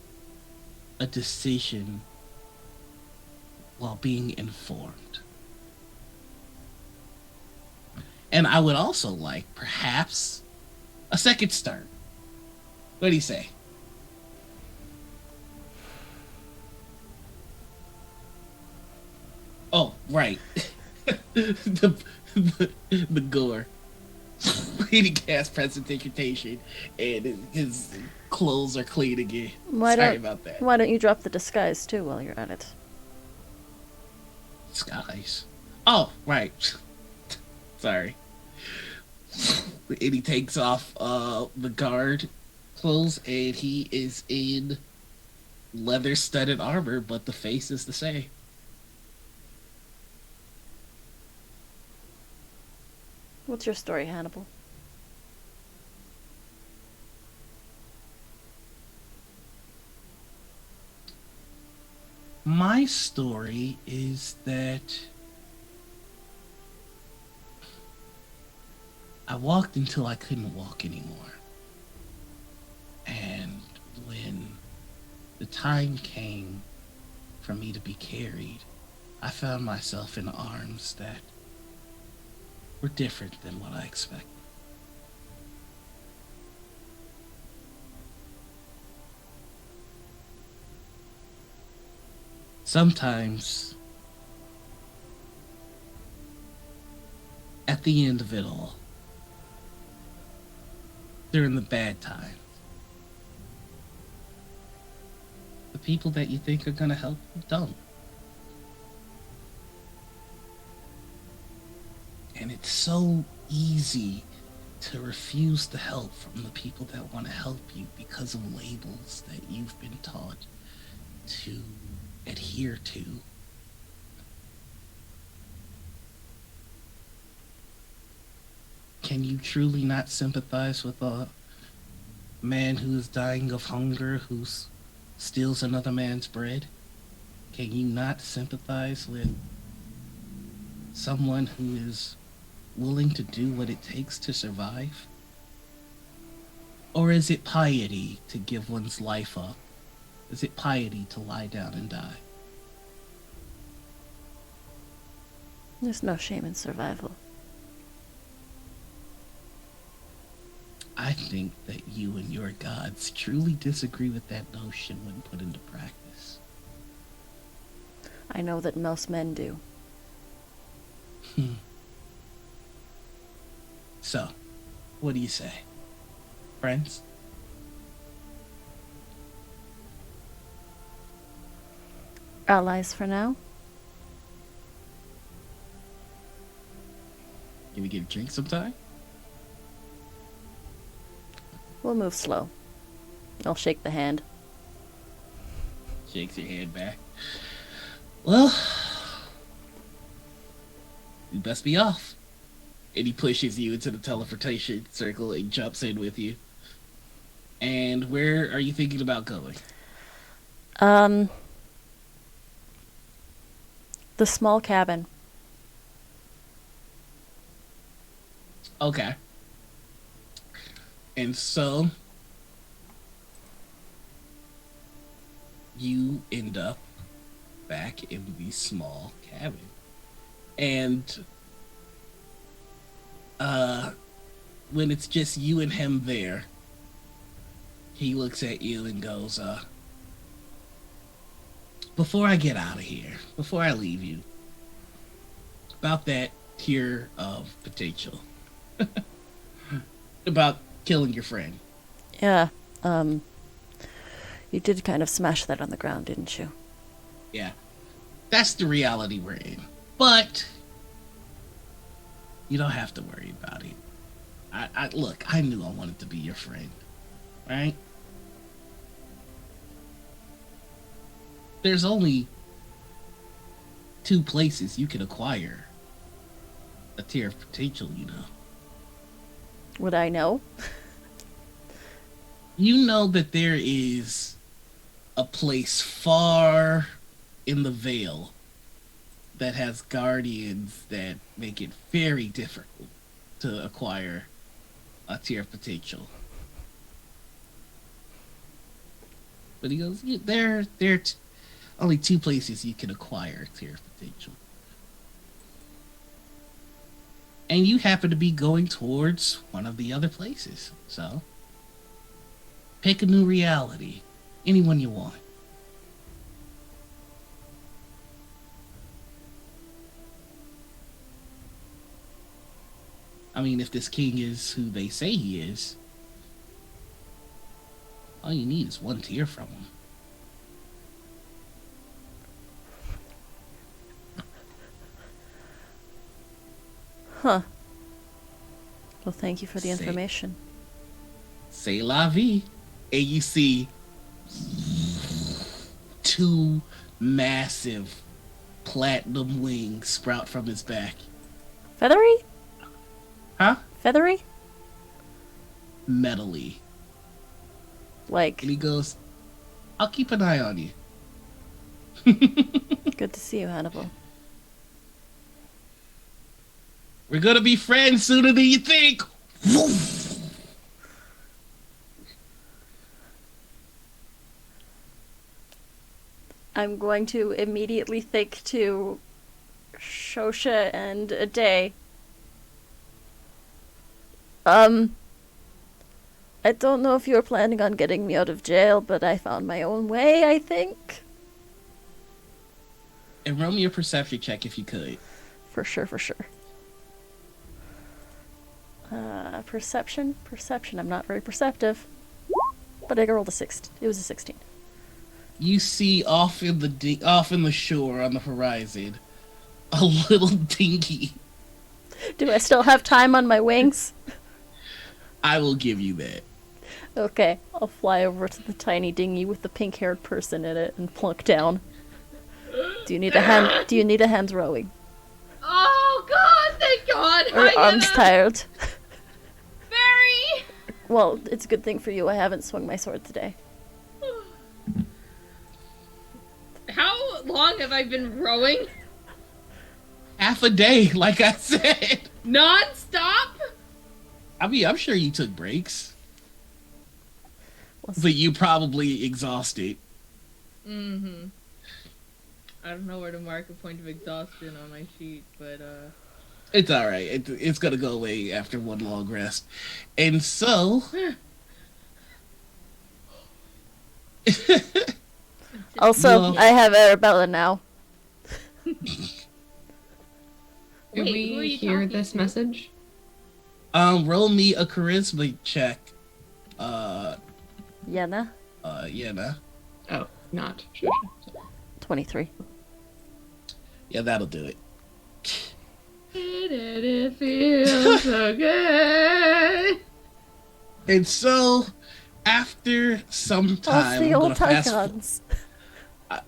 a decision while being informed. And I would also like, perhaps, a second start. What do you say? Oh, right. the gore. He cast presentation, and his clothes are clean again. Sorry about that. Why don't you drop the disguise too while you're at it? Disguise. Oh, right. Sorry. And he takes off the guard clothes, and he is in leather-studded armor, but the face is the same. What's your story, Hannibal? My story is that I walked until I couldn't walk anymore. And when the time came for me to be carried, I found myself in arms that were different than what I expected. Sometimes, at the end of it all, during the bad times, the people that you think are gonna help you don't. And it's so easy to refuse the help from the people that want to help you because of labels that you've been taught to adhere to. Can you truly not sympathize with a man who is dying of hunger, who steals another man's bread? Can you not sympathize with someone who is willing to do what it takes to survive? Or is it piety to give one's life up? Is it piety to lie down and die? There's no shame in survival. I think that you and your gods truly disagree with that notion when put into practice. I know that most men do. So, what do you say? Friends? Allies for now? Can we get a drink sometime? We'll move slow. I'll shake the hand. Shakes your hand back. Well, you best be off. And he pushes you into the teleportation circle and jumps in with you. And where are you thinking about going? The small cabin. Okay. And so you end up back in the small cabin. And when it's just you and him there, he looks at you and goes, before I get out of here, before I leave you, about that tier of potential. about killing your friend. Yeah. You did kind of smash that on the ground, didn't you? Yeah. That's the reality we're in. But you don't have to worry about it. Look, I knew I wanted to be your friend. Right? There's only 2 places you can acquire a tier of potential, you know. Would I know? You know that there is a place far in the Vale that has guardians that make it very difficult to acquire a tier of potential. But he goes, there are only 2 places you can acquire a tier of potential. And you happen to be going towards one of the other places. So, pick a new reality. Anyone you want. I mean, if this king is who they say he is, all you need is 1 tier from him. Huh. Well, thank you for the Say- information. Say la vie. And you see 2 massive platinum wings sprout from his back. Feathery? Huh? Feathery? Metally. Like, And he goes, I'll keep an eye on you. good to see you, Hannibal. We're gonna be friends sooner than you think. I'm going to immediately think to Shosha and Aday. I don't know if you were planning on getting me out of jail, but I found my own way, I think. And roll me a perception check if you could. For sure, for sure. Perception? Perception. I'm not very perceptive. But I rolled a 6. It was a 16. You see off in the shore on the horizon a little dinghy. Do I still have time on my wings? I will give you that. Okay, I'll fly over to the tiny dinghy with the pink-haired person in it and plunk down. Do you need a hand? Do you need a hand rowing? Oh God! Thank God! Or Hi, arms Anna. tired? Very. Well, it's a good thing for you. I haven't swung my sword today. How long have I been rowing? Half a day, like I said. Non-stop? I mean, I'm sure you took breaks. Well, But you probably exhausted. Mm-hmm. I don't know where to mark a point of exhaustion on my sheet, but It's alright. It's gonna go away after one long rest. And so... Also, Well- I have Arabella now. Do Wait, who are we you hear talking this to? message? roll me a charisma check. Yenna, Yeah, nah. Oh, not. Sure. 23. Yeah, that'll do it. it feels so good. And so, after some Oh, time, the old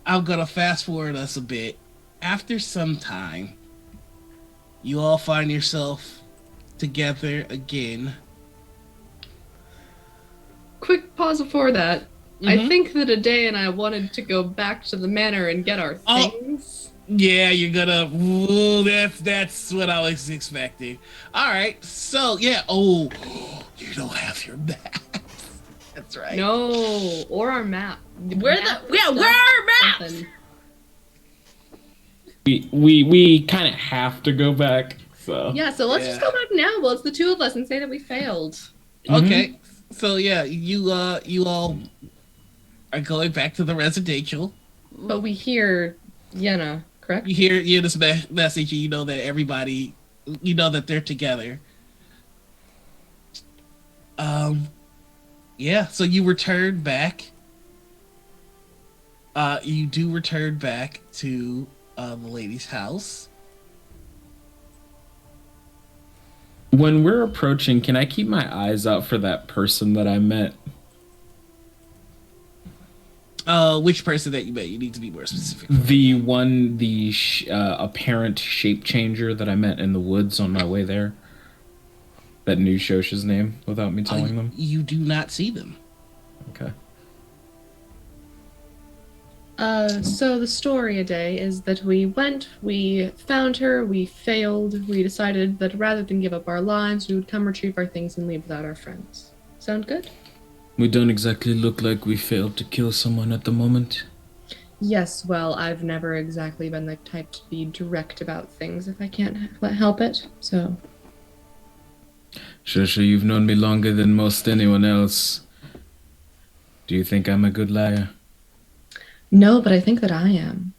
I'm gonna fast forward us a bit. After some time, you all find yourself together again. Quick pause before that. I Mhm. think that Aday and I wanted to go back to the manor and get our Oh. things. Yeah, you're gonna. Ooh, that's what I was expecting. All right, so yeah. Oh, you don't have your map. That's right. No, or our map. Where are our maps? Something. We kind of have to go back. So Yeah, so let's just Yeah. go back now. Well, it's the 2 of us and say that we failed. Okay, so yeah, you all are going back to the residential. But we hear Yenna, correct? You hear this message, and you know that everybody, you know that they're together. Um, yeah, so you return back. You do return back to the lady's house. When we're approaching, can I keep my eyes out for that person that I met? Which person that you met? You need to be more specific. The apparent shape changer that I met in the woods on my way there. That knew Shosha's name without me telling them. You do not see them. Okay. So the story a day is that we found her, we failed, we decided that rather than give up our lives, we would come retrieve our things and leave without our friends. Sound good? We don't exactly look like we failed to kill someone at the moment. Yes, well, I've never exactly been the type to be direct about things if I can't help it, so... Shosha, you've known me longer than most anyone else. Do you think I'm a good liar? No, but I think that I am.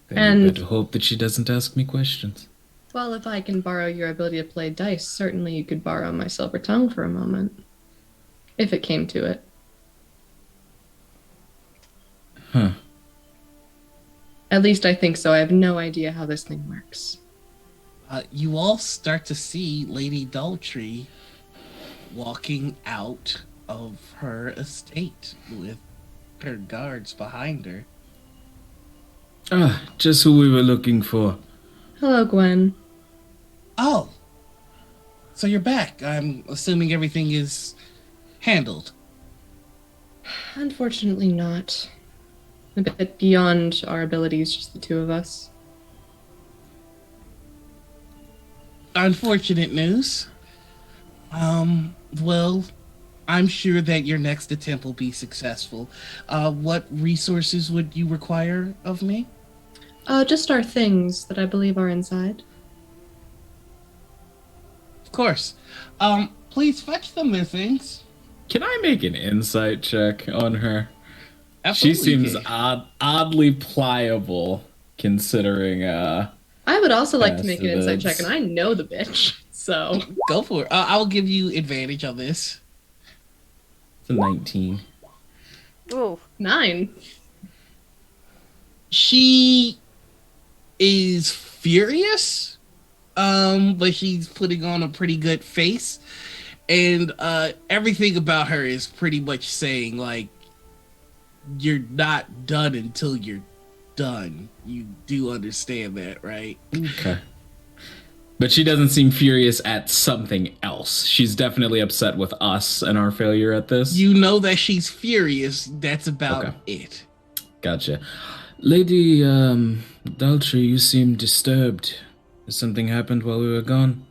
Then you better hope that she doesn't ask me questions. Well, if I can borrow your ability to play dice, certainly you could borrow my silver tongue for a moment. If it came to it. Huh. At least I think so. I have no idea how this thing works. You all start to see Lady Daltrey walking out of her estate with her guards behind her. Ah, just who we were looking for. Hello, Gwen. Oh, so you're back. I'm assuming everything is handled. Unfortunately not. A bit beyond our abilities, just the two of us. Unfortunate news. Well, I'm sure that your next attempt will be successful. What resources would you require of me? Just our things that I believe are inside. Of course. Please fetch them their things. Can I make an insight check on her? Absolutely. She seems oddly pliable, considering. I would also like to make an insight Bastards. check, and I know the bitch, so... Go for it. I will give you advantage on this. It's a 19. Ooh. 9. She is furious, but she's putting on a pretty good face, and everything about her is pretty much saying, like, you're not done until you're done. You do understand that, right? Okay. But she doesn't seem furious at something else. She's definitely upset with us and our failure at this. You know that she's furious. That's about Okay. it. Gotcha. Lady Daltrey, you seem disturbed. Has something happened while we were gone?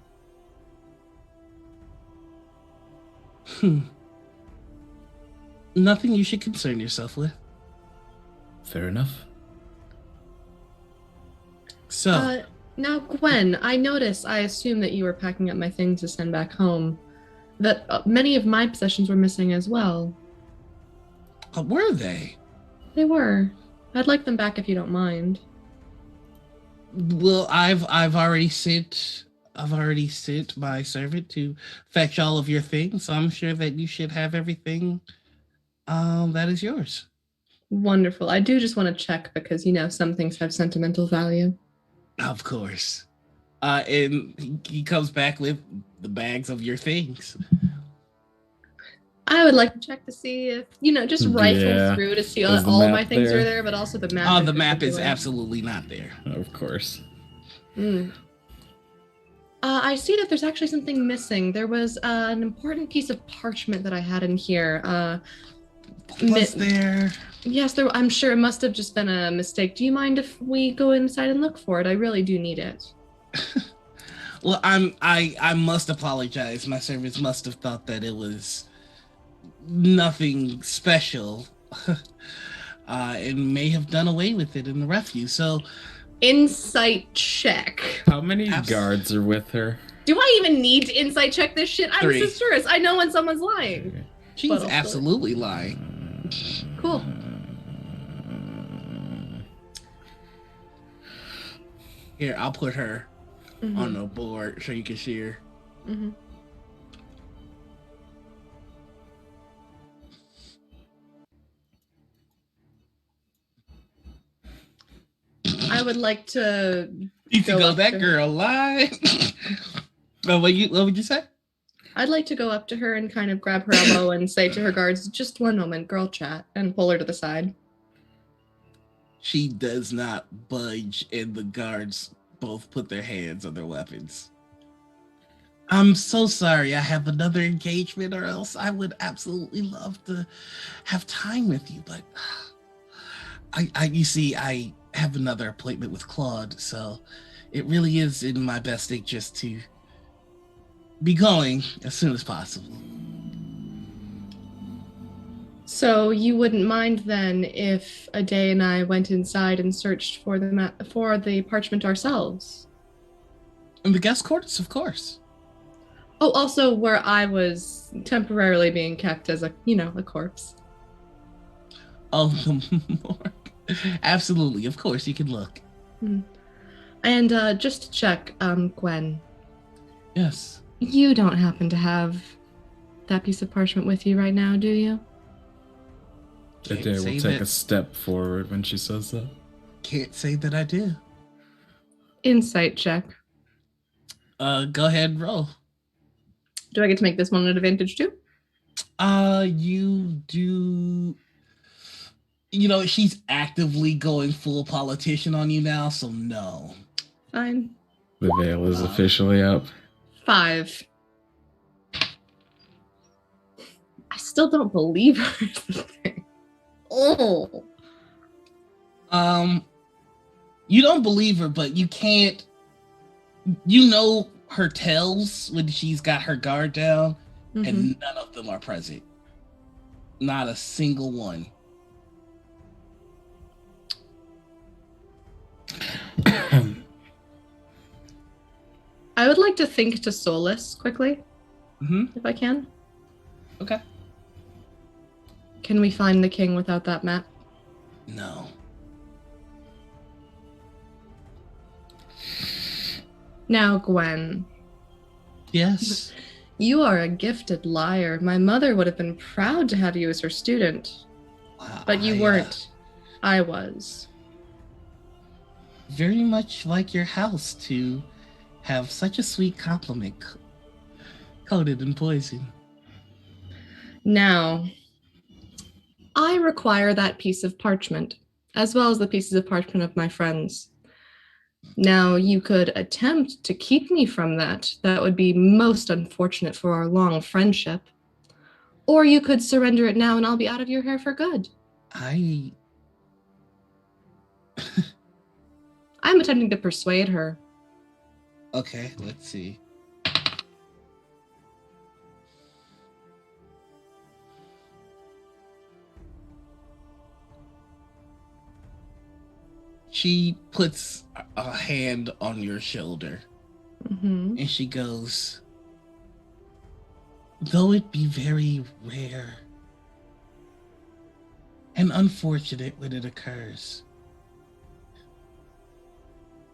Nothing you should concern yourself with. Fair enough. So, Now, Gwen, I assume that you were packing up my things to send back home, that many of my possessions were missing as well. were they? They were. I'd like them back if you don't mind. Well, I've already sent my servant to fetch all of your things. So I'm sure that you should have everything that is yours. Wonderful. I do just want to check because, some things have sentimental value. Of course. And he comes back with the bags of your things. I would like to check to see if, just rifle through to see Is the all map my things there? are there, but also the map. The map is absolutely not there. Of course. I see that there's actually something missing. There was an important piece of parchment that I had in here. Was there? Yes, I'm sure it must have just been a mistake. Do you mind if we go inside and look for it? I really do need it. Well, I must apologize. My servants must have thought that it was nothing special, and may have done away with it in the refuse. So, Insight check. How many guards are with her? Do I even need to insight check this shit? I'm 3. suspicious. I know when someone's lying. She's But also- absolutely lying. Cool. Here, I'll put her on the board so you can see her. I would like to Need to go up that to- girl lie. Oh, what would you say? I'd like to go up to her and kind of grab her elbow and say to her guards, just one moment, girl chat, and pull her to the side. She does not budge, and the guards both put their hands on their weapons. I'm so sorry. I have another engagement, or else I would absolutely love to have time with you. But you see, I have another appointment with Claude, so it really is in my best interest to be going as soon as possible. So you wouldn't mind then if Ade and I went inside and searched for the parchment ourselves? In the guest quarters, of course. Oh, also where I was temporarily being kept as a corpse. Oh, absolutely. Of course, you can look. And just to check, Gwen, Yes. you don't happen to have that piece of parchment with you right now, do you? Ade will take a step forward when she says that. Can't say that I do. Insight check. Go ahead and roll. Do I get to make this one an advantage too? You do. She's actively going full politician on you now, so no. Fine. The veil is officially up. 5. I still don't believe her. Oh. You don't believe her, but you can't. You know her tells when she's got her guard down, and none of them are present. Not a single one. I would like to think to Solus quickly, if I can. Okay. Can we find the king without that map? No. Now, Gwen, Yes. you are a gifted liar. My mother would have been proud to have you as her student, but you weren't. I was. Very much like your house to have such a sweet compliment coated in poison. Now, I require that piece of parchment, as well as the pieces of parchment of my friends. Now, you could attempt to keep me from that. That would be most unfortunate for our long friendship. Or you could surrender it now and I'll be out of your hair for good. I'm attempting to persuade her. Okay, let's see. She puts a hand on your shoulder and she goes, though it be very rare and unfortunate when it occurs,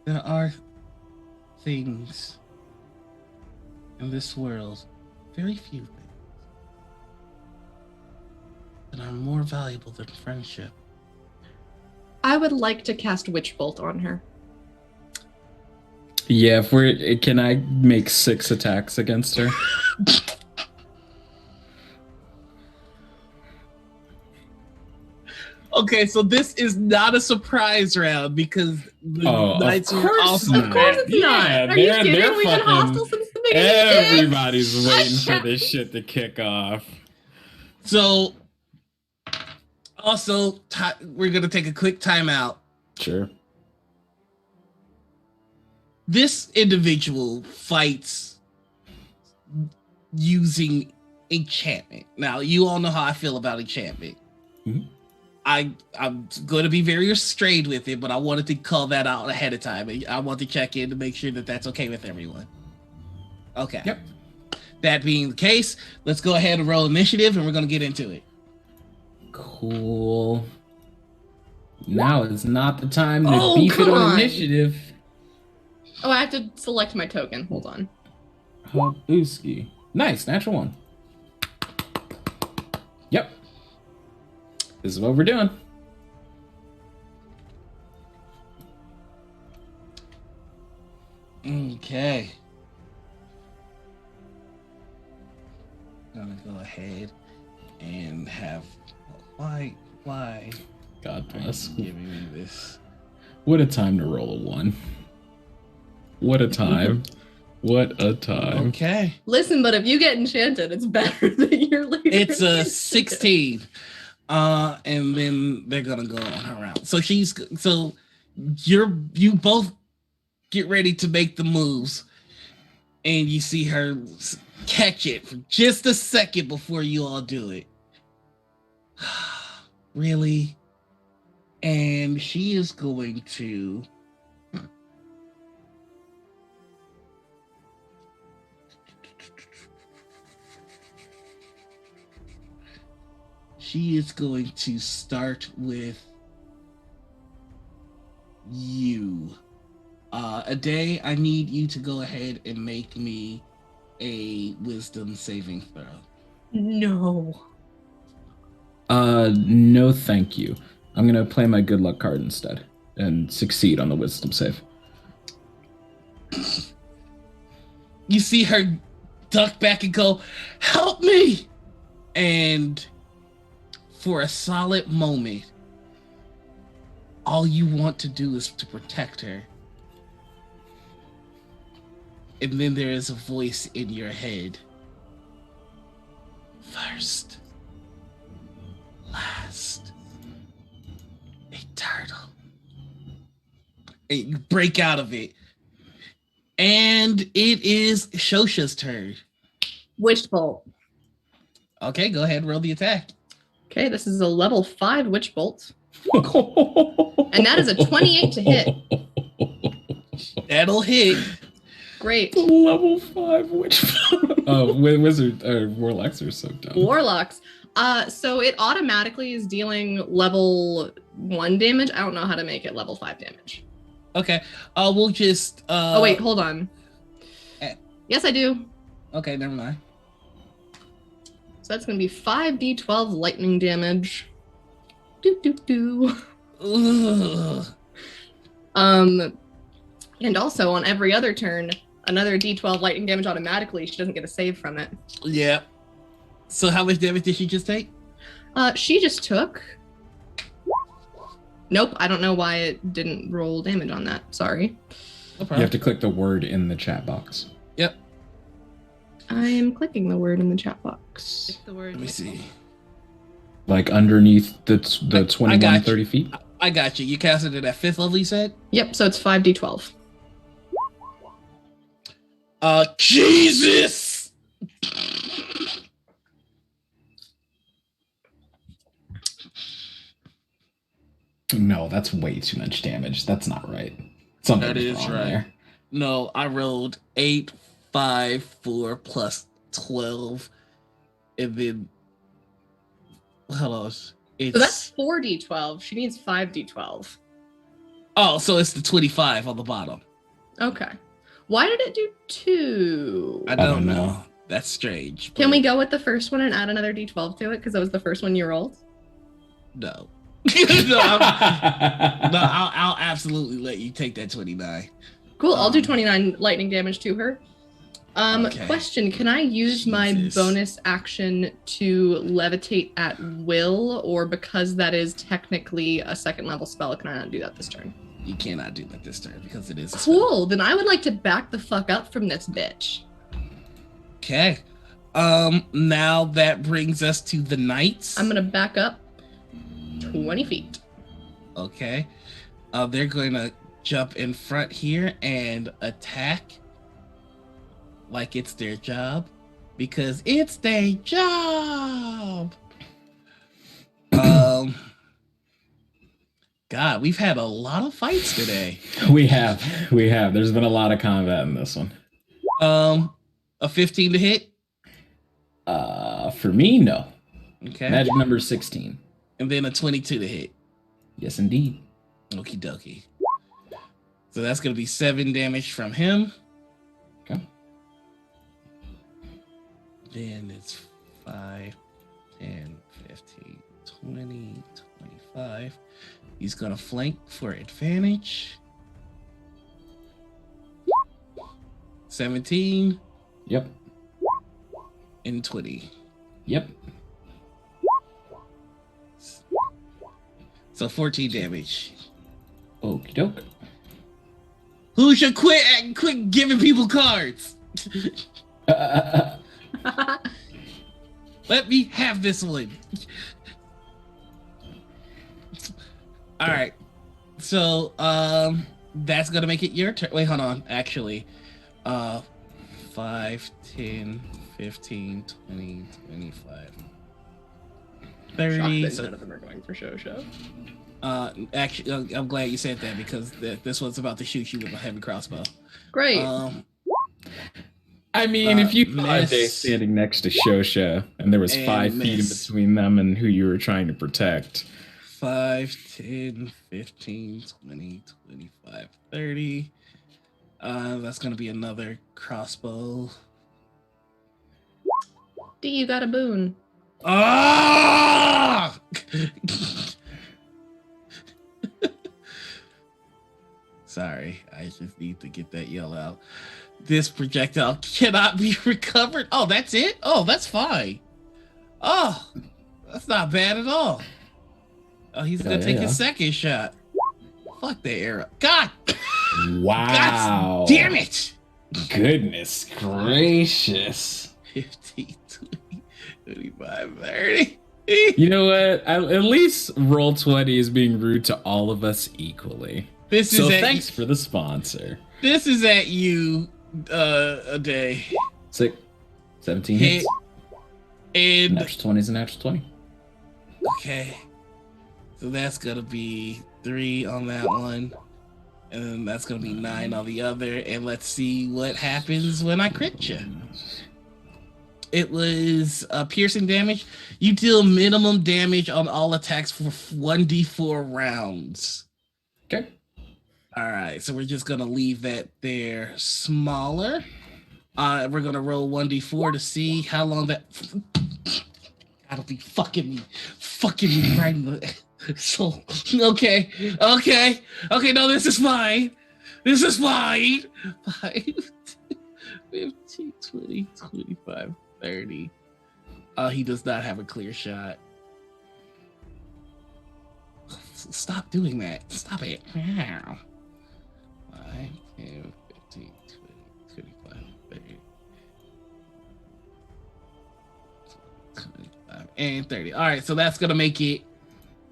there are things in this world, very few things, that are more valuable than friendship. I would like to cast Witch Bolt on her. Yeah, can I make 6 attacks against her? Okay, so this is not a surprise round because the knights are also. Of course it's not. Are you kidding? We've been hostile since the beginning. Everybody's waiting for this shit to kick off. So, also, we're going to take a quick timeout. Sure. This individual fights using enchantment. Now, you all know how I feel about enchantment. I'm going to be very restrained with it, but I wanted to call that out ahead of time. I want to check in to make sure that that's okay with everyone. Okay. Yep. That being the case, let's go ahead and roll initiative, and we're going to get into it. Cool. Now is not the time to beef it on initiative. Oh, I have to select my token. Hold on. Habuski. Nice, natural 1. Yep. This is what we're doing. Okay. Gonna go ahead and have. Why? God are you bless. giving me this? What a time to roll a 1. What a time. What a time. Okay. Listen, but if you get enchanted, it's better that you're later. It's a enchanted. 16. And then they're gonna go on her round. So you both get ready to make the moves, and you see her catch it for just a second before you all do it. Really? And she is going to start with you. A day, I need you to go ahead and make me a wisdom saving throw. No. No thank you. I'm gonna play my good luck card instead and succeed on the wisdom save. You see her duck back and go, "Help me!" And for a solid moment, all you want to do is to protect her. And then there is a voice in your head. First, last, a turtle. And you break out of it. And it is Shosha's turn. Witch Bolt. Okay, go ahead and roll the attack. Okay, this is a level 5 Witch Bolt. And that is a 28 to hit. That'll hit. Great. Level 5 witch. Oh, wizard or warlocks are so dumb. Warlocks. So it automatically is dealing level 1 damage. I don't know how to make it level 5 damage. Okay. We'll just Oh wait, hold on. Yes, I do. Okay, never mind. So that's gonna be 5d12 lightning damage. Ugh. And also on every other turn, another d12 lightning damage automatically. She doesn't get a save from it. Yeah. So how much damage did she just take? She just took. Nope, I don't know why it didn't roll damage on that. Sorry. No problem. You have to click the word in the chat box. Yep. I am clicking the word in the chat box. The word. Let me see. Like underneath the I 21, got you. 30 feet. I got you. You casted it at 5th level, you said? Yep, so it's 5d12. Jesus! No, that's way too much damage. That's not right. Something That is wrong right. there. No, I rolled 8, 5, 4 plus 12. And then hold on. It's So that's 4d12. She needs 5d12. oh, so it's the 25 on the bottom. Okay. Why did it do 2? I don't know. That's strange. Can but we go with the first one and add another d12 to it? Because that was the first one you rolled? No. I'll absolutely let you take that 29. Cool, I'll do 29 lightning damage to her. Okay. Question, can I use my Jesus. bonus action to levitate at will? Or because that is technically a 2nd level spell, can I not do that this turn? You cannot do that this turn because it is a spell. Cool, then I would like to back the fuck up from this bitch. Okay. Now that brings us to the knights. I'm gonna back up 20 feet. Okay. They're going to jump in front here and attack like it's their job because it's their job. God, we've had a lot of fights today. We have. There's been a lot of combat in this one. A 15 to hit. For me, no. Okay. Magic number 16. And then a 22 to hit. Yes, indeed. Okie dokie. So that's going to be 7 damage from him. Okay. Then it's 5, 10, 15, 20, 25. He's going to flank for advantage. 17 Yep. and 20. Yep. So 14 damage. Okie doke. Who should quit giving people cards? Let me have this one. All right. So, that's gonna make it your turn. Wait, hold on. Actually, 5, 10, 15, 20, 25, 30. Shocked that So, none of them are going for show. actually, I'm glad you said that because this one's about to shoot you with a heavy crossbow. Great. I mean, if you saw a miss. day standing next to Shosha and there was And 5 feet in miss. between them and who you were trying to protect. 5, 10, 15, 20, 25, 30. That's gonna be another crossbow. D, you got a boon. Ah! Sorry, I just need to get that yell out. This projectile cannot be recovered. Oh, that's it? Oh, that's fine. Oh, that's not bad at all. Oh, he's gonna take his second shot. Fuck the arrow. God! Wow. God damn it! Goodness gracious. 15, 20, 25, 30. You know what? At least Roll20 is being rude to all of us equally. This is So at thanks for the sponsor. This is at you a day. 6, 17 Hit. hits. And Natural 20 is a natural 20. okay. So that's gonna be 3 on that one. And then that's gonna be 9 on the other. And let's see what happens when I crit you. It was piercing damage. You deal minimum damage on all attacks for 1d4 rounds. Okay. All right, so we're just gonna leave that there smaller. We're gonna roll 1d4 to see how long that. Gotta be fucking me right in the. So okay. No, this is fine. 5, 15, 20, 25, 30. He does not have a clear shot. Stop doing that. Stop it. 5, 10, 15, 20, 25, 30. 25, and 30. All right, so that's gonna make it.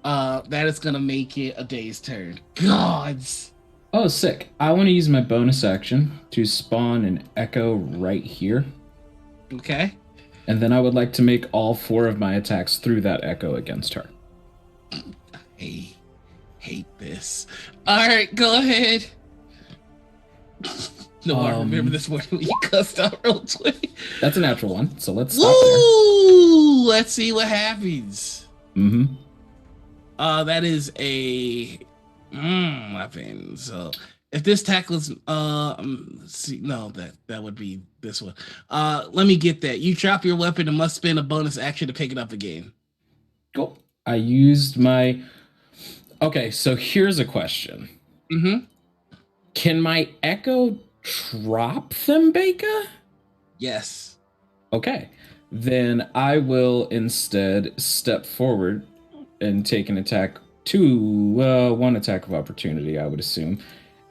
That is gonna make it a day's turn. Gods. Oh, sick. I want to use my bonus action to spawn an echo right here. Okay. And then I would like to make all 4 of my attacks through that echo against her. I hate this. All right, go ahead. No, I remember this morning when you cussed out Roll20. That's a natural 1, so let's stop Woo! Let's see what happens. there. Mm-hmm. That is a weapon. So if this tackles, see, no, that would be this one. Let me get that. You drop your weapon and must spend a bonus action to pick it up again. Cool. I used my... Okay, so here's a question. Mm-hmm. Can my echo drop Thembeka? Yes. Okay. Then I will instead step forward and take an attack one attack of opportunity, I would assume.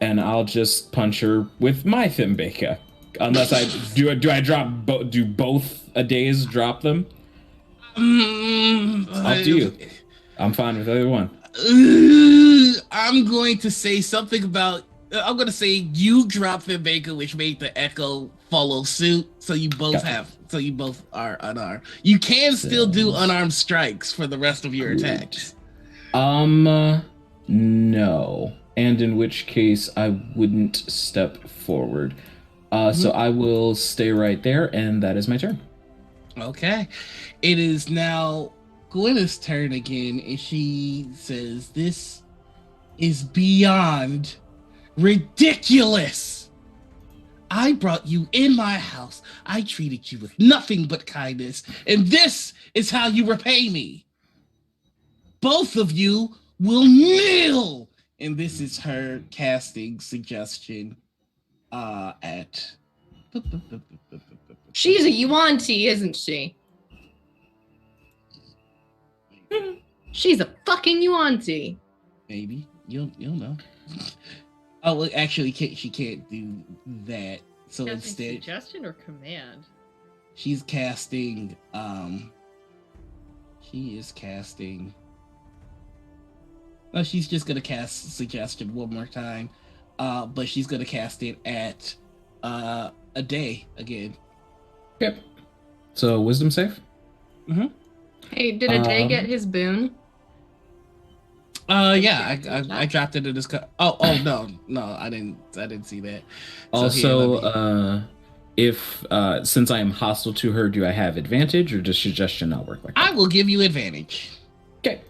And I'll just punch her with my Thembeka. Unless I do do both a days drop them? Up to you. I'm fine with either one. I'm going to say something about. I'm going to say you drop Thembeka, which made the echo follow suit. So you both are unarmed. You can still do unarmed strikes for the rest of your attacks. No. And in which case I wouldn't step forward. So I will stay right there, and that is my turn. Okay. It is now Gwyneth's turn again, and she says, "This is beyond ridiculous. I brought you in my house. I treated you with nothing but kindness, and this is how you repay me. Both of you will kneel." And this is her casting suggestion at She's a Yuan-Ti, isn't she? She's a fucking Yuan-Ti. Maybe you'll know. Oh, well, actually, she can't do that. So instead, suggestion or command? she's casting. She is casting. No, she's just gonna cast suggestion one more time. But she's gonna cast it at a day again. Yep. So wisdom save. Mm-hmm. Hey, did a day get his boon? Yeah, I dropped it in this. No, I didn't see that. Also, if since I am hostile to her, do I have advantage, or does suggestion not work like that? I will give you advantage. Okay.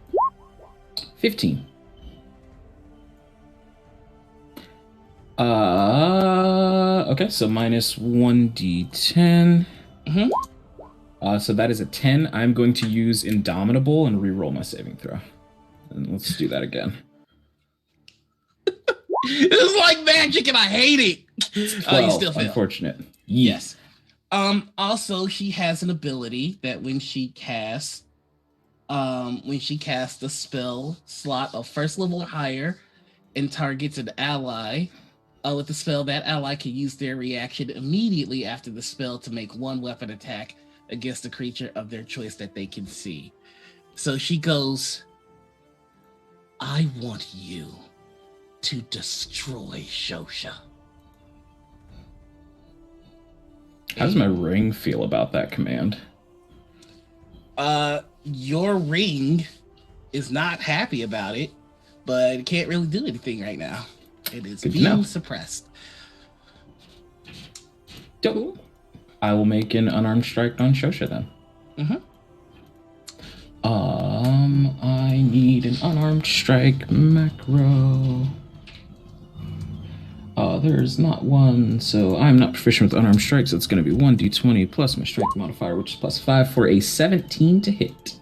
15. Okay, so minus 1d10. Mm-hmm. So that is a 10. I'm going to use Indomitable and re-roll my saving throw. And let's do that again. It's like magic and I hate it. 12, You still fail. Unfortunate. Yes. Also, she has an ability that when she casts a spell slot of first level or higher and targets an ally with the spell, that ally can use their reaction immediately after the spell to make one weapon attack against a creature of their choice that they can see. So she goes, I want you to destroy Shosha. How does my ring feel about that command? Your ring is not happy about it, but it can't really do anything right now. It is being suppressed. Dope. I will make an unarmed strike on Shosha then. Mm-hmm. I need an unarmed strike macro. There's not one, so I'm not proficient with unarmed strikes. So it's going to be 1d20 plus my strength modifier, which is plus 5 for a 17 to hit.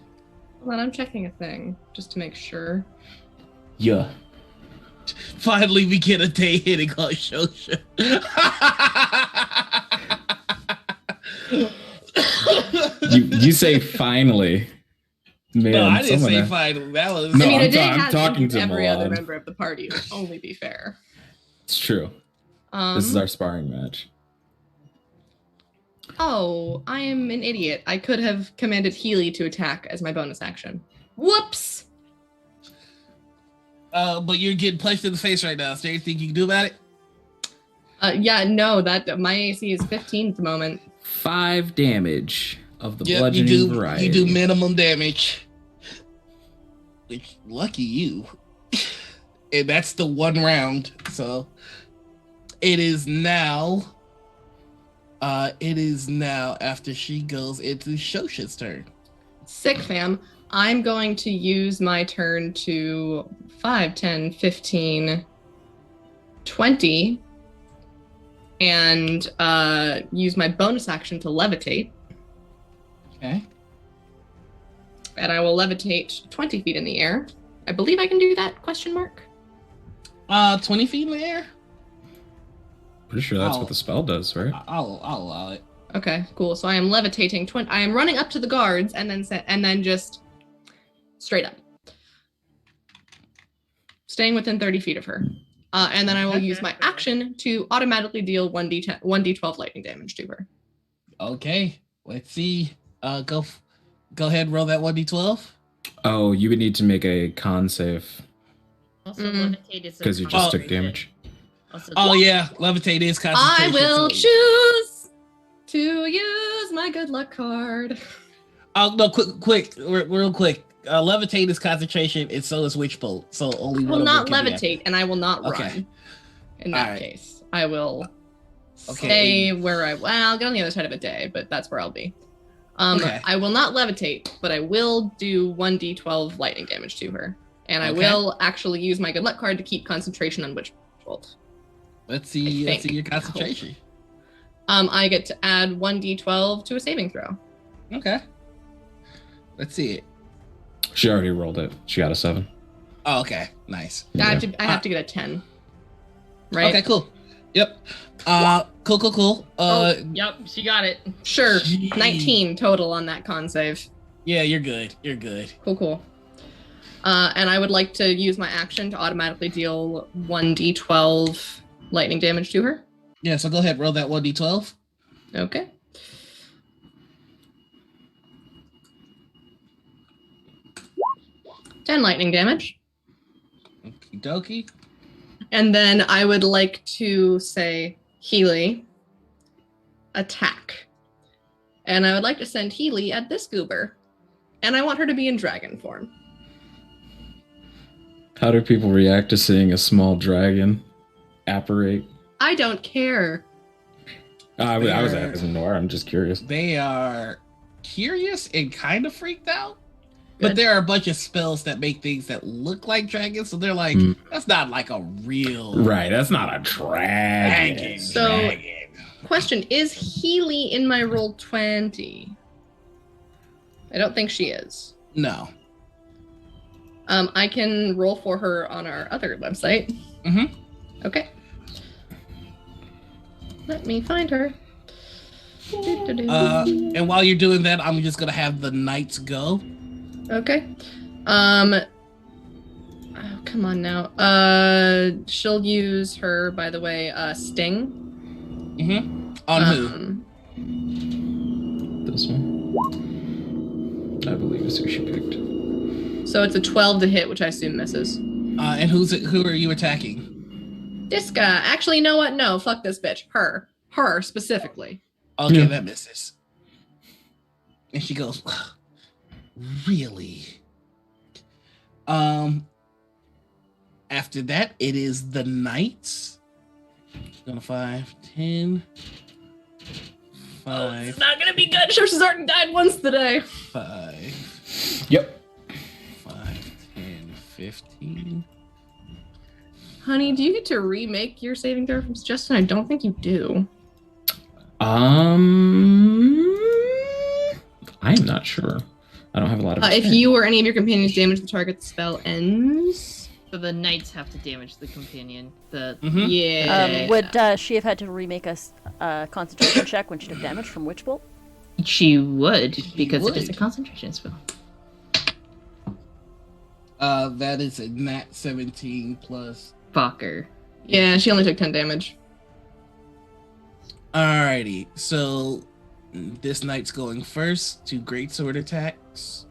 Hold on, I'm checking a thing just to make sure. Yeah. Finally, we get a day hitting on Shosha. You say finally. Man, No, I didn't say finally. That was. No, I mean, I'm a day I'm has talking to every other Milan. member of the party. Would only be fair. It's true. This is our sparring match. Oh, I am an idiot. I could have commanded Healy to attack as my bonus action. Whoops! But you're getting punched in the face right now. Is there anything you can do about it? Yeah, no, that my AC is 15 at the moment. 5 damage of the Yep, bludgeoning variety. You do minimum damage. Which, lucky you. And that's the one round. So it is now after she goes into Shosha's turn. Sick fam. I'm going to use my turn to 5, 10, 15, 20 and use my bonus action to levitate. Okay. And I will levitate 20 feet in the air. I believe I can do that, question mark. 20 feet in the air? Pretty sure that's what the spell does, right? I'll allow it. Okay, cool. So I am levitating. I am running up to the guards and then just straight up, staying within 30 feet of her. And then I will use my action to automatically deal 1d12 lightning damage to her. Okay, let's see. Go ahead and roll that 1d12. Oh, you would need to make a con save Also, levitate is because you just took damage. Also, Yeah, levitate is concentration. I will so- choose to use my good luck card. Oh no! Real quick. Levitate is concentration, and so is witch bolt. So only I one will of them not can do that. levitate, and I will not Okay. run. In that Alright. case, I will Okay. stay where I'll get on the other side of a day, but that's where I'll be. Okay. I will not levitate, but I will do 1d12 lightning damage to her, and I Okay. will actually use my good luck card to keep concentration on witch bolt. Let's see I think. your concentration. I get to add 1d12 to a saving throw. Okay. Let's see it. She already rolled it. She got a 7. Oh, okay. Nice. I have to get a 10. Right? Okay, cool. Yep. Cool. Yep, she got it. Sure. Gee. 19 total on that con save. Yeah, you're good. Cool. And I would like to use my action to automatically deal 1d12 lightning damage to her. Yeah, so go ahead, roll that 1d12. Okay. Ten lightning damage. Okie dokie. And then I would like to say, Healy, attack. And I would like to send Healy at this goober. And I want her to be in dragon form. How do people react to seeing a small dragon apparate? I don't care. I was asking Nora. I'm just curious. They are curious and kind of freaked out. But Good. there are a bunch of spells that make things that look like dragons, so they're like, that's not like a real Right, that's not a dragon. dragon. So- Question, is Healy in my roll 20? I don't think she is. No. I can roll for her on our other website. Mm-hmm. Okay. Let me find her. And while you're doing that, I'm just gonna have the knights go. Okay. Oh, come on now. She'll use her, by the way, sting. Mm-hmm. On who? This one, I believe, is who she picked. So it's a 12 to hit, which I assume misses. And who are you attacking? This guy. Actually, you know what? No, fuck this bitch. Her. Her specifically. Okay, Yeah. that misses. And she goes, really? After that, it is the knights. Gonna 5, 10, 5, It's not gonna be good. She's already died once today. 5, Yep. 5, 10, 15. Honey, do you get to remake your saving throw from suggestion? I don't think you do. I'm not sure. I don't have a lot of. If you or any of your companions damage the target, the spell ends. So the knights have to damage the companion. Mhm. Yeah. Would she have had to remake a concentration check when she took damage from Witch Bolt? She would, because it is a would. concentration spell. That is a nat 17 plus. Fucker. Yeah, she only took 10 damage. Alrighty, so this knight's going first. 2 greatsword attacks.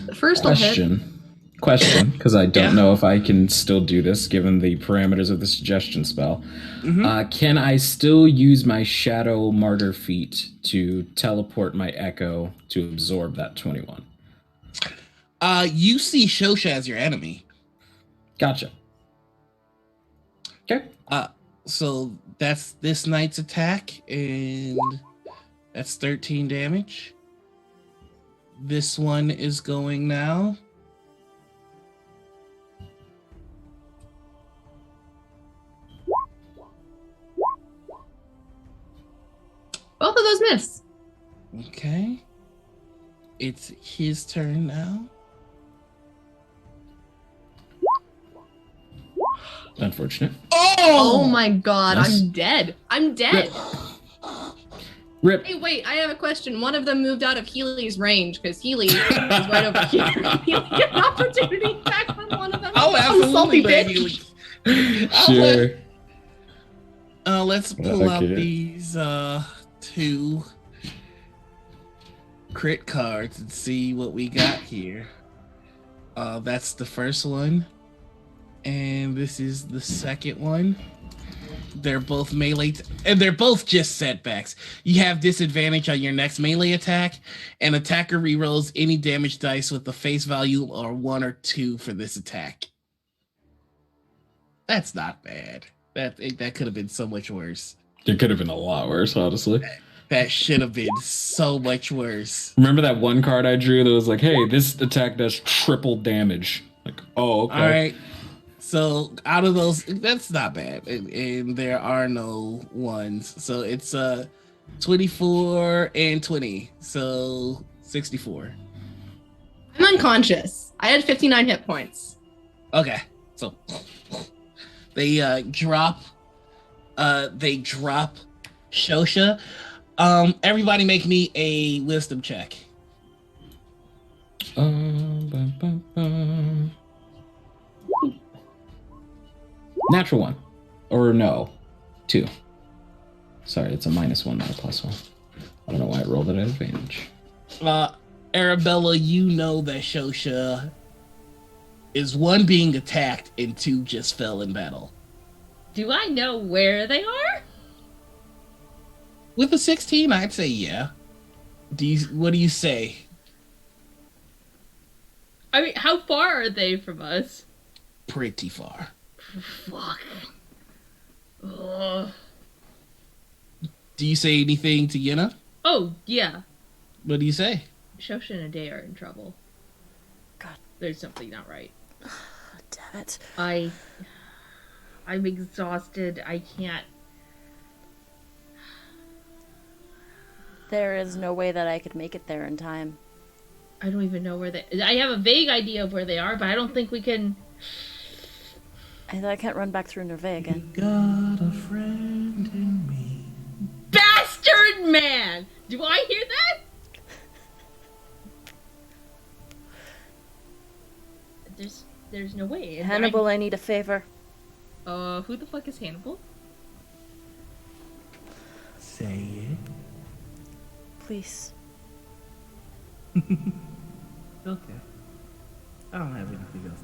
The first will hit. Question, because I don't Yeah. know if I can still do this given the parameters of the suggestion spell. Mhm. Can I still use my Shadow Martyr feat to teleport my Echo to absorb that 21? You see Shosha as your enemy. Gotcha. Okay. So that's this knight's attack, and that's 13 damage. This one is going now. Both of those miss. Okay. It's his turn now. Unfortunate. Oh my god, Nice. I'm dead. I'm dead. Rip. Hey, wait, I have a question. One of them moved out of Healy's range because Healy is right over here. Healy get an opportunity attack from one of them. Oh, I'm a salty absolutely. bitch. Sure. Let's pull out Okay. these 2 crit cards and see what we got here. That's the first one. And this is the second one. They're both melee, and they're both just setbacks. You have disadvantage on your next melee attack, and attacker rerolls any damage dice with the face value or 1 or 2 for this attack. That's not bad. That could have been so much worse. It could have been a lot worse, honestly. That should have been so much worse. Remember that one card I drew that was like, hey, this attack does triple damage. Like, oh, okay. All right. So out of those, that's not bad, and there are no ones. So it's 24 and 20, so 64. I'm unconscious. I had 59 hit points. Okay, so they drop Shosha. Everybody make me a wisdom check. Bum, bum, bum. Natural 1. Or no, 2. Sorry, it's a -1, not a +1. I don't know why I rolled it at advantage. Arabella, you know that Shosha is 1 being attacked and 2 just fell in battle. Do I know where they are? With a 16, I'd say yeah. What do you say? I mean, how far are they from us? Pretty far. Fuck. Ugh. Do you say anything to Yenna? Oh, yeah. What do you say? Shosha and Ade are in trouble. God. There's something not right. Damn it. I'm exhausted. I can't. There is no way that I could make it there in time. I don't even know where they. I have a vague idea of where they are, but I don't think we can. I can't run back through Nerve again. Got a friend in me. Bastard man! Do I hear that? There's no way. Hannibal, I need a favor. Who the fuck is Hannibal? Say it. Please. Okay. I don't have anything else.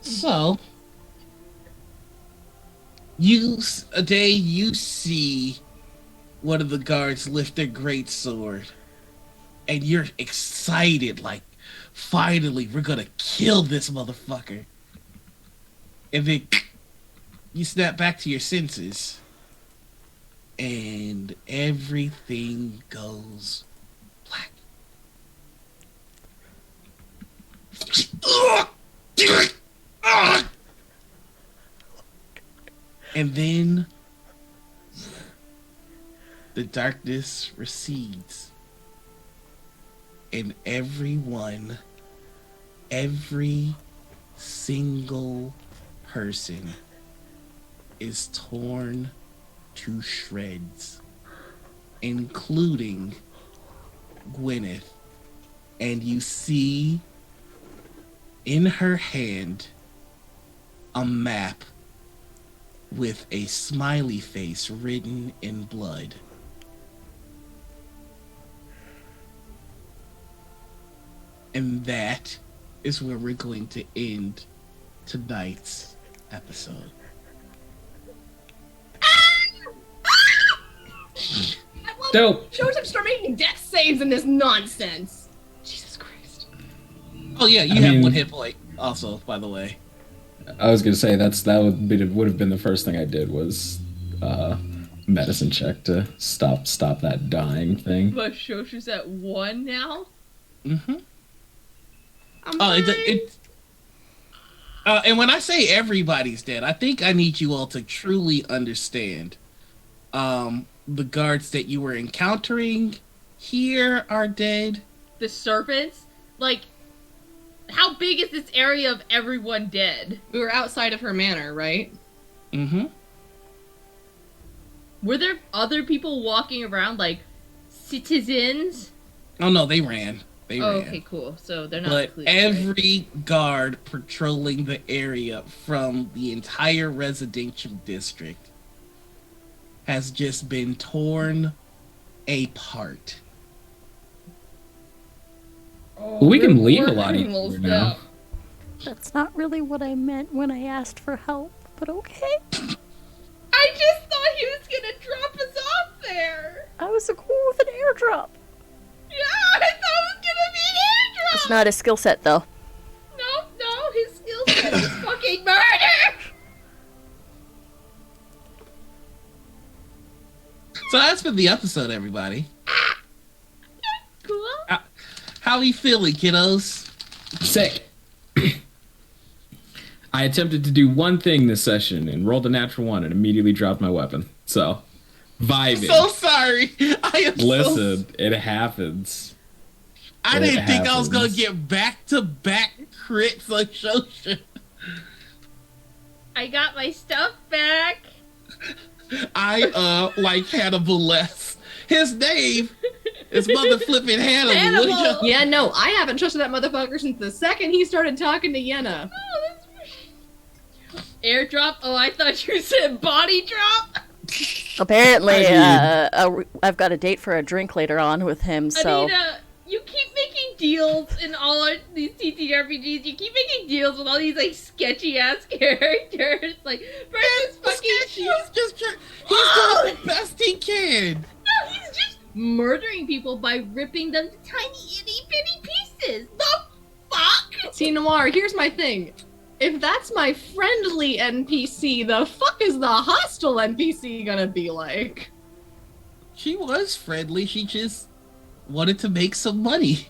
So, you see one of the guards lift their great sword, and you're excited, like, finally, we're gonna kill this motherfucker. And then you snap back to your senses, and everything goes black. And then the darkness recedes, and every single person is torn to shreds, including Gwyneth. And you see in her hand a map with a smiley face written in blood. And that is where we're going to end tonight's episode. Dope. Showtime start making death saves in this nonsense. Jesus Christ. Oh yeah, you have 1 hit point also, by the way. I was gonna say that would have been the first thing I did was medicine check to stop that dying thing. But Shoshu's at 1 now? Mm-hmm. I'm and when I say everybody's dead, I think I need you all to truly understand. The guards that you were encountering here are dead. The servants? Like, how big is this area of everyone dead? We were outside of her manor, right? Mm-hmm. Were there other people walking around, like, citizens? Oh no, they ran. They ran. Okay, cool. So they're not But included, every guard patrolling the area from the entire residential district has just been torn apart. Oh, We can there leave were a lot animals easier now. That's not really what I meant when I asked for help, but okay. I just thought he was gonna drop us off there. I was so cool with an airdrop. Yeah, I thought it was gonna be an airdrop. It's not a skill set, though. No, his skill set is fucking murder. So that's been the episode, everybody. Cool. How are you feeling, kiddos? Sick. I attempted to do one thing this session and rolled a natural 1 and immediately dropped my weapon. So, vibing. So sorry. I am Listen, it happens. I it didn't think I was gonna happens. get back-to-back crits on Shosha. I got my stuff back. I like Hannibal less. His name is mother flipping Hannibal. Hannibal! What did you- Yeah, no, I haven't trusted that motherfucker since the second he started talking to Yenna. Oh, that's airdrop. Oh, I thought you said body drop. Apparently, I I've got a date for a drink later on with him, so... Anita, you keep making deals in all of these TTRPGs. You keep making deals with all these like sketchy ass characters. Like, for this fucking He's just doing the best he can. No, he's just murdering people by ripping them to tiny itty bitty pieces. The fuck? See, Noir, here's my thing. If that's my friendly NPC, the fuck is the hostile NPC gonna be like? She was friendly. She just wanted to make some money.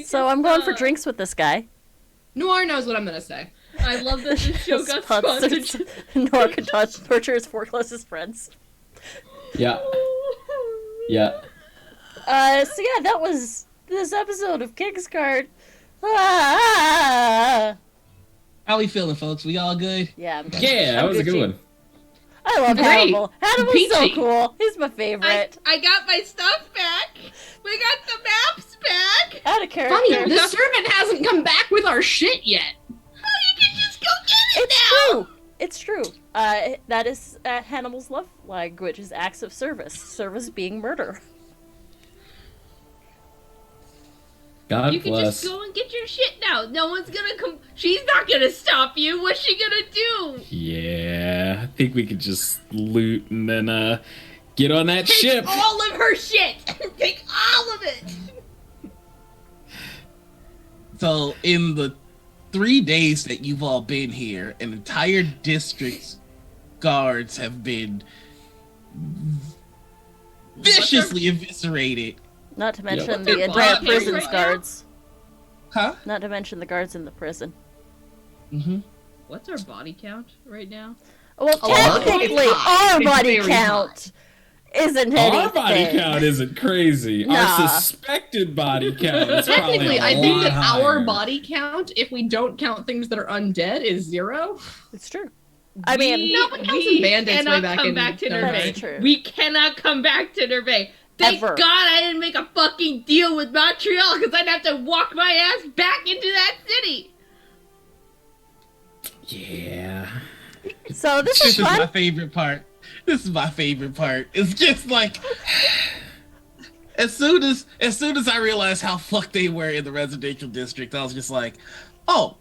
So I'm going for drinks with this guy. Noir knows what I'm gonna say. I love that this show got Sponsors sponsored. Nor can torture his four closest friends. Yeah. Yeah. So yeah, that was this episode of KingsGuard. Ah! How we feeling, folks? We all good? Yeah, I'm good. Yeah, that I'm was a good Gucci. one. I love Great. Hannibal. Hannibal's so Peachy. cool. He's my favorite. I got my stuff back. We got the maps back. Out of character. Funny, the servant hasn't come back with our shit yet. Oh, you can just go get it It's now. true. It's true. That is Hannibal's love language is acts of service. Service being murder. God You can bless. just go and get your shit now. No one's gonna come. She's not gonna stop you. What's she gonna do? Yeah, I think we could just loot and then get on that Take ship. all of her shit. Take all of it. So, in the 3 days that you've all been here, an entire district's guards have been viciously eviscerated. Not to mention what's the their entire body prison's count right now? guards. Huh? Not to mention the guards in the prison. Mm-hmm. What's our body count right now? Well, A lot. technically, It's high. our It's body very count isn't anything. Our body count isn't crazy. Nah. Our suspected body count is probably Technically, a I think lot that our higher. body count, if we don't count things that are undead, is 0. It's true. I mean, No, but count some bandits way cannot back come in back to Nerve. that's Nerve. true. We cannot come back to Nerve. Thank Ever. God I didn't make a fucking deal with Montreal, because I'd have to walk my ass back into that city. Yeah. So this This is is my fun. favorite part. This is my favorite part. It's just like as soon as I realized how fucked they were in the residential district, I was just like, oh,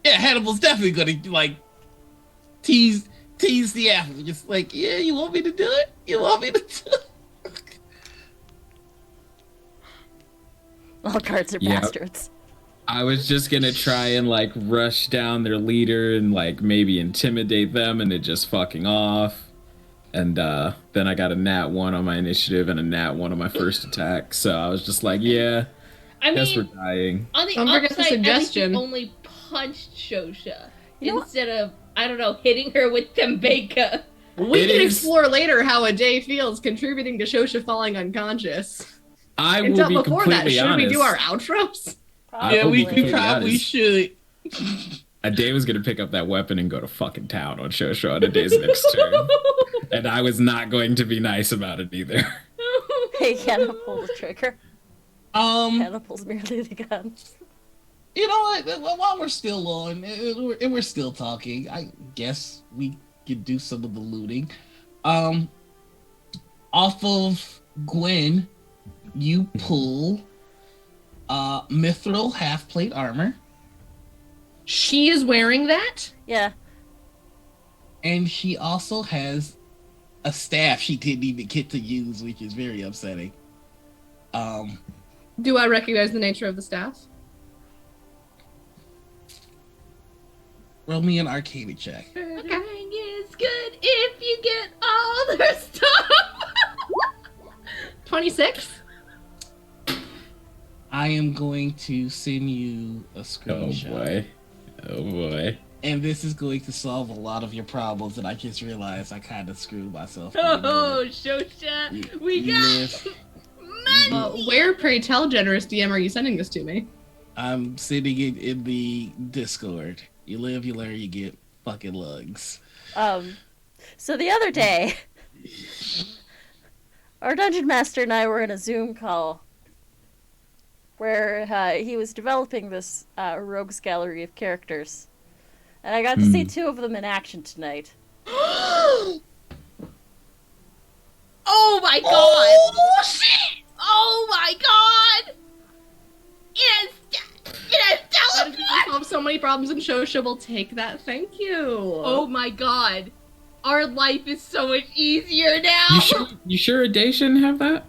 yeah, Hannibal's definitely gonna like tease the apple. Just like, yeah, you want me to do it? You want me to do it? All guards are Yep. bastards. I was just gonna try and like rush down their leader and like maybe intimidate them and it just fucking off. And then I got a nat 1 on my initiative and a nat 1 on my first attack. So I was just like, yeah, I guess we're mean, dying. on the Don't forget the upside, at least suggestion. you only punched Shosha You know what? instead of, I don't know, hitting her with Tembeka. We It can is- explore later how a day feels contributing to Shosha falling unconscious. I will Until be before that, completely should honest. we do our outros? Yeah, will be we completely probably honest. should. A day was gonna pick up that weapon and go to fucking town on Shosho on a day's next turn. And I was not going to be nice about it either. Hey, Hannah, pull the trigger. Um, Hannah pulls merely the gun. you know what? While we're still on and we're still talking, I guess we could do some of the looting. Off of Gwen, you pull mithril half plate armor, She is wearing that? Yeah. and she also has a staff she didn't even get to use, which is very upsetting. Do I recognize the nature of the staff? Roll me an Arcana check. Murdering is good if you get all their stuff. 26? I am going to send you a Oh screenshot. boy. Oh boy. and this is going to solve a lot of your problems. And I just realized I kind of screwed myself. Oh, Shosha, we got money. Where, pray tell, generous DM, are you sending this to me? I'm sending it in the Discord. You live, you learn, you get fucking lugs. So the other day, our dungeon master and I were in a Zoom call where he was developing this rogues gallery of characters. And I got to see two of them in action tonight. Oh my god! Oh, shit! Oh my god! It has teleported! Solve so many problems, and Shosha will take that. Thank you. Oh my god. Our life is so much easier now! You sure a day shouldn't have that?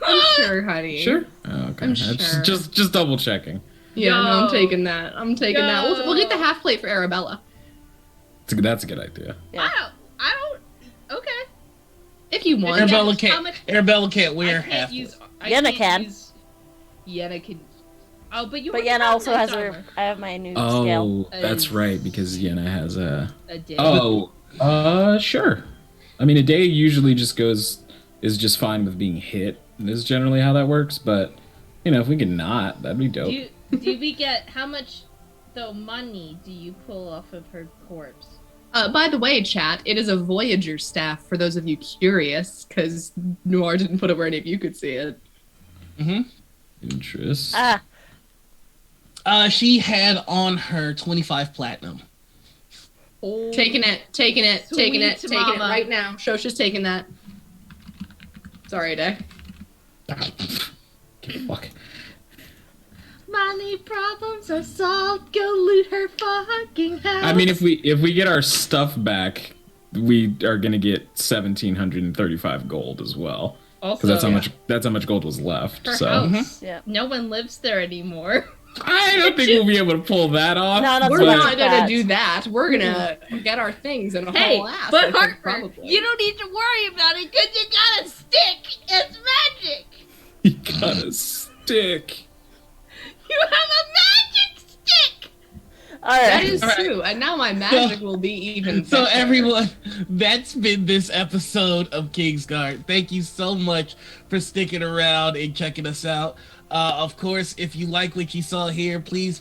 I'm sure, honey. Sure? Oh, okay. I'm sure. Just double checking. Yeah, no, Yo. I'm taking that. That. We'll get the half plate for Arabella. That's a good idea. Yeah. I don't. Okay. If you want. Arabella How much- Arabella can't I wear can't half. use. Yenna can. Yenna can. Oh, but you. But already Yenna have also has nice her. armor. I have my new scale. Oh, that's right, because Yenna has a... A day. Oh, sure. I mean, a day usually is just fine with being hit. Is generally how that works, but, if we can not, that'd be dope. Do we get how much, though, money do you pull off of her corpse? By the way, chat, it is a Voyager staff for those of you curious, because Noir didn't put it where any of you could see it. Mm-hmm. Interest. She had on her 25 platinum. Oh. Taking it Sweet mama. right now. Shosha's taking that. Sorry, Day. Fuck. Money problems are solved. Go loot her fucking house. I mean, if we get our stuff back, we are gonna get 1,735 gold as well. also, Because that's how much gold was left. her So house. Yeah. No one lives there anymore. I don't think we'll be able to pull that off. No, not We're so not much gonna that. do that. We're gonna get our things and Hey, haul ass. I but think, Harper, probably. you don't need to worry about it because you got a stick. It's magic. You got a stick. You have a magic stick. All right. That is All right. true, and now my magic will be even So better. everyone, that's been this episode of KingsGuard. Thank you so much for sticking around and checking us out. Of course, if you like what you saw here, please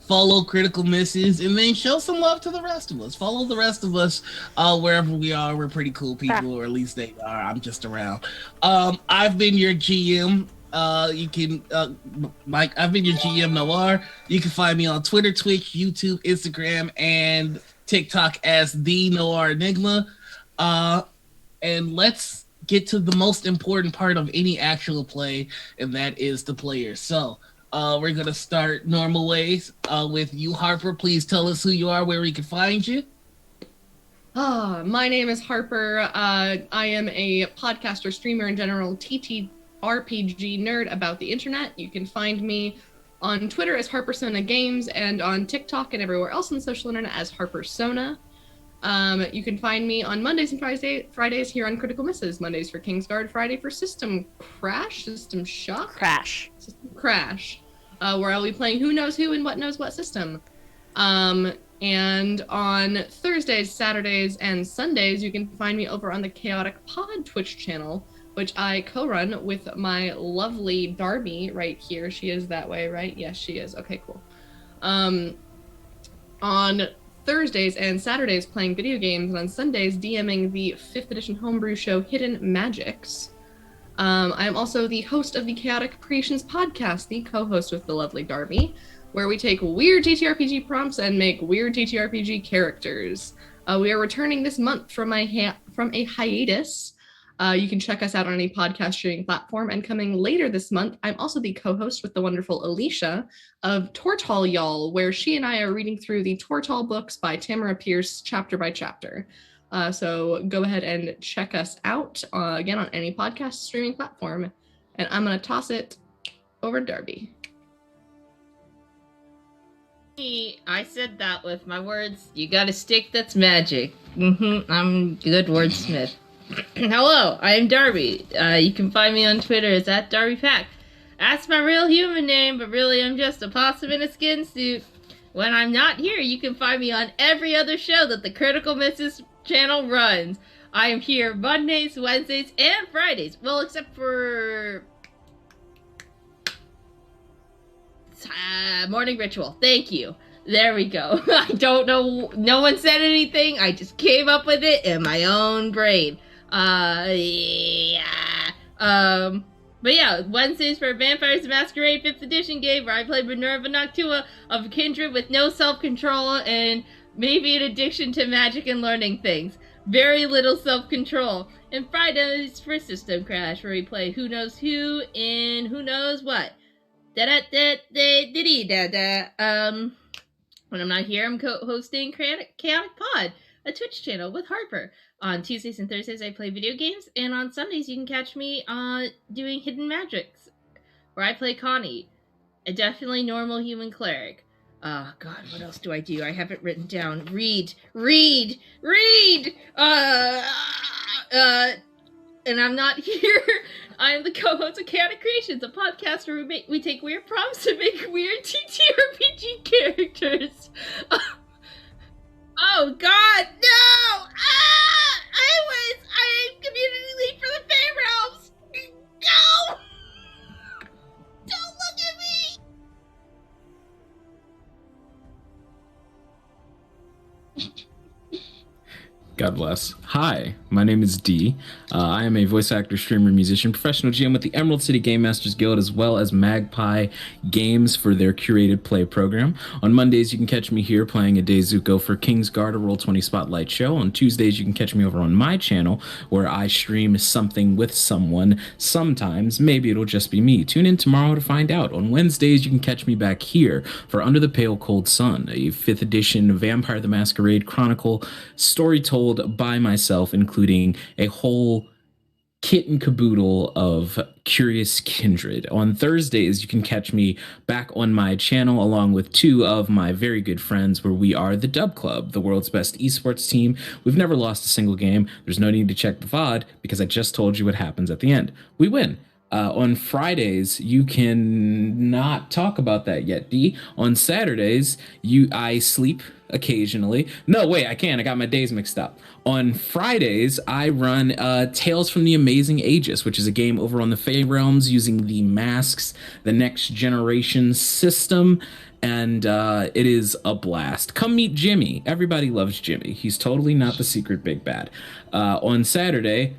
follow Critical Misses and then show some love to the rest of us. Follow the rest of us wherever we are. We're pretty cool people, or at least they are. I'm just around. I've been your GM. Mike, I've been your GM Noir. You can find me on Twitter, Twitch, YouTube, Instagram, and TikTok as The Noir Enigma. And let's get to the most important part of any actual play, and that is the player. So we're going to start normal ways with you, Harper. Please tell us who you are, where we can find you. My name is Harper. I am a podcaster, streamer, and general TTRPG nerd about the internet. You can find me on Twitter as Harpersona Games and on TikTok and everywhere else on the social internet as Harpersona. You can find me on Mondays and Fridays here on Critical Misses. Mondays for KingsGuard, Friday for System Shock? System Crash, where I'll be playing Who Knows Who and What Knows What System. And on Thursdays, Saturdays, and Sundays, you can find me over on the Chaotic Pod Twitch channel, which I co-run with my lovely Darby right here. She is that way, right? Yes, she is. Okay, cool. On Thursdays and Saturdays playing video games, and on Sundays DMing the 5th edition homebrew show Hidden Magics. I am also the host of the Chaotic Creations podcast, the co-host with the lovely Darby, where we take weird TTRPG prompts and make weird TTRPG characters. We are returning this month from a hiatus. You can check us out on any podcast streaming platform. And coming later this month, I'm also the co-host with the wonderful Alicia of Tortall Y'all, where she and I are reading through the Tortall books by Tamara Pierce, chapter by chapter. So go ahead and check us out, again, on any podcast streaming platform. And I'm going to toss it over to Darby. I said that with my words. You got a stick that's magic. I'm a good wordsmith. Hello, I am Darby. You can find me on Twitter as @DarbyPack. That's my real human name, but really I'm just a possum in a skin suit. When I'm not here, you can find me on every other show that the Critical Misses channel runs. I am here Mondays, Wednesdays, and Fridays. Well, except for Morning Ritual. Thank you. There we go. I don't know. No one said anything. I just came up with it in my own brain. Yeah. But yeah, Wednesdays for Vampires the Masquerade 5th edition game where I play Minerva Noctua of Kindred with no self-control and maybe an addiction to magic and learning things. Very little self-control. And Fridays for System Crash where we play Who Knows Who and Who Knows What. When I'm not here, I'm co-hosting Chaotic Pod, a Twitch channel with Harper. On Tuesdays and Thursdays, I play video games, and on Sundays, you can catch me doing Hidden Magics, where I play Connie, a definitely normal human cleric. Oh, God, what else do? I have it written down. Read! And I'm not here. I am the co-host of Chaotic Creations, a podcast where we take weird prompts and make weird TTRPG characters. Oh, God, no! I'm community lead for the Fey Realms! No! Don't look at me! God bless. Hi, my name is D. I am a voice actor, streamer, musician, professional GM with the Emerald City Game Masters Guild, as well as Magpie Games for their curated play program. On Mondays, you can catch me here playing a Deizuko for KingsGuard, a Roll20 Spotlight show. On Tuesdays, you can catch me over on my channel, where I stream something with someone. Sometimes, maybe it'll just be me. Tune in tomorrow to find out. On Wednesdays, you can catch me back here for Under the Pale Cold Sun, a 5th edition Vampire the Masquerade Chronicle story told by myself, including a whole kit and caboodle of curious kindred. On Thursdays, you can catch me back on my channel along with two of my very good friends, where we are the Dub Club, the world's best esports team. We've never lost a single game. There's no need to check the VOD because I just told you what happens at the end. We win. On Fridays, you can not talk about that yet, D. On Saturdays, I sleep occasionally. No, wait, I can't. I got my days mixed up. On Fridays, I run Tales from the Amazing Aegis, which is a game over on the Fey Realms using the Masks, the Next Generation system, and it is a blast. Come meet Jimmy. Everybody loves Jimmy. He's totally not the secret big bad. On Saturday,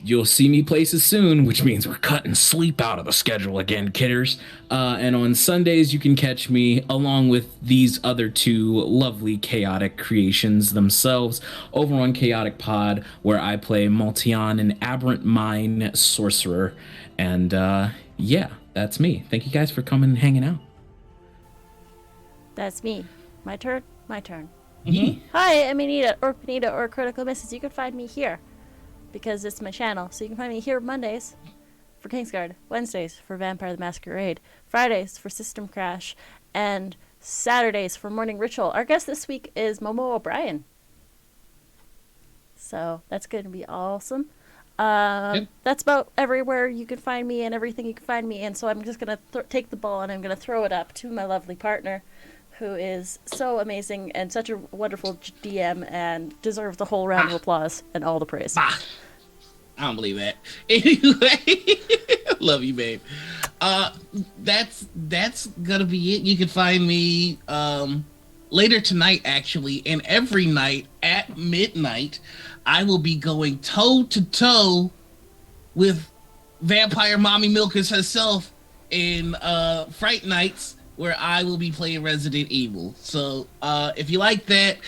you'll see me places soon, which means we're cutting sleep out of the schedule again, kidders. And on Sundays, you can catch me along with these other two lovely chaotic creations themselves over on Chaotic Pod, where I play Maltion, an aberrant mind sorcerer. And yeah, that's me. Thank you guys for coming and hanging out. That's me. My turn? My turn. Mm-hmm. Hi, I'm Anita, or Panita, or Critical Misses. You can find me here, because it's my channel. So you can find me here Mondays for KingsGuard, Wednesdays for Vampire the Masquerade, Fridays for System Crash, and Saturdays for Morning Ritual. Our guest this week is Momo O'Brien. So that's going to be awesome. Yep. That's about everywhere you can find me and everything you can find me. And so I'm just going to take the ball and I'm going to throw it up to my lovely partner, who is so amazing and such a wonderful DM and deserves the whole round of applause and all the praise. Bah. I don't believe that. Anyway, love you, babe. That's gonna be it. You can find me later tonight, actually, and every night at midnight, I will be going toe to toe with Vampire Mommy Milkers herself in Fright Nights, where I will be playing Resident Evil. So if you like that,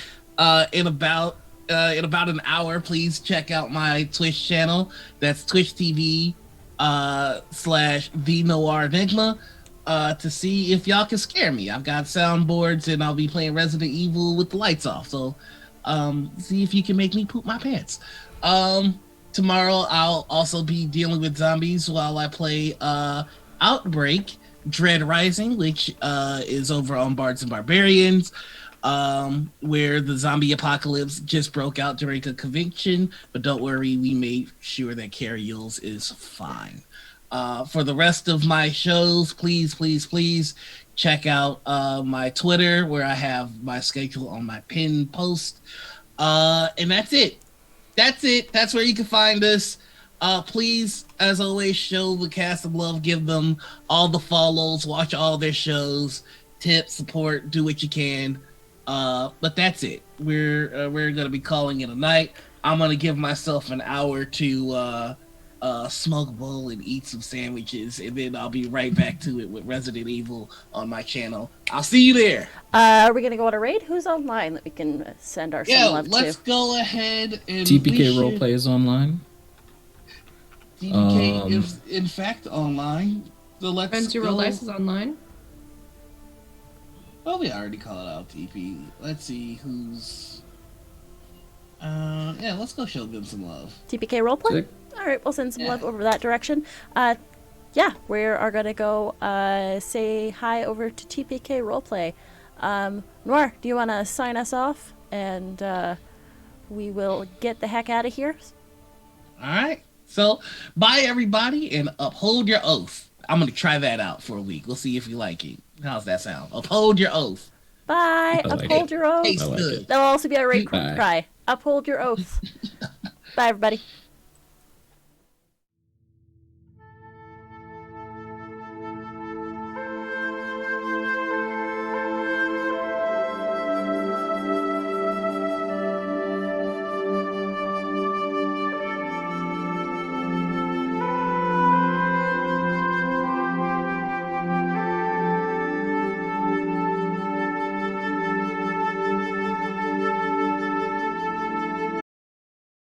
in about an hour, please check out my Twitch channel. That's Twitch TV /The Noir Enigma to see if y'all can scare me. I've got soundboards and I'll be playing Resident Evil with the lights off. So see if you can make me poop my pants. Tomorrow I'll also be dealing with zombies while I play Outbreak Dread Rising, which is over on Bards and Barbarians, where the zombie apocalypse just broke out during a convention. But don't worry, we made sure that Carrie's is fine. For the rest of my shows, please check out my Twitter where I have my schedule on my pinned post. And that's it. That's where you can find us. Please, as always, show the cast some love. Give them all the follows. Watch all their shows. Tip, support, do what you can. But that's it. We're gonna be calling it a night. I'm gonna give myself an hour to smoke a bowl and eat some sandwiches, and then I'll be right back to it with Resident Evil on my channel. I'll see you there. Are we gonna go on a raid? Who's online that we can send our some love let's to? go ahead and TPK Roleplay is online. TPK is in fact online. So let's Friends Who go. Roll Dice is online. Well, we already called out TP. Let's see who's. Yeah, let's go show them some love. TPK roleplay. Sick. All right, we'll send some Yeah. love over that direction. Yeah, we are gonna go say hi over to TPK roleplay. Noir, do you want to sign us off, and we will get the heck out of here? All right. So, bye everybody, and uphold your oath. I'm gonna try that out for a week. We'll see if you like it. How's that sound? Uphold your oath. Bye. I like Uphold it. your oath. Tastes I like good. it. That'll also be our rate Bye. cry. Uphold your oath. Bye, everybody.